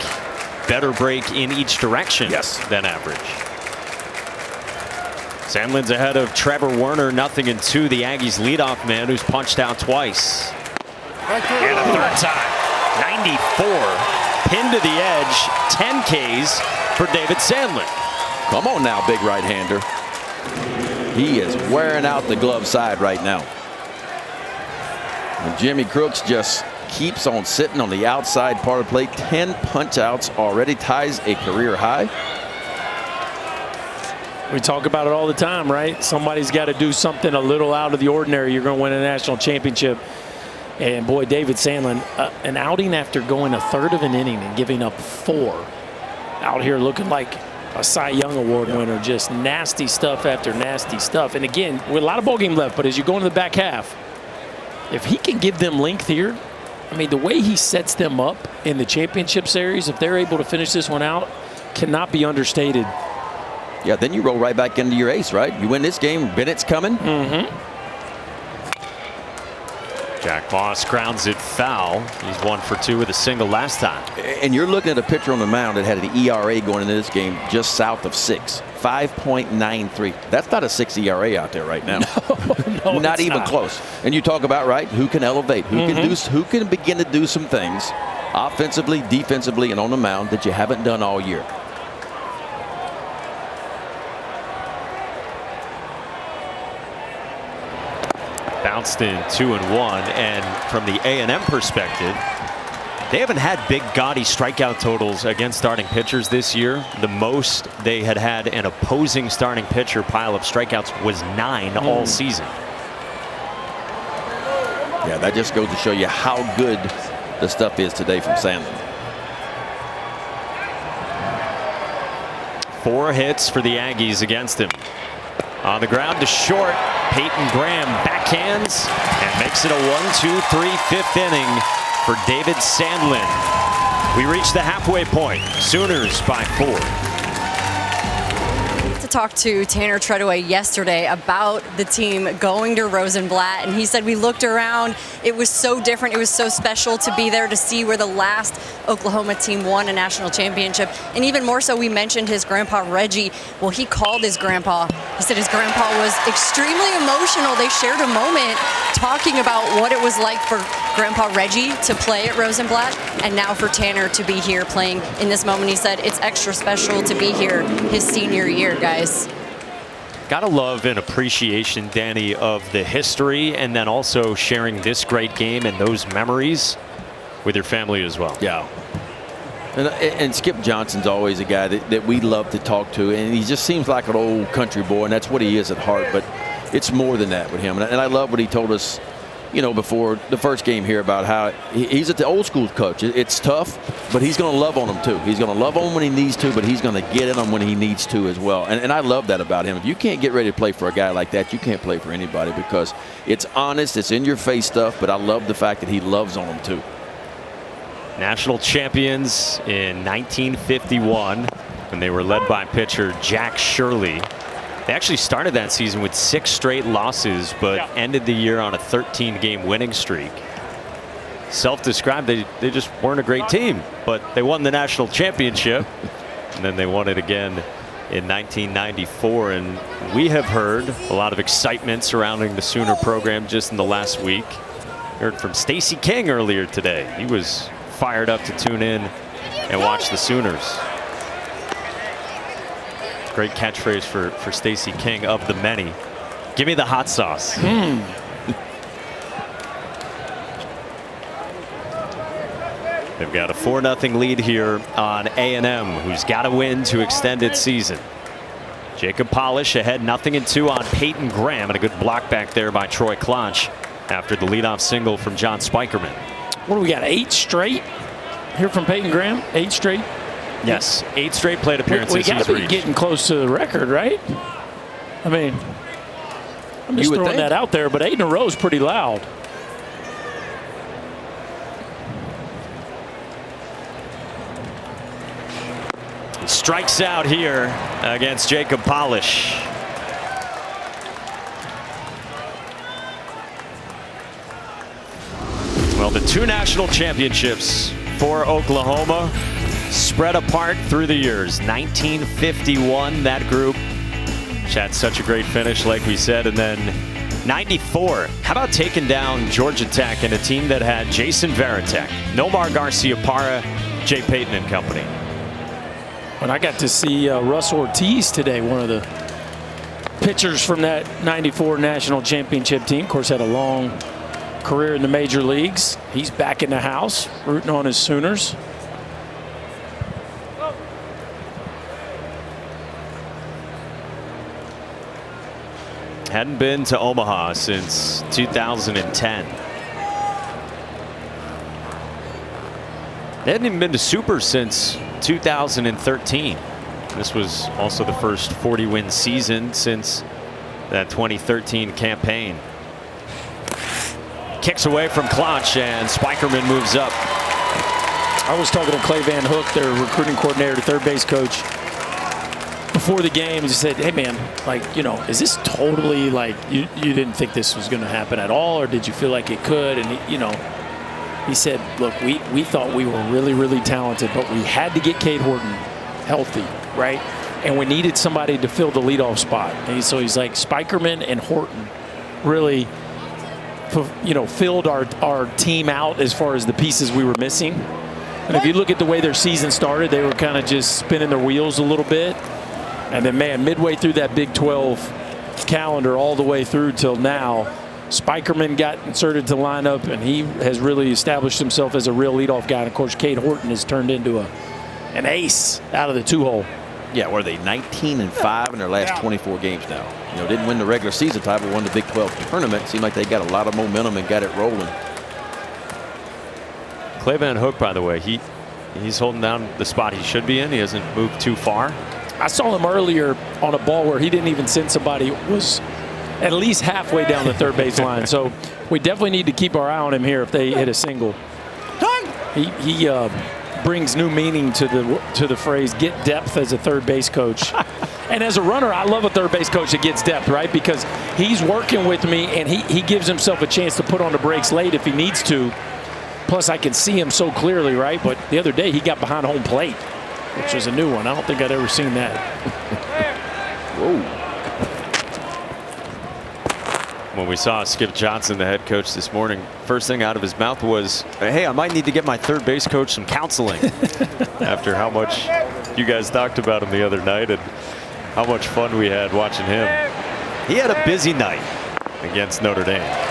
Better break in each direction than average. Sandlin's ahead of Trevor Werner, 0-2. The Aggies leadoff man who's punched out twice. And a third time. 94. Pinned to the edge. 10 Ks for David Sandlin. Come on now, big right-hander. He is wearing out the glove side right now. And Jimmy Crooks just keeps on sitting on the outside part of the plate. 10 punch-outs already, ties a career high. We talk about it all the time, right? Somebody's got to do something a little out of the ordinary. You're going to win a national championship. And boy, David Sandlin, an outing after going a third of an inning and giving up 4. Out here looking like a Cy Young Award winner. Just nasty stuff after nasty stuff. And again, with a lot of ball game left, but as you go into the back half, if he can give them length here, I mean, the way he sets them up in the championship series, if they're able to finish this one out, cannot be understated. Yeah, then you roll right back into your ace, right? You win this game, Bennett's coming. Jack Moss grounds it foul. He's 1 for 2 with a single last time. And you're looking at a pitcher on the mound that had an ERA going into this game just south of 6. 5.93. That's not a 6 ERA out there right now. No, not even close. And you talk about, right, who can elevate, who can begin to do some things offensively, defensively, and on the mound that you haven't done all year. Bounced in 2-1, and from the A&M perspective, they haven't had big gaudy strikeout totals against starting pitchers this year. The most they had an opposing starting pitcher pile up strikeouts was 9 all season. Yeah, that just goes to show you how good the stuff is today from Sandlin. 4 hits for the Aggies against him. On the ground to short, Peyton Graham backhands and makes it a 1-2-3 5th inning for David Sandlin. We reach the halfway point. Sooners by 4. Talked to Tanner Treadaway yesterday about the team going to Rosenblatt, and he said we looked around. It was so different. It was so special to be there to see where the last Oklahoma team won a national championship. And even more so, we mentioned his grandpa Reggie. Well, he called his grandpa. He said his grandpa was extremely emotional. They shared a moment talking about what it was like for Grandpa Reggie to play at Rosenblatt, and now for Tanner to be here playing in this moment. He said it's extra special to be here his senior year, guys. Gotta love an appreciation, Danny, of the history, and then also sharing this great game and those memories with your family as well. Yeah. And Skip Johnson's always a guy that we love to talk to, and he just seems like an old country boy, and that's what he is at heart. But it's more than that with him. And I love what he told us, you know, before the first game here about how he's at the old school coach. It's tough, but he's going to love on them too. He's going to love on them when he needs to, but he's going to get in them when he needs to as well. And I love that about him. If you can't get ready to play for a guy like that, you can't play for anybody, because it's honest, it's in your face stuff, but I love the fact that he loves on them too. National champions in 1951. when they were led by pitcher Jack Shirley. They actually started that season with 6 straight losses, but ended the year on a 13-game winning streak. Self-described, they just weren't a great team, but they won the national championship, and then they won it again in 1994. And we have heard a lot of excitement surrounding the Sooner program just in the last week. Heard from Stacey King earlier today. He was fired up to tune in and watch the Sooners. Great catchphrase for Stacey King, of the many. Give me the hot sauce. They've got a 4-0 lead here on A&M, who's got to win to extend its season. Jacob Polisch ahead 0-2 on Peyton Graham, and a good block back there by Troy Klotch after the leadoff single from John Spikerman. What do we got, 8 straight here from Peyton Graham? 8 straight? Yes, 8 straight plate appearances. We got to be getting close to the record, right? I mean, I'm just throwing that out there, but 8 in a row is pretty loud. Strikes out here against Jacob Polisch. Well, the 2 national championships for Oklahoma spread apart through the years. 1951, that group, which had such a great finish, like we said, and then 94. How about taking down Georgia Tech and a team that had Jason Varitek, Nomar Garcia-Parra, Jay Payton and company? When I got to see Russ Ortiz today, one of the pitchers from that 94 national championship team, of course, had a long career in the major leagues. He's back in the house, rooting on his Sooners. Hadn't been to Omaha since 2010. They hadn't even been to Super since 2013. This was also the first 40-win season since that 2013 campaign. Kicks away from Klotch, and Spikerman moves up. I was talking to Clay Van Hook, their recruiting coordinator, the third base coach, before the game. He said, hey man, like, you know, is this totally like you didn't think this was going to happen at all, or did you feel like it could? And he, you know, he said, look, we thought we were really, really talented, but we had to get Cade Horton healthy, right? And we needed somebody to fill the leadoff spot. And so he's like, Spikerman and Horton really, you know, filled our team out as far as the pieces we were missing. And if you look at the way their season started, they were kind of just spinning their wheels a little bit. And then, man, midway through that Big 12 calendar all the way through till now, Spikerman got inserted to lineup, and he has really established himself as a real leadoff guy. And, of course, Cade Horton has turned into an ace out of the 2-hole. Yeah, were they 19-5 in their last 24 games now? You know, didn't win the regular season title, won the Big 12 tournament. Seemed like they got a lot of momentum and got it rolling. Clay Van Hook, by the way, he's holding down the spot he should be in. He hasn't moved too far. I saw him earlier on a ball where he didn't even send somebody, was at least halfway down the third base line. So we definitely need to keep our eye on him here if they hit a single. He brings new meaning to the phrase "get depth" as a third base coach. And as a runner, I love a third base coach that gets depth, right? Because he's working with me, and he gives himself a chance to put on the brakes late if he needs to. Plus, I can see him so clearly, right? But the other day, he got behind home plate, which was a new one. I don't think I'd ever seen that. Whoa. When we saw Skip Johnson, the head coach, this morning, first thing out of his mouth was, hey, I might need to get my third base coach some counseling. After how much you guys talked about him the other night and how much fun we had watching him. He had a busy night against Notre Dame.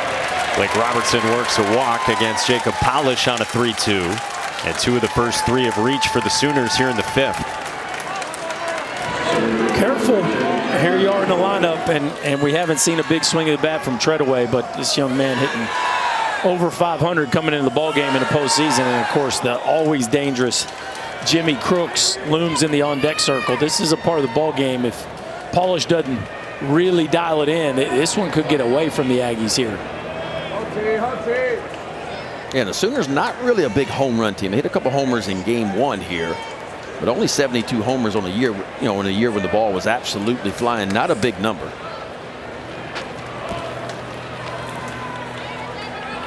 Blake Robertson works a walk against Jacob Polisch on a 3-2. And 2 of the first 3 have reached for the Sooners here in the 5th. Careful. Here you are in the lineup, and we haven't seen a big swing of the bat from Treadaway, but this young man hitting over 500 coming into the ballgame in the postseason. And, of course, the always dangerous Jimmy Crooks looms in the on-deck circle. This is a part of the ballgame. If Polish doesn't really dial it in, this one could get away from the Aggies here. Yeah, the Sooners not really a big home run team. They hit a couple homers in game 1 here. but only 72 homers on a year, in a year when the ball was absolutely flying. Not a big number.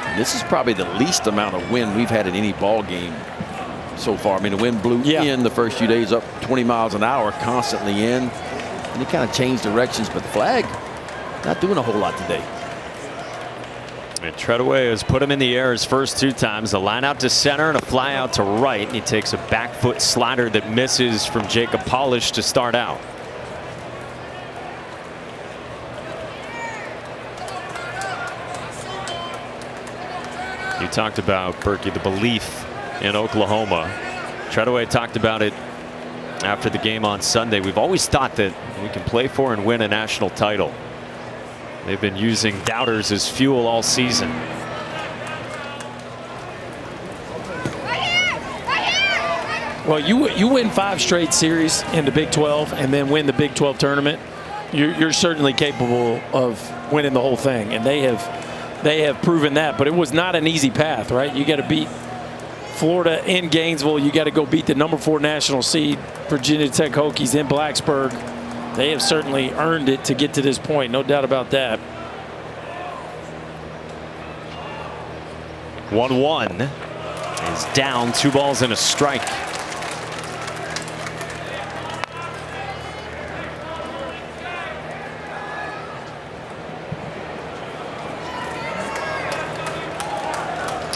And this is probably the least amount of wind we've had in any ball game so far. I mean, the wind blew in the first few days up 20 miles an hour, constantly in, and it kind of changed directions. But the flag not doing a whole lot today. And Treadaway has put him in the air his first 2 times. A line out to center and a fly out to right. And he takes a back foot slider that misses from Jacob Polisch to start out. You talked about, Berkey, the belief in Oklahoma. Treadaway talked about it after the game on Sunday. We've always thought that we can play for and win a national title. They've been using doubters as fuel all season. Well, you win 5 straight series in the Big 12 and then win the Big 12 tournament. You're certainly capable of winning the whole thing, and they have proven that. But it was not an easy path, right? You got to beat Florida in Gainesville. You got to go beat the number 4 national seed Virginia Tech Hokies in Blacksburg. They have certainly earned it to get to this point, no doubt about that. 1-1 is down, 2 balls and a strike.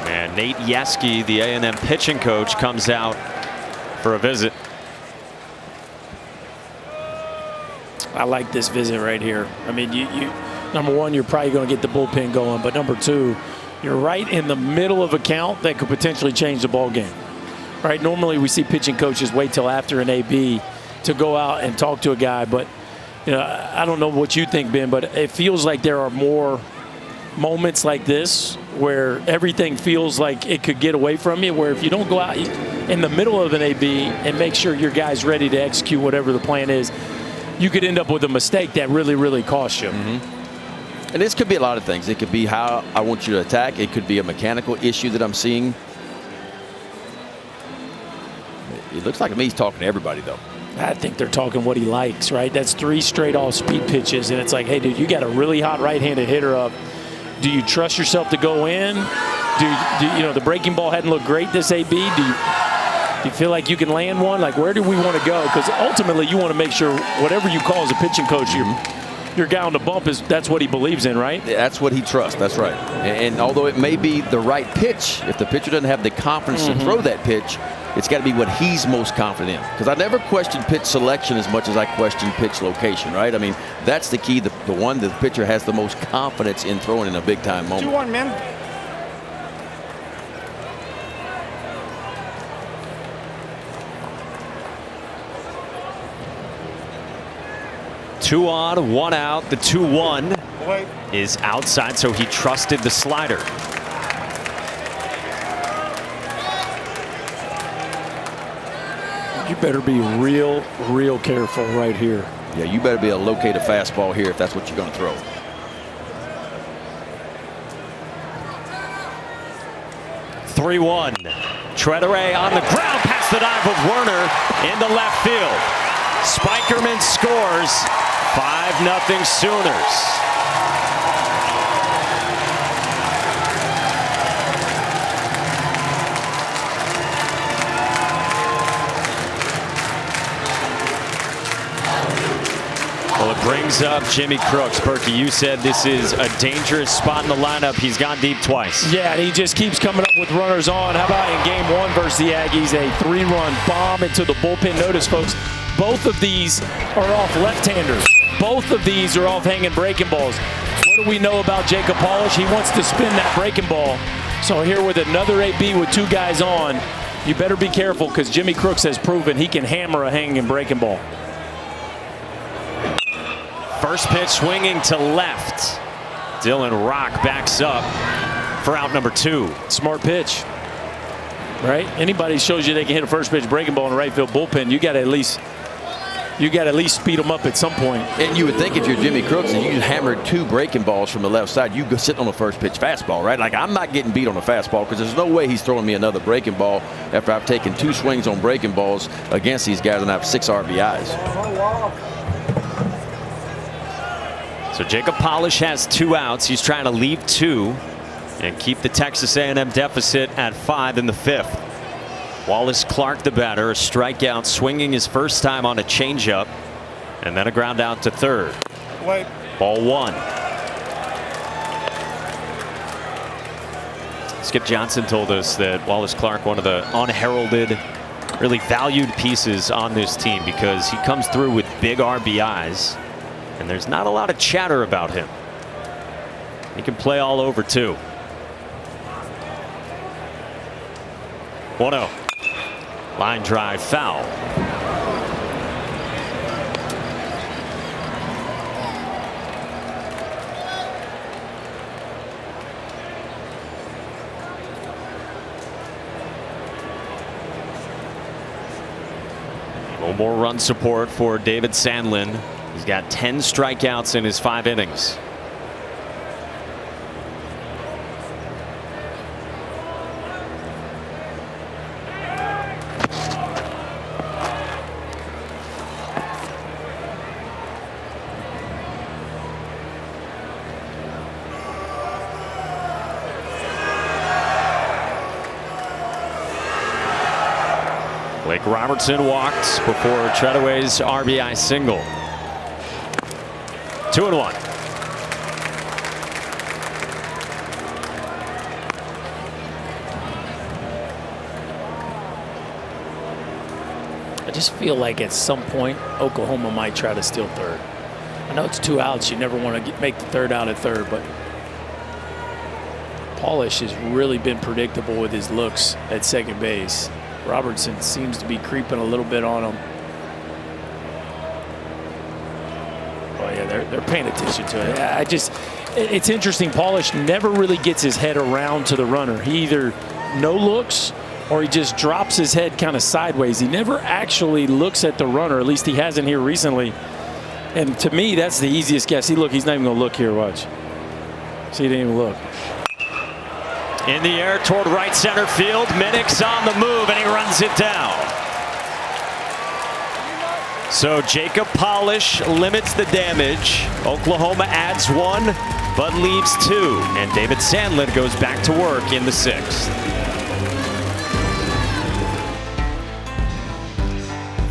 And Nate Yaskey, the A&M pitching coach, comes out for a visit. I like this visit right here. I mean, you number one, you're probably going to get the bullpen going, but number 2, you're right in the middle of a count that could potentially change the ball game. Right? Normally, we see pitching coaches wait till after an AB to go out and talk to a guy, but I don't know what you think, Ben, but it feels like there are more moments like this where everything feels like it could get away from you, where if you don't go out in the middle of an AB and make sure your guy's ready to execute whatever the plan is, you could end up with a mistake that really, really costs you. And this could be a lot of things. It could be how I want you to attack. It could be a mechanical issue that I'm seeing. It looks like to me he's talking to everybody, though. I think they're talking what he likes, right? That's 3 straight off-speed pitches, and it's like, hey, dude, you got a really hot right-handed hitter up. Do you trust yourself to go in? Do the breaking ball hadn't looked great this AB? Do you feel like you can land one? Like, where do we want to go? Because ultimately, you want to make sure whatever you call as a pitching coach, your guy on the bump that's what he believes in, right? That's what he trusts. That's right. And although it may be the right pitch, if the pitcher doesn't have the confidence to throw that pitch, it's got to be what he's most confident in. Because I never question pitch selection as much as I question pitch location, right? I mean, that's the key. The one that the pitcher has the most confidence in throwing in a big-time moment. 2-1, man. Two on, 1 out. The 2-1 is outside, so he trusted the slider. You better be real careful right here. Yeah, you better be able to locate a fastball here if that's what you're going to throw. (3-1). Treadaway on the ground past the dive of Werner into left field. Spikerman scores. 5-0 Sooners. Well, it brings up Jimmy Crooks. Berkey, you said this is a dangerous spot in the lineup. He's gone deep twice. Yeah, and he just keeps coming up with runners on. How about in game 1 versus the Aggies, a 3-run bomb into the bullpen. Notice, folks, both of these are off left-handers. Both of these are off hanging breaking balls. What do we know about Jacob Polisch? He wants to spin that breaking ball. So here with another AB with 2 guys on, you better be careful because Jimmy Crooks has proven he can hammer a hanging breaking ball. First pitch swinging to left. Dylan Rock backs up for out number 2. Smart pitch, right? Anybody shows you they can hit a first pitch breaking ball in the right field bullpen, you got to at least you got to at least speed them up at some point. And you would think if you're Jimmy Crooks and you hammered 2 breaking balls from the left side, you go sit on the first pitch fastball, right? Like, I'm not getting beat on a fastball because there's no way he's throwing me another breaking ball after I've taken 2 swings on breaking balls against these guys and I have 6 RBIs. So Jacob Polisch has 2 outs. He's trying to leave 2 and keep the Texas A&M deficit at 5 in the 5th. Wallace Clark, the batter, a strikeout, swinging his first time on a changeup, and then a ground out to third. Wait. Ball 1. Skip Johnson told us that Wallace Clark, one of the unheralded, really valued pieces on this team because he comes through with big RBIs, and there's not a lot of chatter about him. He can play all over too. 1-0. Line drive foul. No more run support for David Sandlin. He's got 10 strikeouts in his 5 innings. Blake Robertson walked before Treadaway's RBI single. 2-1. I just feel like at some point Oklahoma might try to steal third. I know it's 2 outs. You never want to make the third out at third, but Polisch has really been predictable with his looks at second base. Robertson seems to be creeping a little bit on him. Oh yeah, they're paying attention to it. It's interesting. Polisch never really gets his head around to the runner. He either no looks or he just drops his head kind of sideways. He never actually looks at the runner. At least he hasn't here recently. And to me, that's the easiest guess. See, look, he's not even going to look here. Watch. See, he didn't even look. In the air toward right center field. Minnick's on the move and he runs it down. So Jacob Polisch limits the damage. Oklahoma adds 1 but leaves 2. And David Sandlin goes back to work in the 6th.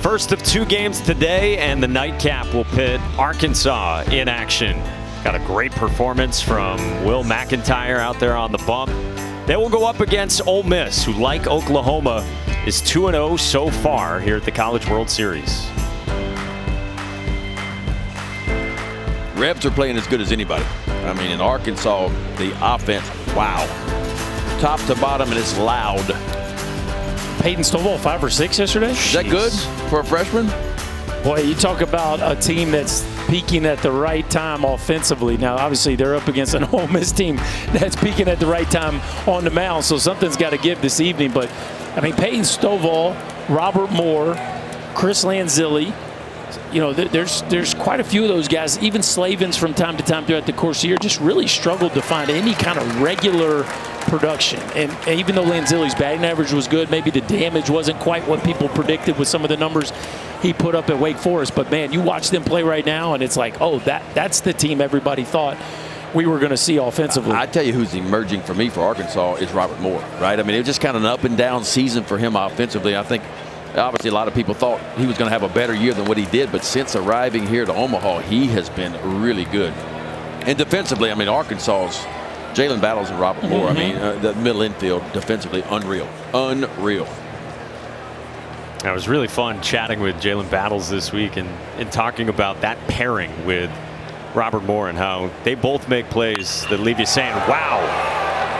First of 2 games today, and the nightcap will pit Arkansas in action. Got a great performance from Will McIntyre out there on the bump. They will go up against Ole Miss, who, like Oklahoma, is 2-0 so far here at the College World Series. Rebs are playing as good as anybody. I mean, in Arkansas, the offense, wow. Top to bottom, and it's loud. Peyton Stovall 5 or 6 yesterday. Is that good for a freshman? Boy, you talk about a team that's peaking at the right time offensively. Now, obviously, they're up against an Ole Miss team that's peaking at the right time on the mound, so something's got to give this evening. But, I mean, Peyton Stovall, Robert Moore, Chris Lanzilli, you know, there's quite a few of those guys. Even Slavens from time to time throughout the course of the year just really struggled to find any kind of regular production. And even though Lanzilli's batting average was good, maybe the damage wasn't quite what people predicted with some of the numbers he put up at Wake Forest. But man, you watch them play right now and it's like, oh, that's the team everybody thought we were going to see offensively. I tell you who's emerging for me for Arkansas is Robert Moore, right? I mean, it was just kind of an up and down season for him offensively. I think obviously a lot of people thought he was going to have a better year than what he did, but since arriving here to Omaha, he has been really good. And defensively, I mean, Arkansas's Jalen Battles and Robert Moore, I mean, the middle infield defensively, unreal. Unreal. It was really fun chatting with Jalen Battles this week and talking about that pairing with Robert Moore and how they both make plays that leave you saying, wow.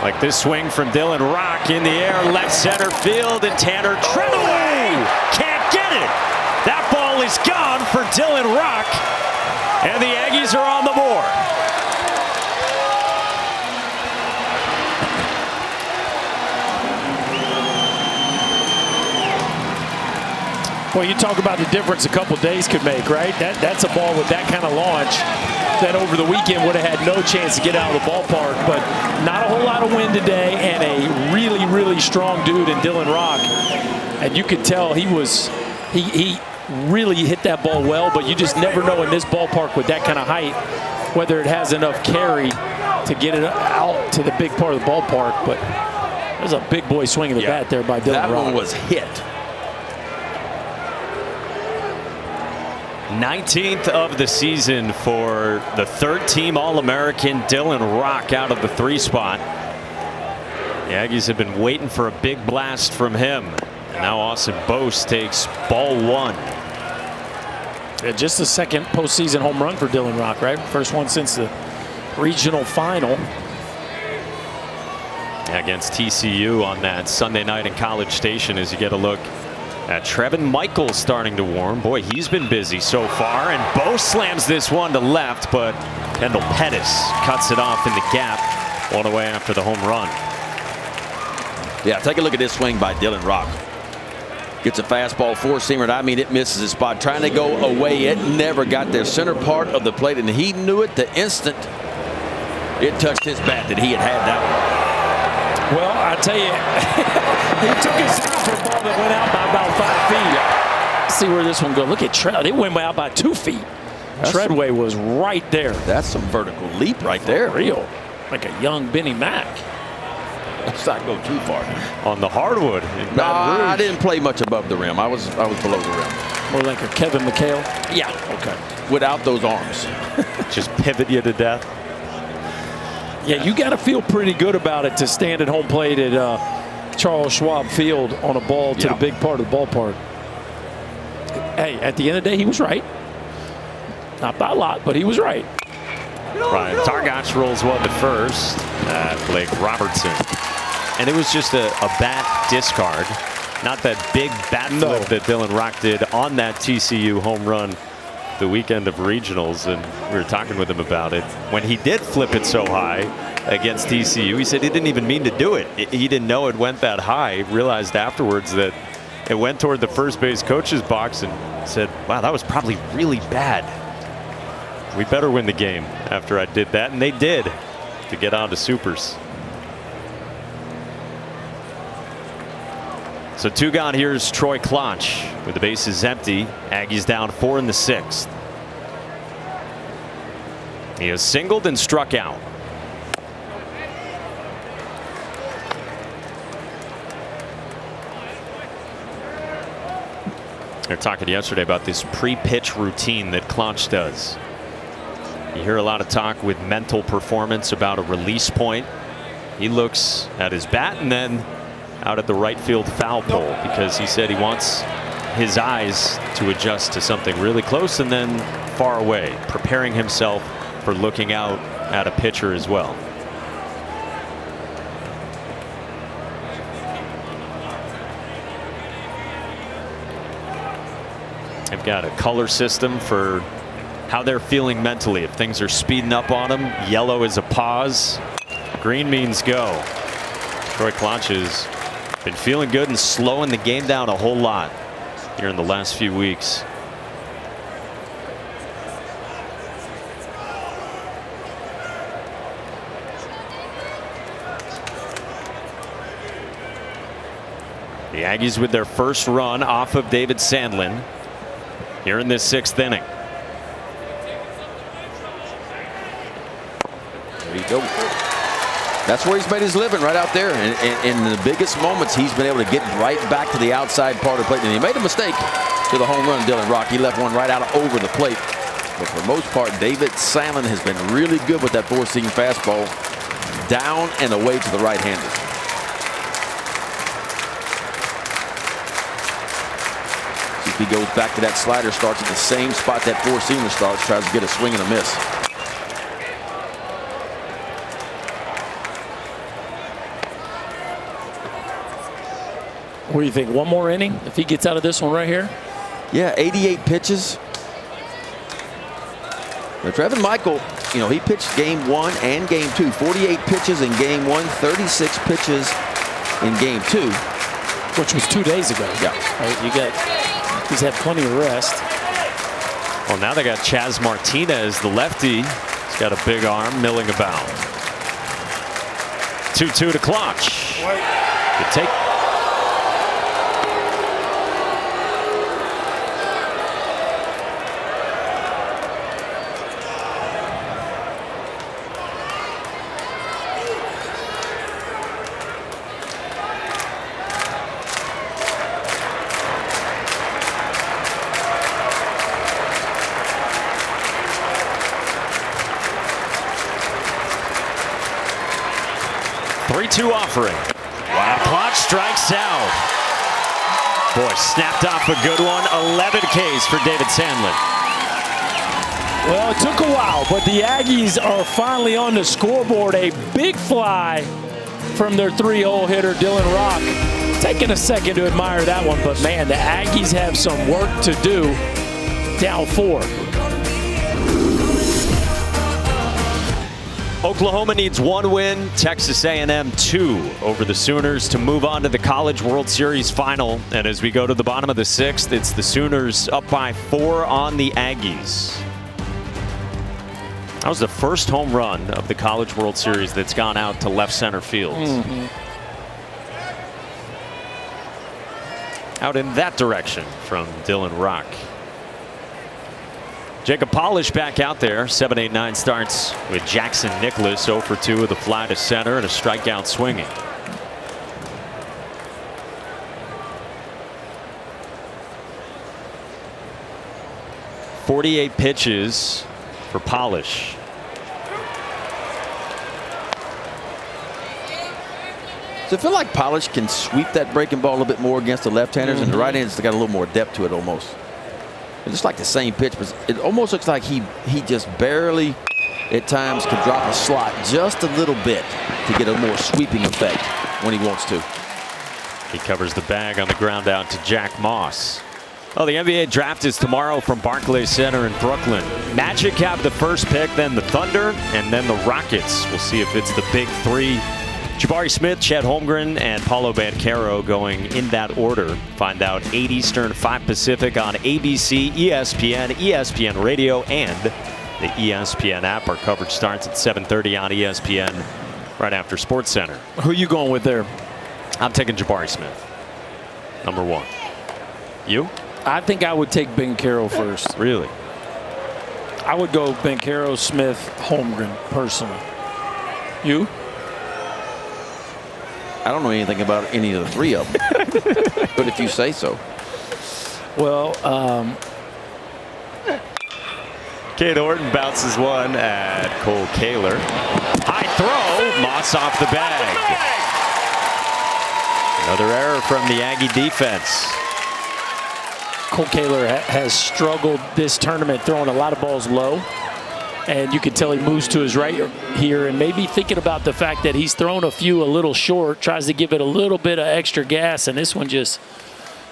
Like this swing from Dylan Rock in the air, left center field, and Tanner Treadaway can't get it. That ball is gone for Dylan Rock, and the Aggies are on the board. Well, you talk about the difference a couple days could make, right? That's a ball with that kind of launch that over the weekend would have had no chance to get out of the ballpark. But not a whole lot of wind today, and a really, really strong dude in Dylan Rock. And you could tell he really hit that ball well, but you just never know in this ballpark with that kind of height whether it has enough carry to get it out to the big part of the ballpark. But there's a big boy swinging the bat there by Dylan Rock. That one was hit. 19th of the season for the third-team All-American Dylan Rock out of the 3 spot. The Aggies have been waiting for a big blast from him. And now Austin Bose takes ball 1. Just the second postseason home run for Dylan Rock, right? First one since the regional final. Against TCU on that Sunday night in College Station, as you get a look at Trevin Michaels starting to warm. Boy, he's been busy so far, and Bo slams this one to left, but Kendall Pettis cuts it off in the gap all the way after the home run. Yeah, take a look at this swing by Dylan Rock. Gets a fastball, 4-seamer, and I mean it misses his spot. Trying to go away, it never got there. Center part of the plate, and he knew it the instant it touched his bat that he had that one. Well, I tell you, he took his time for a ball that went out by about 5 feet. Let's see where this one goes. Look at Tread. It went out by 2 feet. Treadway was right there. That's some vertical leap right there. Real. Like a young Benny Mack. Let's not go too far. On the hardwood. No, I didn't play much above the rim. I was below the rim. More like a Kevin McHale? Yeah. Okay. Without those arms. Just pivot you to death. Yeah, you got to feel pretty good about it to stand at home plate at Charles Schwab Field on a ball to the big part of the ballpark. Hey, at the end of the day, he was right. Not by a lot, but he was right. Brian Targac rolls one to first. Blake Robertson. And it was just a bat discard. Not that big bat flip that Dylan Rock did on that TCU home run the weekend of regionals, and we were talking with him about it. When he did flip it so high against TCU, he said he didn't even mean to do it. He didn't know it went that high. He realized afterwards that it went toward the first base coach's box and said, wow, that was probably really bad. We better win the game after I did that, and they did, to get on to supers. So 2 gone. Here's Troy Klotch with the bases empty. Aggies down 4 in the 6th. He has singled and struck out. They're talking yesterday about this pre-pitch routine that Klotch does. You hear a lot of talk with mental performance about a release point. He looks at his bat and then out at the right field foul pole, because he said he wants his eyes to adjust to something really close and then far away, preparing himself for looking out at a pitcher as well. They've got a color system for how they're feeling mentally. If things are speeding up on them, yellow is a pause, green means go. Troy Klotch has been feeling good and slowing the game down a whole lot here in the last few weeks. The Aggies with their first run off of David Sandlin here in this 6th inning. There you go. That's where he's made his living, right out there. And in the biggest moments, he's been able to get right back to the outside part of the plate. And he made a mistake to the home run, Dylan Rock. He left one right out over the plate. But for the most part, David Sandlin has been really good with that 4-seam fastball down and away to the right-hander. See if he goes back to that slider, starts at the same spot that 4-seamer starts, tries to get a swing and a miss. What do you think? One more inning if he gets out of this one right here? Yeah, 88 pitches. Now, Trevin Michael, you know, he pitched game 1 and game 2. 48 pitches in game 1, 36 pitches in game 2. Which was 2 days ago. Yeah. Right, you got He's had plenty of rest. Well, now they got Chaz Martinez, the lefty. He's got a big arm milling about. 2-2 to Clutch. Good take. Offering. Wow, Clutch strikes out. Boy, snapped off a good one. 11 Ks for David Sandlin. Well, it took a while, but the Aggies are finally on the scoreboard. A big fly from their 3-hole hitter, Dylan Rock. Taking a second to admire that one, but man, the Aggies have some work to do. Down 4. Oklahoma needs 1 win, Texas A&M 2 over the Sooners to move on to the College World Series final. And as we go to the bottom of the 6th, it's the Sooners up by 4 on the Aggies. That was the first home run of the College World Series that's gone out to left center field. Out in that direction from Dylan Rock. Jacob Polisch back out there. 7-8-9 starts with Jackson Nicholas. 0 for 2 with a fly to center and a strikeout swinging. .48 pitches for Polisch. So I feel like Polisch can sweep that breaking ball a little bit more against the left-handers, and the right-handers got a little more depth to it almost. It's just like the same pitch, but it almost looks like he just barely at times can drop a slot just a little bit to get a more sweeping effect when he wants to. He covers the bag on the ground out to Jack Moss. Oh, the NBA draft is tomorrow from Barclays Center in Brooklyn. Magic have the first pick, then the Thunder, and then the Rockets. We'll see if it's the big 3. Jabari Smith, Chet Holmgren, and Paulo Banchero going in that order. Find out 8 Eastern, 5 Pacific on ABC, ESPN, ESPN Radio, and the ESPN app. Our coverage starts at 7:30 on ESPN right after SportsCenter. Who are you going with there? I'm taking Jabari Smith, number 1. You? I think I would take Banchero first. Really? I would go Banchero, Smith, Holmgren, personally. You? I don't know anything about any of the 3 of them, but if you say so. Well, Cade Orton bounces one at Cole Kaler. High throw, Moss off the bag. Another error from the Aggie defense. Cole Kaler has struggled this tournament throwing a lot of balls low. And you can tell he moves to his right here and maybe thinking about the fact that he's thrown a few a little short, tries to give it a little bit of extra gas, and this one just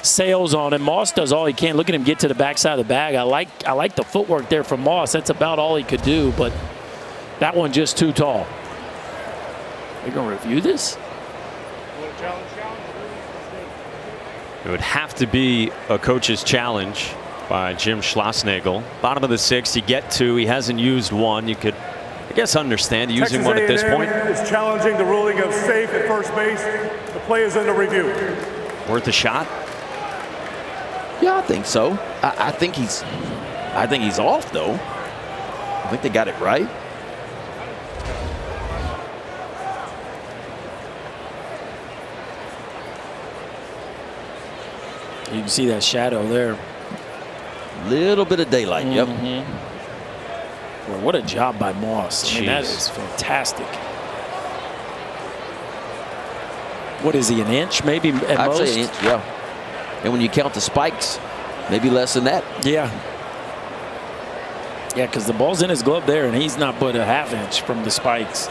sails on him. Moss does all he can. Look at him get to the backside of the bag. I like the footwork there from Moss. That's about all he could do, but that one just too tall. Are you going to review this? It would have to be a coach's challenge by Jim Schlossnagel. Bottom of the 6th, you get 2. He hasn't used 1. You could, I guess, understand using Texas 1 at this A&M point. is challenging the ruling of safe at first base. The play is under review. Worth a shot? Yeah, I think so. I think he's off though. I think they got it right. You can see that shadow there. Little bit of daylight. Yep. Well, what a job by Moss. I mean, that is fantastic. What is he, an inch maybe at I'd most? say an inch, yeah. And when you count the spikes, maybe less than that. Yeah. Yeah, because the ball's in his glove there, and he's not but a ½ inch from the spikes.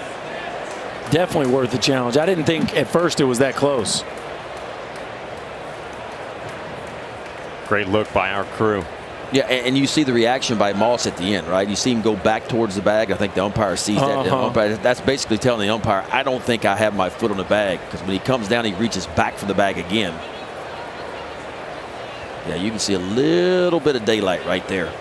Definitely worth the challenge. I didn't think at first it was that close. Great look by our crew. Yeah, and you see the reaction by Moss at the end, right? You see him go back towards the bag. I think the umpire sees that. The umpire, that's basically telling the umpire, I don't think I have my foot on the bag, because when he comes down, he reaches back for the bag again. Yeah, you can see a little bit of daylight right there.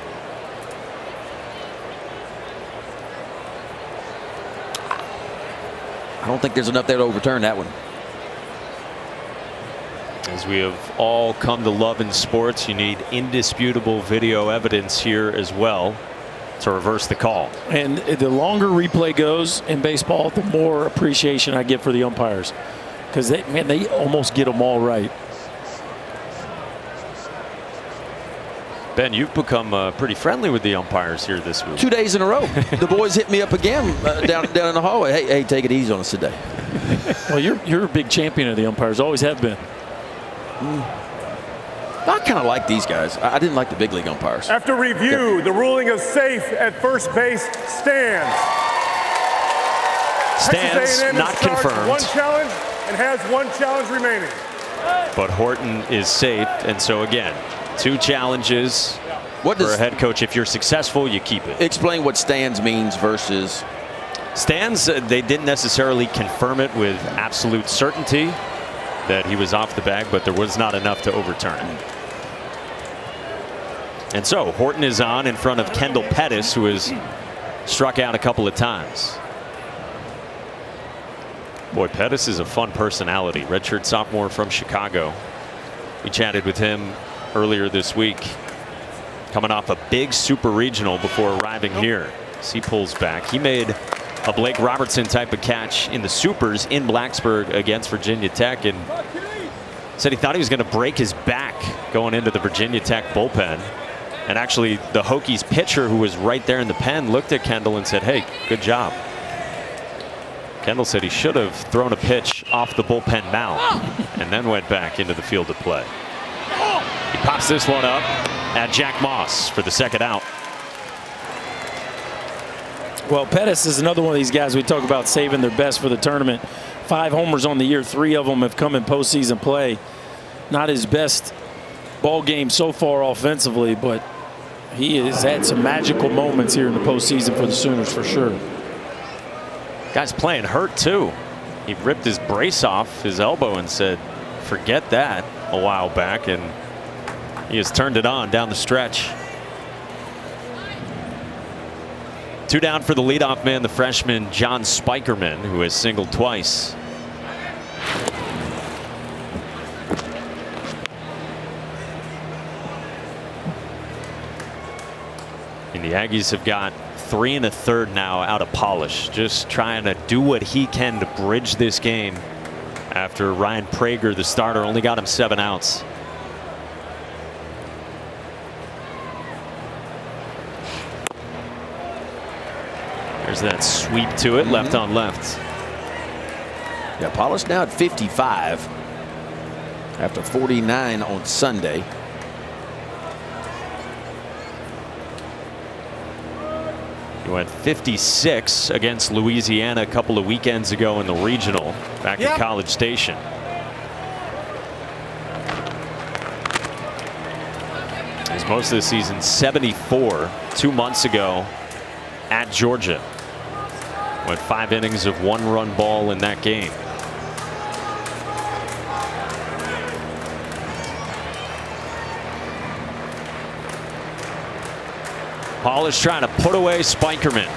I don't think there's enough there to overturn that one. As we have all come to love in sports, you need indisputable video evidence here as well to reverse the call. And the longer replay goes in baseball, the more appreciation I get for the umpires, because they almost get them all right. Ben, you've become pretty friendly with the umpires here this week. 2 days in a row. The boys hit me up again down in the hallway. Hey, take it easy on us today. Well, you're a big champion of the umpires. Always have been. I kind of like these guys. I didn't like the big league umpires. After review, the ruling of safe at first base stands. Texas A&M not is charged with confirmed. one challenge and has one challenge remaining. But Horton is safe, and so again, 2 challenges for a head coach. If you're successful, you keep it. Explain what stands means versus. Stands, they didn't necessarily confirm it with absolute certainty that he was off the bag, but there was not enough to overturn it. And so Horton is on in front of Kendall Pettis, who has struck out a couple of times. Boy, Pettis is a fun personality. Redshirt sophomore from Chicago. We chatted with him earlier this week, coming off a big super regional before arriving here. As he pulls back, he made a Blake Robertson type of catch in the supers in Blacksburg against Virginia Tech, and said he thought he was going to break his back going into the Virginia Tech bullpen. And actually, the Hokies pitcher, who was right there in the pen, looked at Kendall and said, "Hey, good job." Kendall said he should have thrown a pitch off the bullpen mound and then went back into the field to play. He pops this one up at Jack Moss for the second out. Well, Pettis is another one of these guys we talk about saving their best for the tournament. 5 homers on the year. 3 of them have come in postseason play. Not his best ball game so far offensively, but he has had some magical moments here in the postseason for the Sooners for sure. Guy's playing hurt too. He ripped his brace off his elbow and said, "Forget that," a while back, and he has turned it on down the stretch. 2 down for the leadoff man, the freshman John Spikerman, who has singled twice. And the Aggies have got 3 1/3 now out of Polisch, just trying to do what he can to bridge this game after Ryan Prager, the starter, only got him 7 outs. There's that sweep to it, left on left. Yeah, Polisch now at 55 after 49 on Sunday. He went 56 against Louisiana a couple of weekends ago in the regional back at College Station. His most of the season 74 2 months ago at Georgia. Went 5 innings of 1-run ball in that game. Polisch trying to put away Spikerman.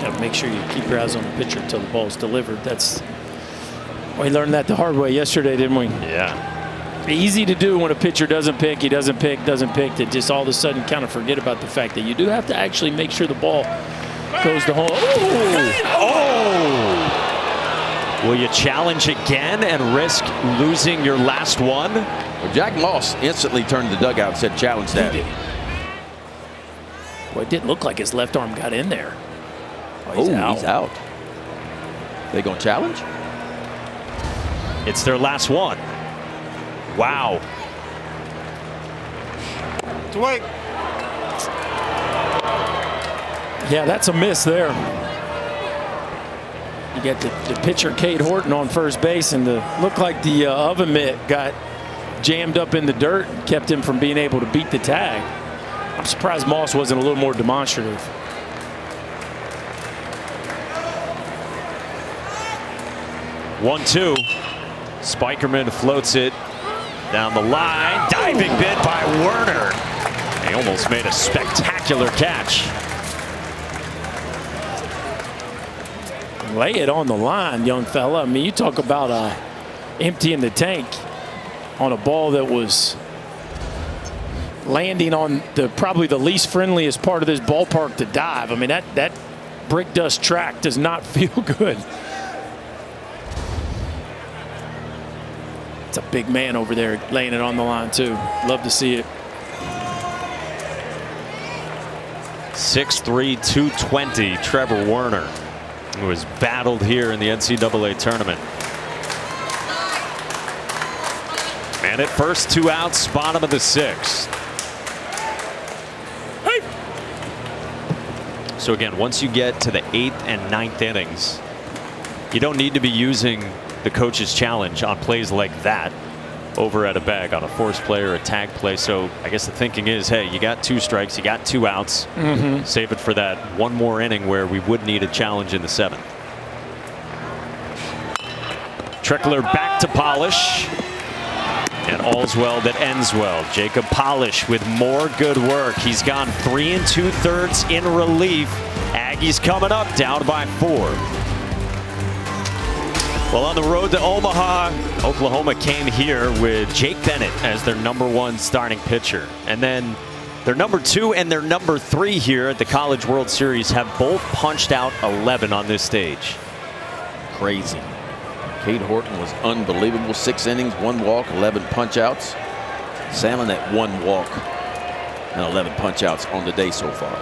Got to make sure you keep your eyes on the pitcher until the ball is delivered. We learned that the hard way yesterday, didn't we? Yeah. Easy to do when a pitcher doesn't pick, he doesn't pick, to just all of a sudden kind of forget about the fact that you do have to actually make sure the ball goes to home. Oh! Will you challenge again and risk losing your last one? Well, Jack Moss instantly turned the dugout and said, "Challenge that." Well, it didn't look like his left arm got in there. He's out. They gonna challenge? It's their last one. Wow. To wait. Yeah, that's a miss there. You got the pitcher, Cade Horton, on first base, and looked like the oven mitt got jammed up in the dirt and kept him from being able to beat the tag. I'm surprised Moss wasn't a little more demonstrative. One, two. Spikerman floats it down the line. Diving bid by Werner. He almost made a spectacular catch. Lay it on the line, young fella. I mean, you talk about emptying the tank on a ball that was landing on probably the least friendliest part of this ballpark to dive. I mean, that brick dust track does not feel good. It's a big man over there laying it on the line too. Love to see it. 6'3", 220, Trevor Werner, who was battled here in the NCAA tournament. And at first, 2 outs, bottom of the 6th. So again, once you get to the 8th and 9th innings, you don't need to be using the coach's challenge on plays like that over at a bag on a forced play or a tag play. So I guess the thinking is, hey, you got 2 strikes, you got 2 outs. Save it for that one more inning where we would need a challenge in the 7th. Trickler back to Polisch. And all's well that ends well. Jacob Polisch with more good work. He's gone 3 2/3 in relief. Aggies coming up, down by 4. Well, on the road to Omaha, Oklahoma came here with Jake Bennett as their #1 starting pitcher. And then their #2 and their #3 here at the College World Series have both punched out 11 on this stage. Crazy. Cade Horton was unbelievable. 6 innings, 1 walk, 11 punch-outs. Sandlin at 1 walk and 11 punch-outs on the day so far.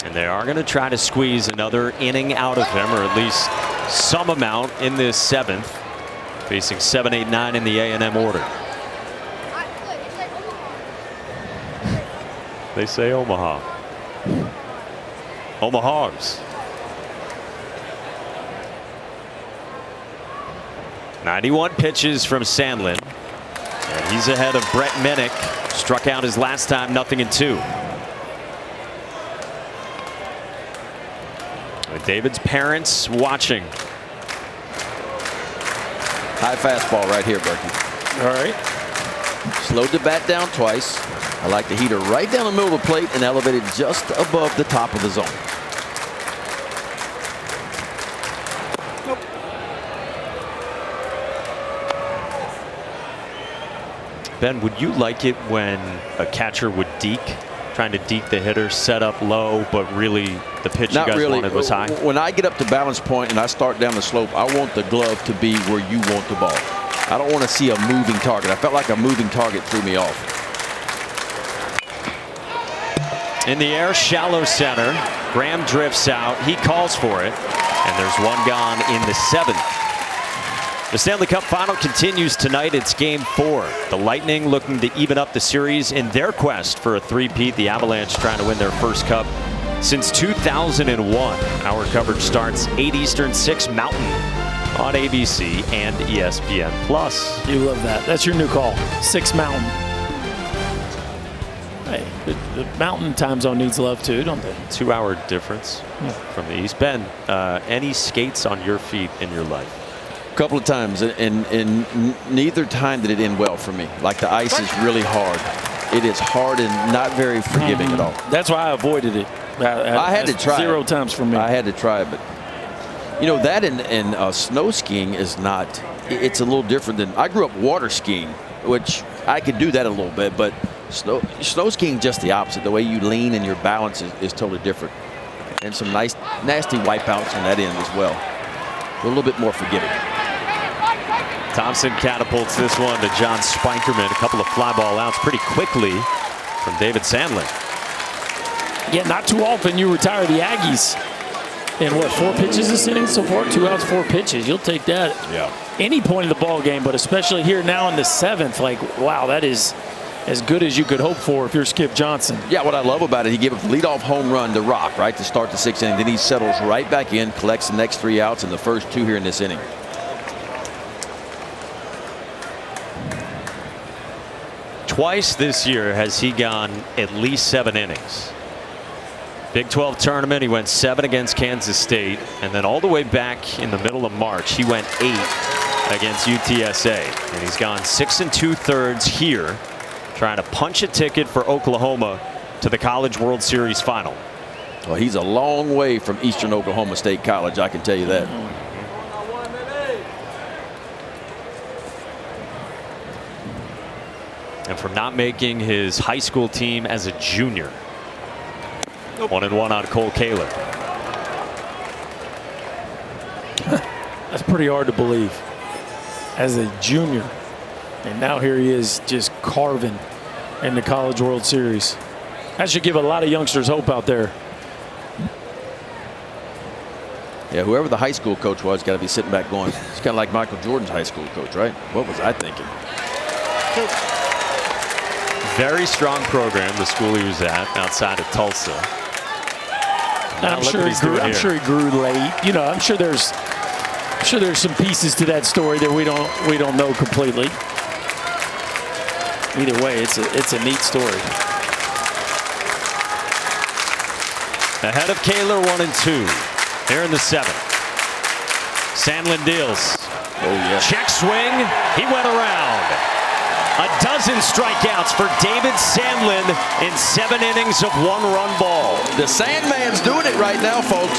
And they are going to try to squeeze another inning out of him, or at least some amount in this 7th, facing 7, 8, 9 in the A&M order. They say Omaha. Omahogs. 91 pitches from Sandlin. And he's ahead of Brett Minnick. Struck out his last time, 0-2. David's parents watching. High fastball right here, Berkey. All right. Slowed the bat down twice. I like the heater right down the middle of the plate and elevated just above the top of the zone. Ben, would you like it when a catcher would deke, trying to deke the hitter, set up low, but really the pitch you guys wanted was high? When I get up to balance point and I start down the slope, I want the glove to be where you want the ball. I don't want to see a moving target. I felt like a moving target threw me off. In the air, shallow center. Graham drifts out. He calls for it. And there's 1 gone in the 7th. The Stanley Cup final continues tonight. It's Game 4. The Lightning looking to even up the series in their quest for a three-peat. The Avalanche trying to win their first cup since 2001. Our coverage starts 8 Eastern, 6 Mountain on ABC and ESPN+. You love that. That's your new call. 6 Mountain. Hey, the Mountain time zone needs love too, don't they? 2-hour difference from the East. Ben, any skates on your feet in your life? A couple of times, and neither time did it end well for me. Like, the ice is really hard. It is hard and not very forgiving at all. That's why I avoided it. I had to try 0 times for me. I had to try it, but you know that and snow skiing is not. It's a little different than I grew up water skiing, which I could do that a little bit, but snow skiing just the opposite. The way you lean and your balance is totally different, and some nice nasty wipeouts on that end as well. A little bit more forgiving. Thompson catapults this one to John Spikerman. A couple of fly ball outs pretty quickly from David Sandlin. Yeah, not too often you retire the Aggies. And what, 4 pitches this inning so far? 2 outs, 4 pitches. You'll take that. Yeah. Any point of the ball game, but especially here now in the 7th. Like, wow, that is as good as you could hope for if you're Skip Johnson. Yeah, what I love about it, he gave a leadoff home run to Rock, right, to start the 6th inning. Then he settles right back in, collects the next 3 outs, and the first 2 here in this inning. Twice this year has he gone at least 7 innings. Big 12 tournament, he went 7 against Kansas State, and then all the way back in the middle of March, he went 8 against UTSA. And he's gone 6 2/3 here, trying to punch a ticket for Oklahoma to the College World Series final. Well, he's a long way from Eastern Oklahoma State College, I can tell you that. And from not making his high school team as a junior. 1-1 on Cole Kaler. That's pretty hard to believe. As a junior. And now here he is just carving in the College World Series. That should give a lot of youngsters hope out there. Yeah, whoever the high school coach was got to be sitting back going, it's kind of like Michael Jordan's high school coach, right? What was I thinking? Very strong program, the school he was at outside of Tulsa. I'm sure he grew late. You know, I'm sure there's some pieces to that story that we don't know completely. Either way, it's a neat story. Ahead of Kaler, 1-2. Here in the 7th. Sandlin deals. Oh yeah. Check swing. He went around. A dozen strikeouts for David Sandlin in 7 innings of 1-run ball. The Sandman's doing it right now, folks.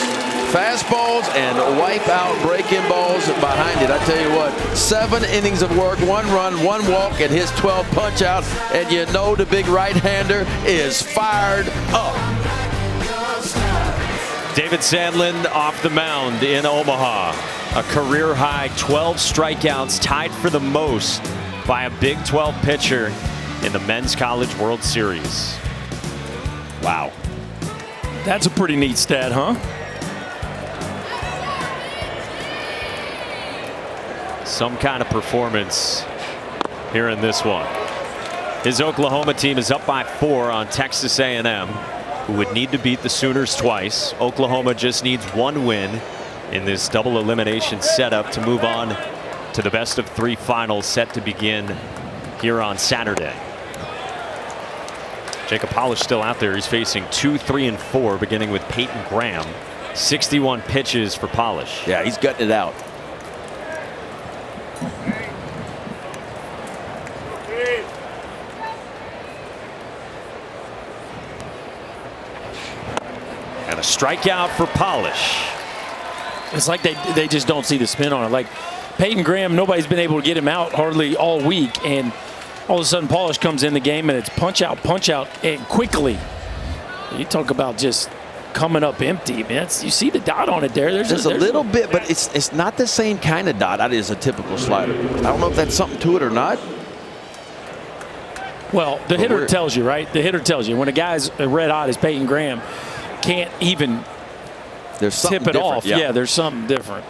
Fastballs and wipe out breaking balls behind it. I tell you what, 7 innings of work, 1 run, 1 walk, and his 12th punch out. And you know the big right-hander is fired up. David Sandlin off the mound in Omaha. A career-high 12 strikeouts, tied for the most by a Big 12 pitcher in the Men's College World Series. Wow. That's a pretty neat stat, huh? Some kind of performance here in this one. His Oklahoma team is up by 4 on Texas A&M, who would need to beat the Sooners twice. Oklahoma just needs 1 win in this double elimination setup to move on to the best of 3 finals set to begin here on Saturday. Jacob Polisch still out there. He's facing 2, 3, and 4, beginning with Peyton Graham. 61 pitches for Polisch. Yeah, he's gutting it out. And a strikeout for Polisch. It's like they just don't see the spin on it. Like Peyton Graham, nobody's been able to get him out hardly all week, and all of a sudden Polisch comes in the game and it's punch out, and quickly. You talk about just coming up empty, man. You see the dot on it there. There's a little bit, but it's not the same kind of dot as a typical slider. I don't know if that's something to it or not. Well, the hitter tells you, right? The hitter tells you when a guy's red hot as Peyton Graham can't even tip it off. Yeah, there's something different.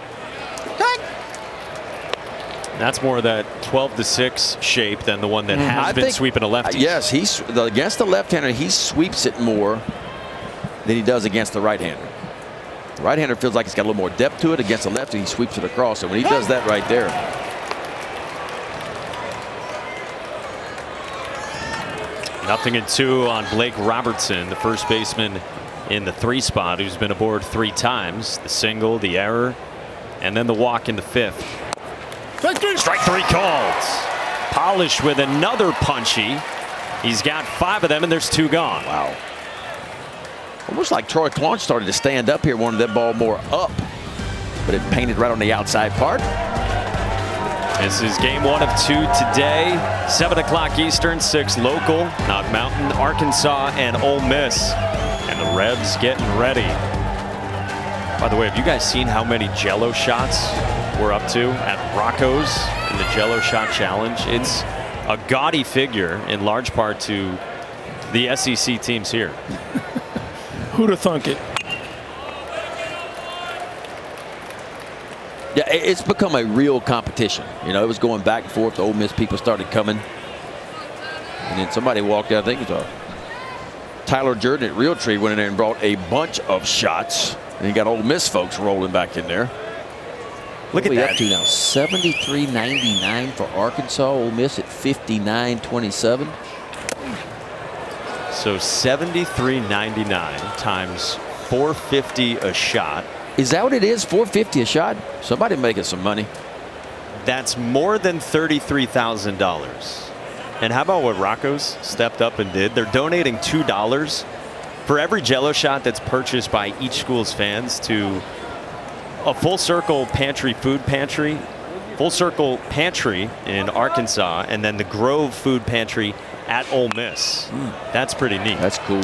That's more of that 12-6 shape than the one that has been sweeping a lefty. Yes, against the left-hander, he sweeps it more than he does against the right-hander. The right-hander feels like he's got a little more depth to it. Against the lefty, he sweeps it across. And when he does that right there. 0-2 on Blake Robertson, the first baseman in the 3 spot, who's been aboard 3 times. The single, the error, and then the walk in the 5th. Strike 3 called. Polisch with another punchy. He's got 5 of them, and there's 2 gone. Wow. Almost like Troy Claunch started to stand up here, wanted that ball more up, but it painted right on the outside part. This is game 1 of 2 today. 7 o'clock Eastern, 6 local. Knob Mountain, Arkansas, and Ole Miss. And the Rebs getting ready. By the way, have you guys seen how many Jello shots we're up to at Rocco's in the Jello Shot Challenge? It's a gaudy figure in large part to the SEC teams here. Who'd have thunk it? Yeah, it's become a real competition. You know, it was going back and forth. The Ole Miss people started coming. And then somebody walked out, I think it was Tyler Jordan at Realtree, went in there and brought a bunch of shots. And you got Ole Miss folks rolling back in there. Look at that. Up to now 73.99 for Arkansas. Ole Miss at 59.27. So 73.99 times 450 a shot. Is that what it is? 450 a shot? Somebody making some money. That's more than $33,000. And how about what Rocco's stepped up and did? They're donating $2 for every Jell-O shot that's purchased by each school's fans to a Full Circle Pantry food pantry, Full Circle Pantry in Arkansas, and then the Grove Food Pantry at Ole Miss. That's pretty neat. That's cool.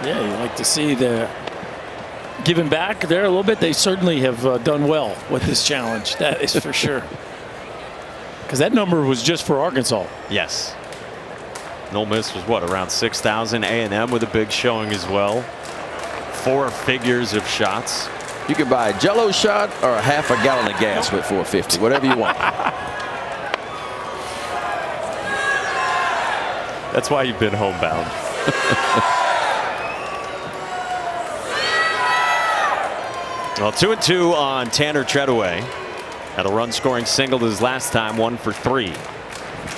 Yeah, you like to see the giving back there a little bit. They certainly have done well with this challenge. That is for sure. Because that number was just for Arkansas. Yes. Ole Miss was what, around 6,000. A&M with a big showing as well. 4 figures of shots. You can buy a Jell-O shot or a half a gallon of gas with $4.50, whatever you want. That's why you've been homebound. Well, 2-2 on Tanner Treadaway. Had a run scoring single his last time, 1 for 3.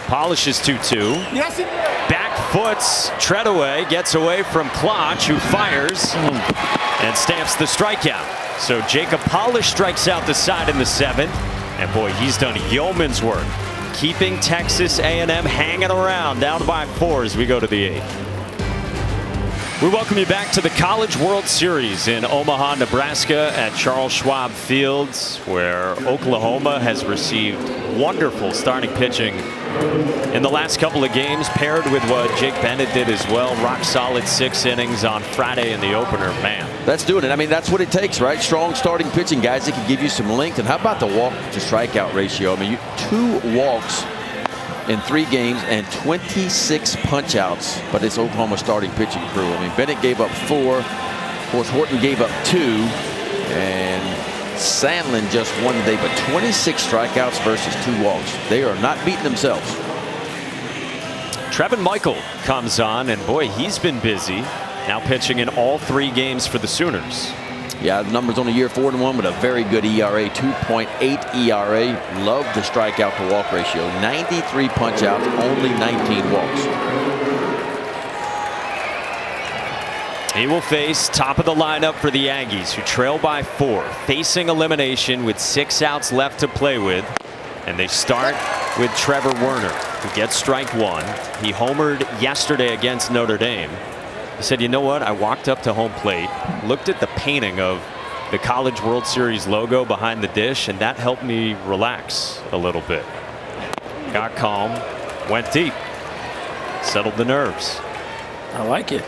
Polisch is 2-2. Yes. Back foots Treadaway, gets away from Kloch, who fires and stamps the strikeout. So Jacob Polisch strikes out the side in the 7th. And boy, he's done yeoman's work, keeping Texas A&M hanging around, down by 4 as we go to the 8th. We welcome you back to the College World Series in Omaha, Nebraska at Charles Schwab Fields, where Oklahoma has received wonderful starting pitching in the last couple of games, paired with what Jake Bennett did as well. Rock solid 6 innings on Friday in the opener. Man, that's doing it. I mean, that's what it takes, right? Strong starting pitching, guys that can give you some length. And how about the walk to strikeout ratio? I mean, 2 walks in 3 games and 26 punch outs by this Oklahoma starting pitching crew. I mean, Bennett gave up 4. Of course, Horton gave up 2. And Sandlin just won today, but 26 strikeouts versus 2 walks. They are not beating themselves. Trevin Michael comes on, and boy, he's been busy. Now pitching in all 3 games for the Sooners. Yeah, the numbers on the year, 4-1, but a very good ERA, 2.8 ERA. Love the strikeout to walk ratio. 93 punch outs, only 19 walks. He will face top of the lineup for the Aggies, who trail by 4, facing elimination with 6 outs left to play with. And they start with Trevor Werner, who gets strike 1. He homered yesterday against Notre Dame. He said, you know what? I walked up to home plate, looked at the painting of the College World Series logo behind the dish, and that helped me relax a little bit. Got calm, went deep, settled the nerves. I like it.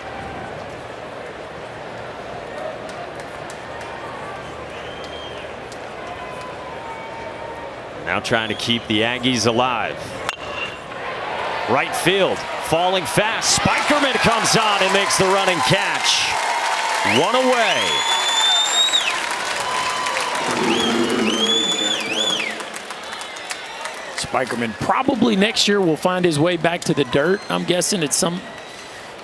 Now trying to keep the Aggies alive. Right field, falling fast. Spikerman comes on and makes the running catch. 1 away. Spikerman probably next year will find his way back to the dirt. I'm guessing at some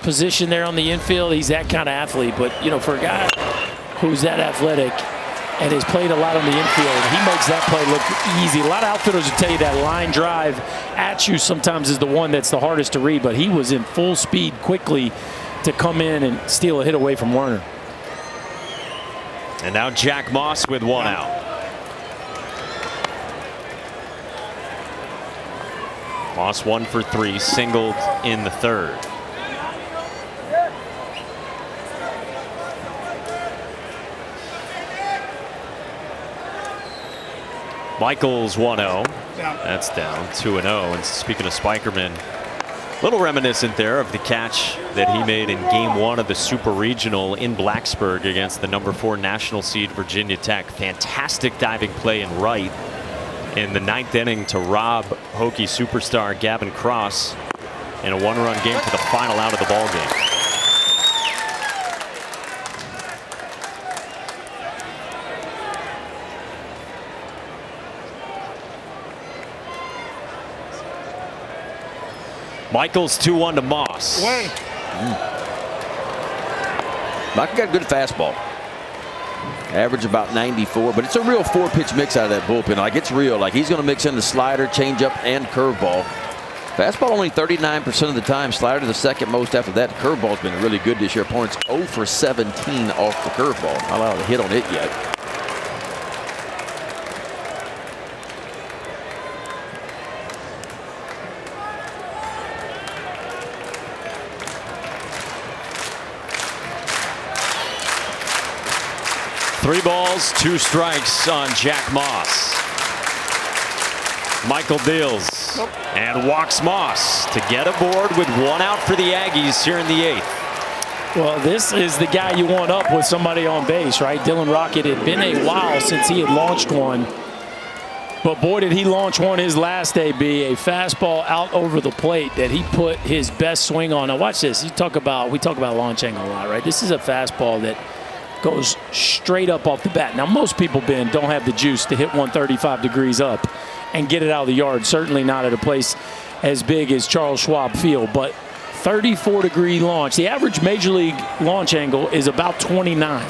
position there on the infield. He's that kind of athlete, but you know, for a guy who's that athletic and has played a lot on the infield, he makes that play look easy. A lot of outfielders will tell you that line drive at you sometimes is the one that's the hardest to read, but he was in full speed quickly to come in and steal a hit away from Werner. And now Jack Moss with 1 out. Moss 1 for 3, singled in the 3rd. Michaels 1-0. That's down 2-0. And speaking of Spikerman, a little reminiscent there of the catch that he made in Game 1 of the Super Regional in Blacksburg against the number 4 national seed Virginia Tech. Fantastic diving play in right in the 9th inning to rob Hokie superstar Gavin Cross in a 1-run game for the final out of the ball game. Michaels 2-1 to Moss. Michael got a good fastball. Average about 94, but it's a real 4-pitch mix out of that bullpen. Like, it's real. Like, he's going to mix in the slider, changeup, and curveball. Fastball only 39% of the time. Slider the second most after that. Curveball's been really good this year. Opponents 0 for 17 off the curveball. Not allowed to hit on it yet. 3 balls, 2 strikes on Jack Moss. Michael deals and walks Moss to get aboard with 1 out for the Aggies here in the 8th. Well, this is the guy you want up with somebody on base, right? Dylan Rocket. It had been a while since he had launched one. But boy, did he launch one his last AB, a fastball out over the plate that he put his best swing on. Now watch this. We talk about launch angle a lot, right? This is a fastball that goes straight up off the bat. Now most people, Ben, don't have the juice to hit 135 degrees up and get it out of the yard. Certainly not at a place as big as Charles Schwab Field, but 34-degree launch. The average major league launch angle is about 29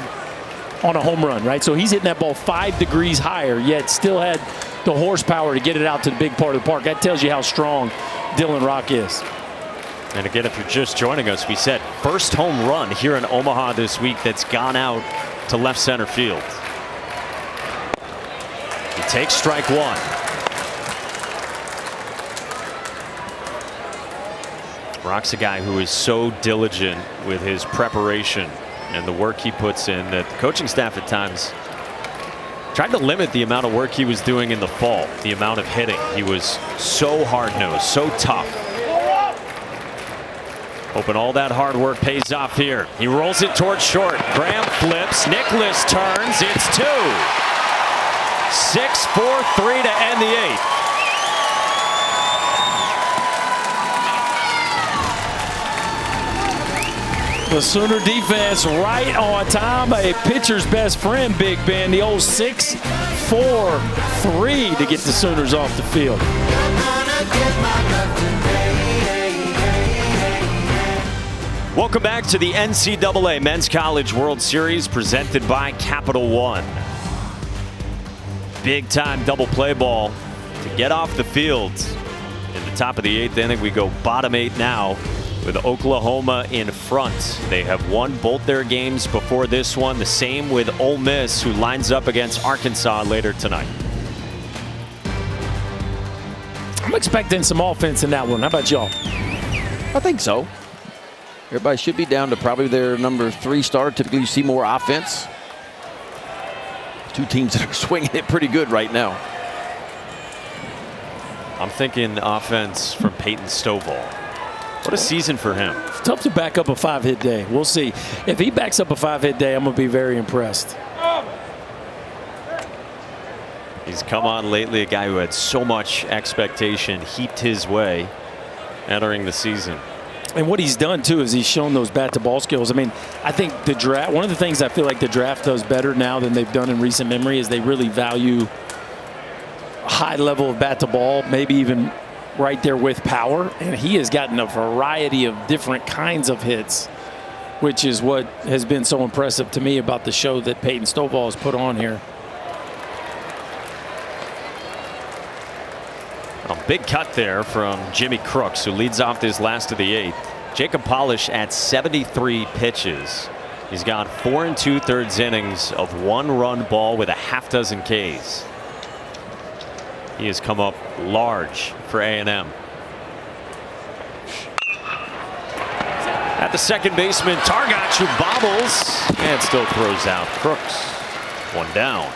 on a home run, right? So he's hitting that ball 5 degrees higher, yet still had the horsepower to get it out to the big part of the park. That tells you how strong Dylan Rock is. And again, if you're just joining us, we said first home run here in Omaha this week that's gone out to left center field. He takes strike 1. Rock's a guy who is so diligent with his preparation and the work he puts in that the coaching staff at times tried to limit the amount of work he was doing in the fall, the amount of hitting. He was so hard-nosed, so tough. Hoping all that hard work pays off here. He rolls it towards short. Graham flips. Nicholas turns. It's 2. 6-4-3 to end the 8th. The Sooner defense right on time. A pitcher's best friend, Big Ben. The old 6-4-3 to get the Sooners off the field. Welcome back to the NCAA Men's College World Series presented by Capital One. Big time double play ball to get off the field. In the top of the 8th inning, we go bottom 8 now with Oklahoma in front. They have won both their games before this one. The same with Ole Miss, who lines up against Arkansas later tonight. I'm expecting some offense in that one. How about y'all? I think so. Everybody should be down to probably their number 3 starter. Typically, you see more offense. 2 teams that are swinging it pretty good right now. I'm thinking offense from Peyton Stovall. What a season for him. It's tough to back up a 5-hit day. We'll see. If he backs up a 5-hit day, I'm going to be very impressed. He's come on lately, a guy who had so much expectation heaped his way entering the season. And what he's done, too, is he's shown those bat-to-ball skills. I mean, I think the draft, one of the things I feel like the draft does better now than they've done in recent memory is they really value a high level of bat-to-ball, maybe even right there with power. And he has gotten a variety of different kinds of hits, which is what has been so impressive to me about the show that Peyton Stovall has put on here. A big cut there from Jimmy Crooks, who leads off this last of the 8th. Jacob Polisch at 73 pitches. He's gone 4 2/3 innings of 1-run ball with a half dozen Ks. He has come up large for A&M. At the second baseman, Targac, who bobbles and still throws out Crooks. 1 down.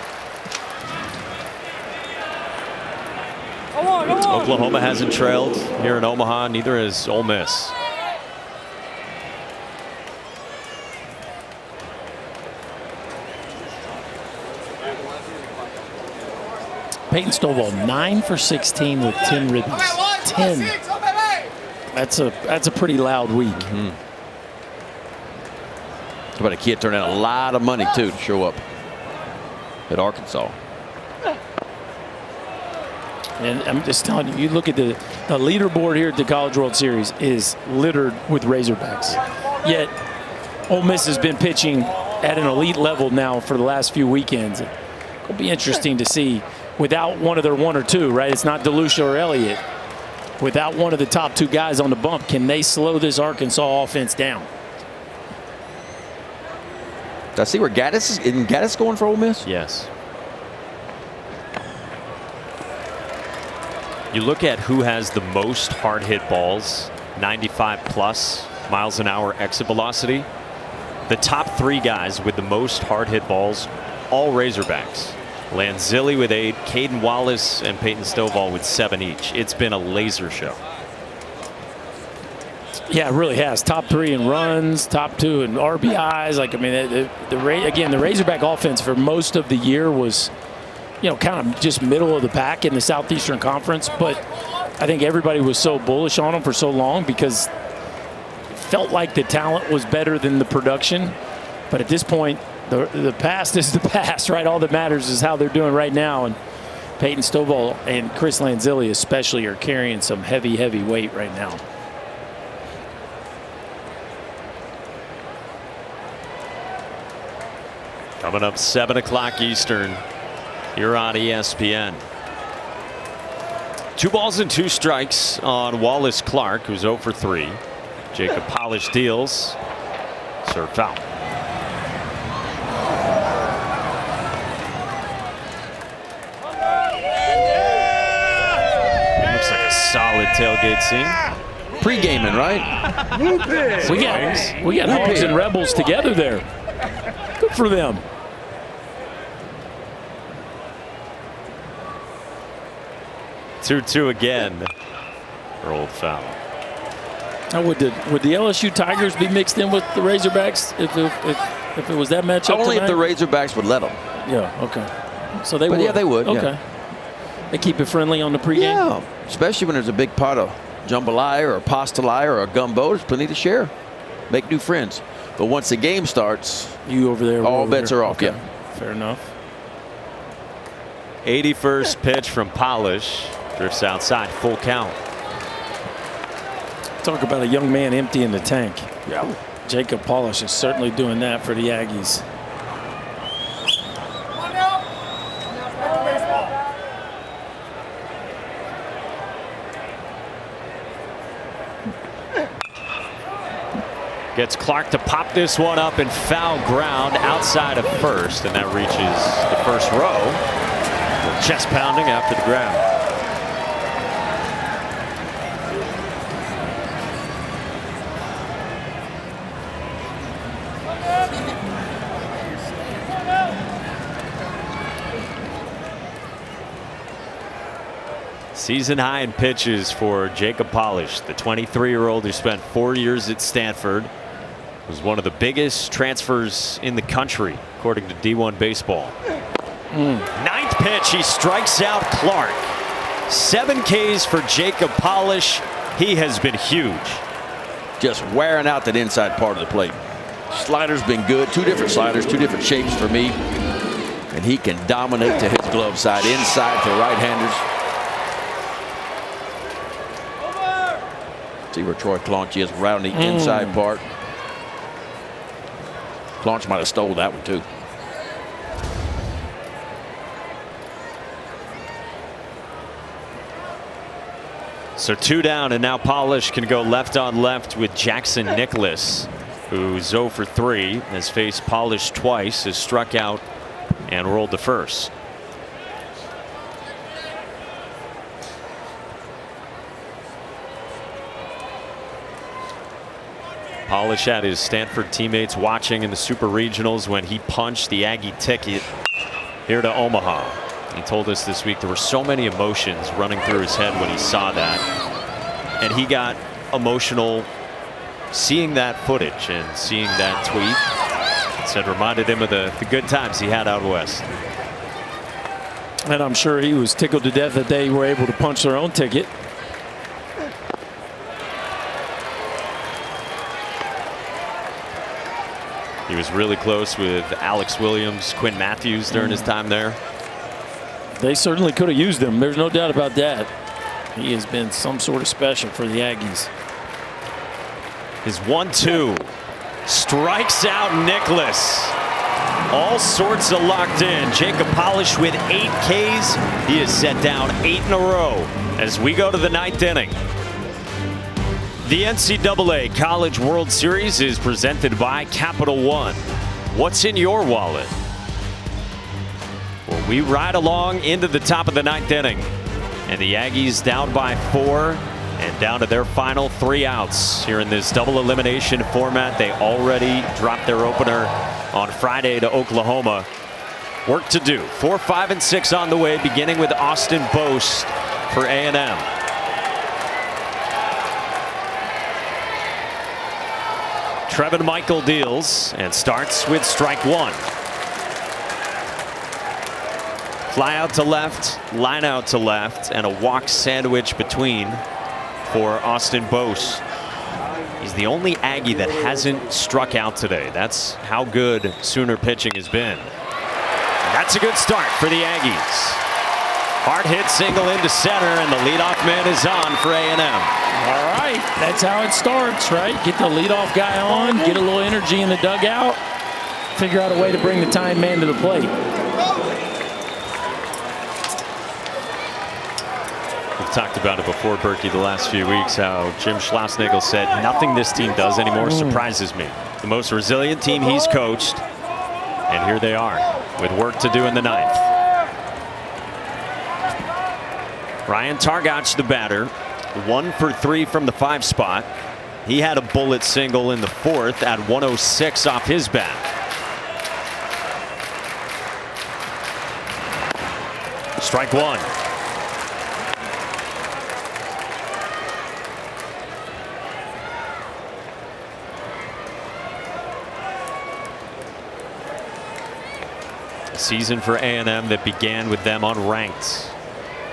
Oklahoma hasn't trailed here in Omaha, neither has Ole Miss. Peyton Stovall 9 for 16 with 10 ribbies. 10. That's a pretty loud week. Mm-hmm. How about a kid turning out a lot of money too to show up at Arkansas. And I'm just telling you, you look at the leaderboard here at the College World Series is littered with Razorbacks. Yet Ole Miss has been pitching at an elite level now for the last few weekends. It'll be interesting to see without one of their 1 or 2, right? It's not DeLucia or Elliott. Without one of the top 2 guys on the bump, can they slow this Arkansas offense down? Did I see where Gaddis is? Isn't Gaddis going for Ole Miss? Yes. You look at who has the most hard hit balls, 95 plus miles an hour exit velocity. The top 3 guys with the most hard hit balls all Razorbacks. Lanzilli with 8, Caden Wallace and Peyton Stovall with 7 each. It's been a laser show. Yeah, it really has. Top 3 in runs, top 2 in RBIs. Like, I mean, again, the Razorback offense for most of the year was, kind of just middle of the pack in the Southeastern Conference. But I think everybody was so bullish on them for so long because it felt like the talent was better than the production. But at this point, the past is the past, right? All that matters is how they're doing right now. And Peyton Stovall and Chris Lanzilli especially are carrying some heavy weight right now. Coming up 7 o'clock Eastern here on ESPN. 2 balls and 2 strikes on Wallace Clark, who's 0 for 3. Jacob Polisch deals. Serve foul. Looks like a solid tailgate scene. Pre-gaming, right? We got Hogs and Rebels together there. Good for them. Two again. Rolled foul. Now would the LSU Tigers be mixed in with the Razorbacks if it was that matchup? Only tonight? if the Razorbacks would let them. Yeah. Okay. So they would. Yeah, they would. Okay. Yeah. They keep it friendly on the pregame. Yeah, especially when there's a big pot of jambalaya or pastalaya or a gumbo. There's plenty to share. Make new friends. But once the game starts, you over there. All bets are off. Okay. Yeah. Fair enough. 81st pitch from Polisch. Drifts outside. Full count. Talk about a young man emptying the tank. Yeah. Jacob Polisch is certainly doing that for the Aggies. Gets Clark to pop this one up and foul ground outside of first, and that reaches the first row. Chest pounding after the ground. Season high in pitches for Jacob Polisch, the 23-year-old who spent 4 years at Stanford. Was one of the biggest transfers in the country, according to D1 Baseball. 9th pitch, he strikes out Clark. 7 Ks for Jacob Polisch. He has been huge. Just wearing out that inside part of the plate. Slider's been good. 2 different sliders, 2 different shapes for me. And he can dominate to his glove side, inside for right-handers. See where Troy Claunch is right on the inside part. Claunch might have stole that one too. So 2 down, and now Polisch can go left on left with Jackson Nicholas, who's 0 for 3, has faced Polisch twice, has struck out and rolled to first. Polisch had his Stanford teammates watching in the Super Regionals when he punched the Aggie ticket here to Omaha. He told us this week there were so many emotions running through his head when he saw that. And he got emotional seeing that footage and seeing that tweet. It said reminded him of the good times he had out west. And I'm sure he was tickled to death that they were able to punch their own ticket. He was really close with Alex Williams, Quinn Matthews during his time there. They certainly could have used him. There's no doubt about that. He has been some sort of special for the Aggies. His 1-2 strikes out Nicholas. All sorts of locked in. Jacob Polisch with 8 Ks. He has set down 8 in a row as we go to the 9th inning. The NCAA College World Series is presented by Capital One. What's in your wallet? Well, we ride along into the top of the 9th inning. And the Aggies down by 4 and down to their final 3 outs here in this double elimination format. They already dropped their opener on Friday to Oklahoma. Work to do. 4, 5, and 6 on the way, beginning with Austin Boast for A&M. Trevin Michael deals and starts with strike 1. Fly out to left, line out to left, and a walk sandwich between for Austin Boast. He's the only Aggie that hasn't struck out today. That's how good Sooner pitching has been. And that's a good start for the Aggies. Hard hit single into center, and the leadoff man is on for A&M. All right, that's how it starts, right? Get the leadoff guy on, get a little energy in the dugout, figure out a way to bring the tying man to the plate. We've talked about it before, Berkey, the last few weeks, how Jim Schlossnagle said nothing this team does anymore surprises me. The most resilient team he's coached, and here they are with work to do in the 9th. Ryan Targach, the batter, 1 for 3 from the 5 spot. He had a bullet single in the 4th at 106 off his bat. Strike 1. A season for A&M that began with them unranked.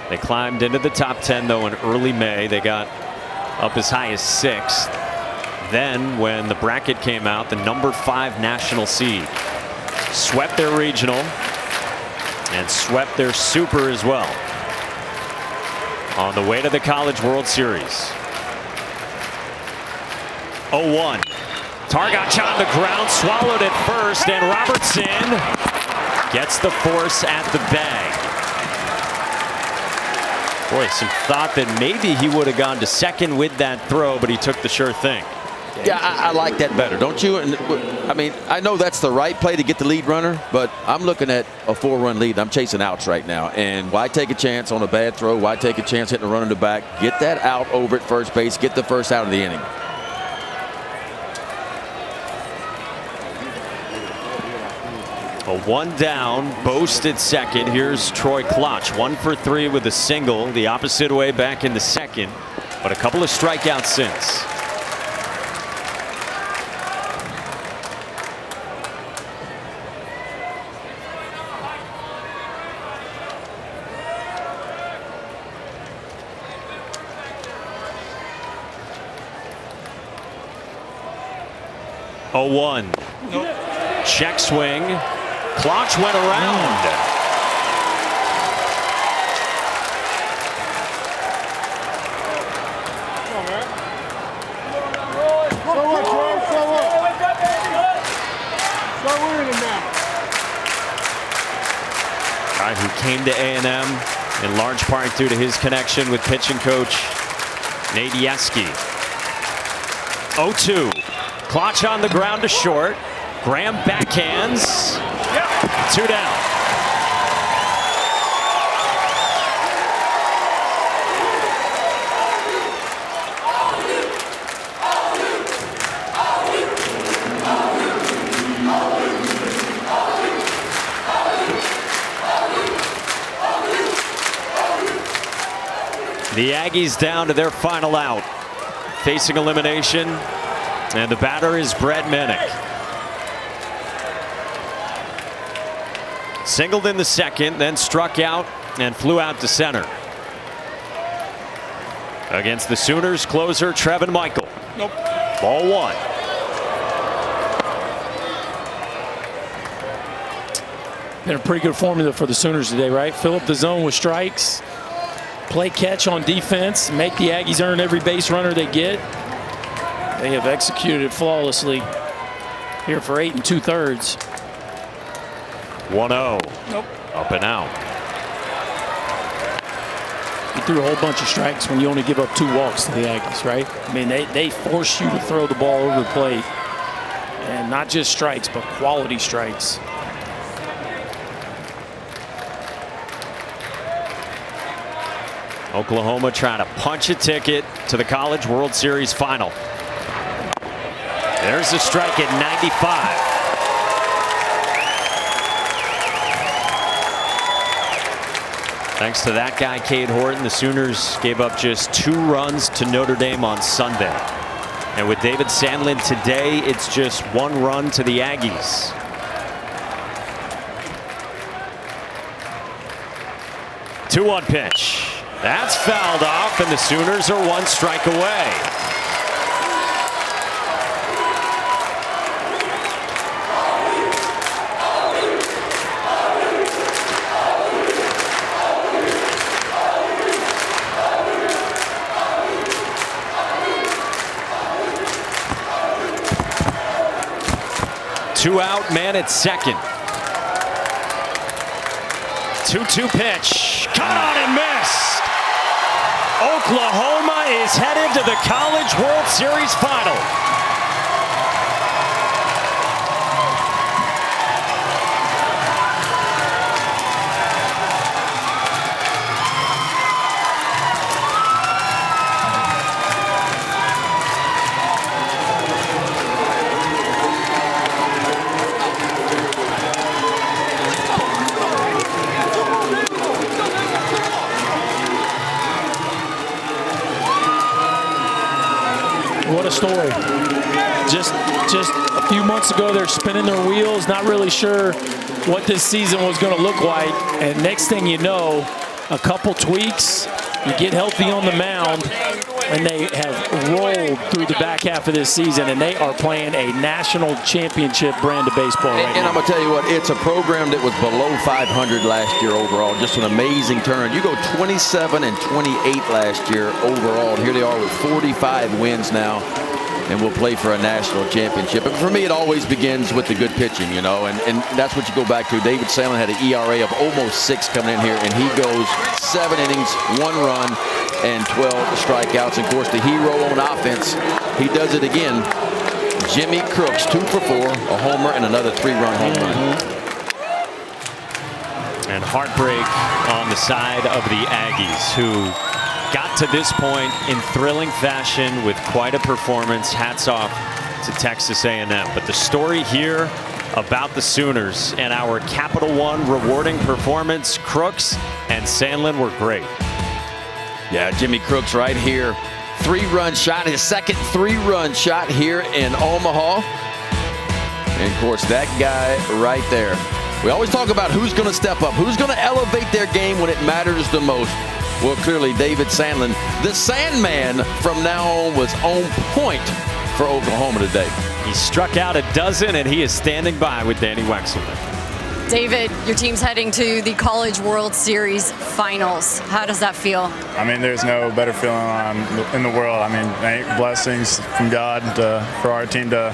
They climbed into the top 10 though in early May. They got up as high as 6th. Then when the bracket came out, the number 5 national seed. Swept their regional and swept their super as well. On the way to the College World Series. 0-1. Targach on the ground, swallowed at first, and Robertson gets the force at the bag. Boy, some thought that maybe he would have gone to second with that throw, but he took the sure thing. Yeah, I like that better, don't you? And I mean, I know that's the right play to get the lead runner, but I'm looking at a 4-run lead. I'm chasing outs right now. And why take a chance on a bad throw? Why take a chance hitting a runner in the back? Get that out over at first base. Get the first out of the inning. A 1 down, Boast at second. Here's Troy Klotch, 1 for 3 with a single, the opposite way back in the 2nd, but a couple of strikeouts since. Oh, 1. Check swing. Klotch went around. Guy who came to A&M in large part due to his connection with pitching coach Nate Yesky. 0-2. Klotch on the ground to short. Graham backhands. 2 down. The Aggies down to their final out, facing elimination, and the batter is Brett Minnick. Singled in the 2nd, then struck out and flew out to center. Against the Sooners, closer Trevin Michael. Nope. Ball 1. Been a pretty good formula for the Sooners today, right? Fill up the zone with strikes, play catch on defense, make the Aggies earn every base runner they get. They have executed it flawlessly here for 8 2/3. 1-0. Nope. Up and out. You threw a whole bunch of strikes when you only give up 2 walks to the Aggies, right? I mean, they force you to throw the ball over the plate. And not just strikes, but quality strikes. Oklahoma trying to punch a ticket to the College World Series final. There's a strike at 95. Thanks to that guy, Cade Horton, the Sooners gave up just 2 runs to Notre Dame on Sunday. And with David Sandlin today, it's just 1 run to the Aggies. Two-one pitch. That's fouled off, and the Sooners are 1 strike away. Two out, man at second. 2-2 pitch. Caught on and missed. Oklahoma is headed to the College World Series final. What a story. Just a few months ago, they're spinning their wheels, not really sure what this season was going to look like. And next thing you know, a couple tweaks, you get healthy on the mound, and they have rolled through the back half of this season, and they are playing a national championship brand of baseball right now. I'm going to tell you what, it's a program that was below 500 last year overall. Just an amazing turn. You go 27 and 28 last year overall. And here they are with 45 wins now, and will play for a national championship. And for me, it always begins with the good pitching, you know, and that's what you go back to. David Sandlin had an ERA of almost 6 coming in here, and he goes 7 innings, 1 run, and 12 strikeouts. And of course, the hero on offense, he does it again. Jimmy Crooks, 2 for 4, a homer, and another 3-run home run. And heartbreak on the side of the Aggies, who got to this point in thrilling fashion with quite a performance. Hats off to Texas A&M. But the story here about the Sooners and our Capital One rewarding performance, Crooks and Sandlin were great. Yeah, Jimmy Crooks right here. 3-run shot, his second 3-run shot here in Omaha. And of course, that guy right there. We always talk about who's going to step up, who's going to elevate their game when it matters the most. Well, clearly, David Sandlin, the Sandman from now on, was on point for Oklahoma today. He struck out a dozen, and he is standing by with Danny Wexelman. David, your team's heading to the College World Series finals. How does that feel? I mean, there's no better feeling in the world. I mean, blessings from God for our team to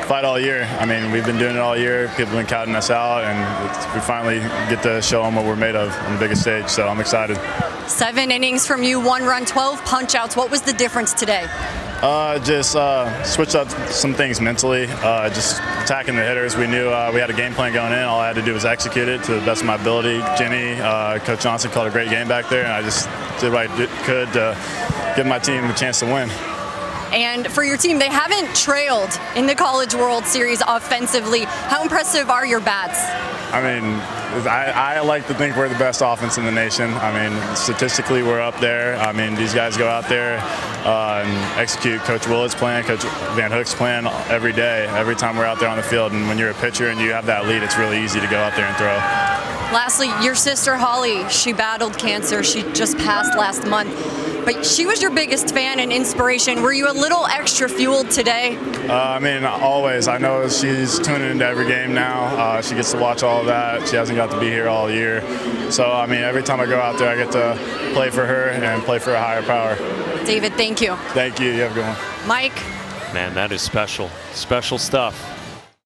fight all year. I mean, we've been doing it all year. People have been counting us out, and we finally get to show them what we're made of on the biggest stage, so I'm excited. 7 innings from you, 1 run, 12 punch-outs. What was the difference today? Just switched up some things mentally, just attacking the hitters. We knew we had a game plan going in. All I had to do was execute it to the best of my ability. Jenny, Coach Johnson called a great game back there, and I just did what I could to give my team a chance to win. And for your team, they haven't trailed in the College World Series offensively. How impressive are your bats? I mean, I like to think we're the best offense in the nation. I mean, statistically, we're up there. I mean, these guys go out there and execute Coach Willett's plan, Coach Van Hook's plan every day, every time we're out there on the field. And when you're a pitcher and you have that lead, it's really easy to go out there and throw. Lastly, your sister Holly, she battled cancer. She just passed last month. But she was your biggest fan and inspiration. Were you a little extra fueled today? I mean, always. I know she's tuning into every game now. She gets to watch all of that. She hasn't got to be here all year. So, I mean, every time I go out there, I get to play for her and play for a higher power. David, thank you. Thank you. You have a good one. Mike. Man, that is special. Special stuff.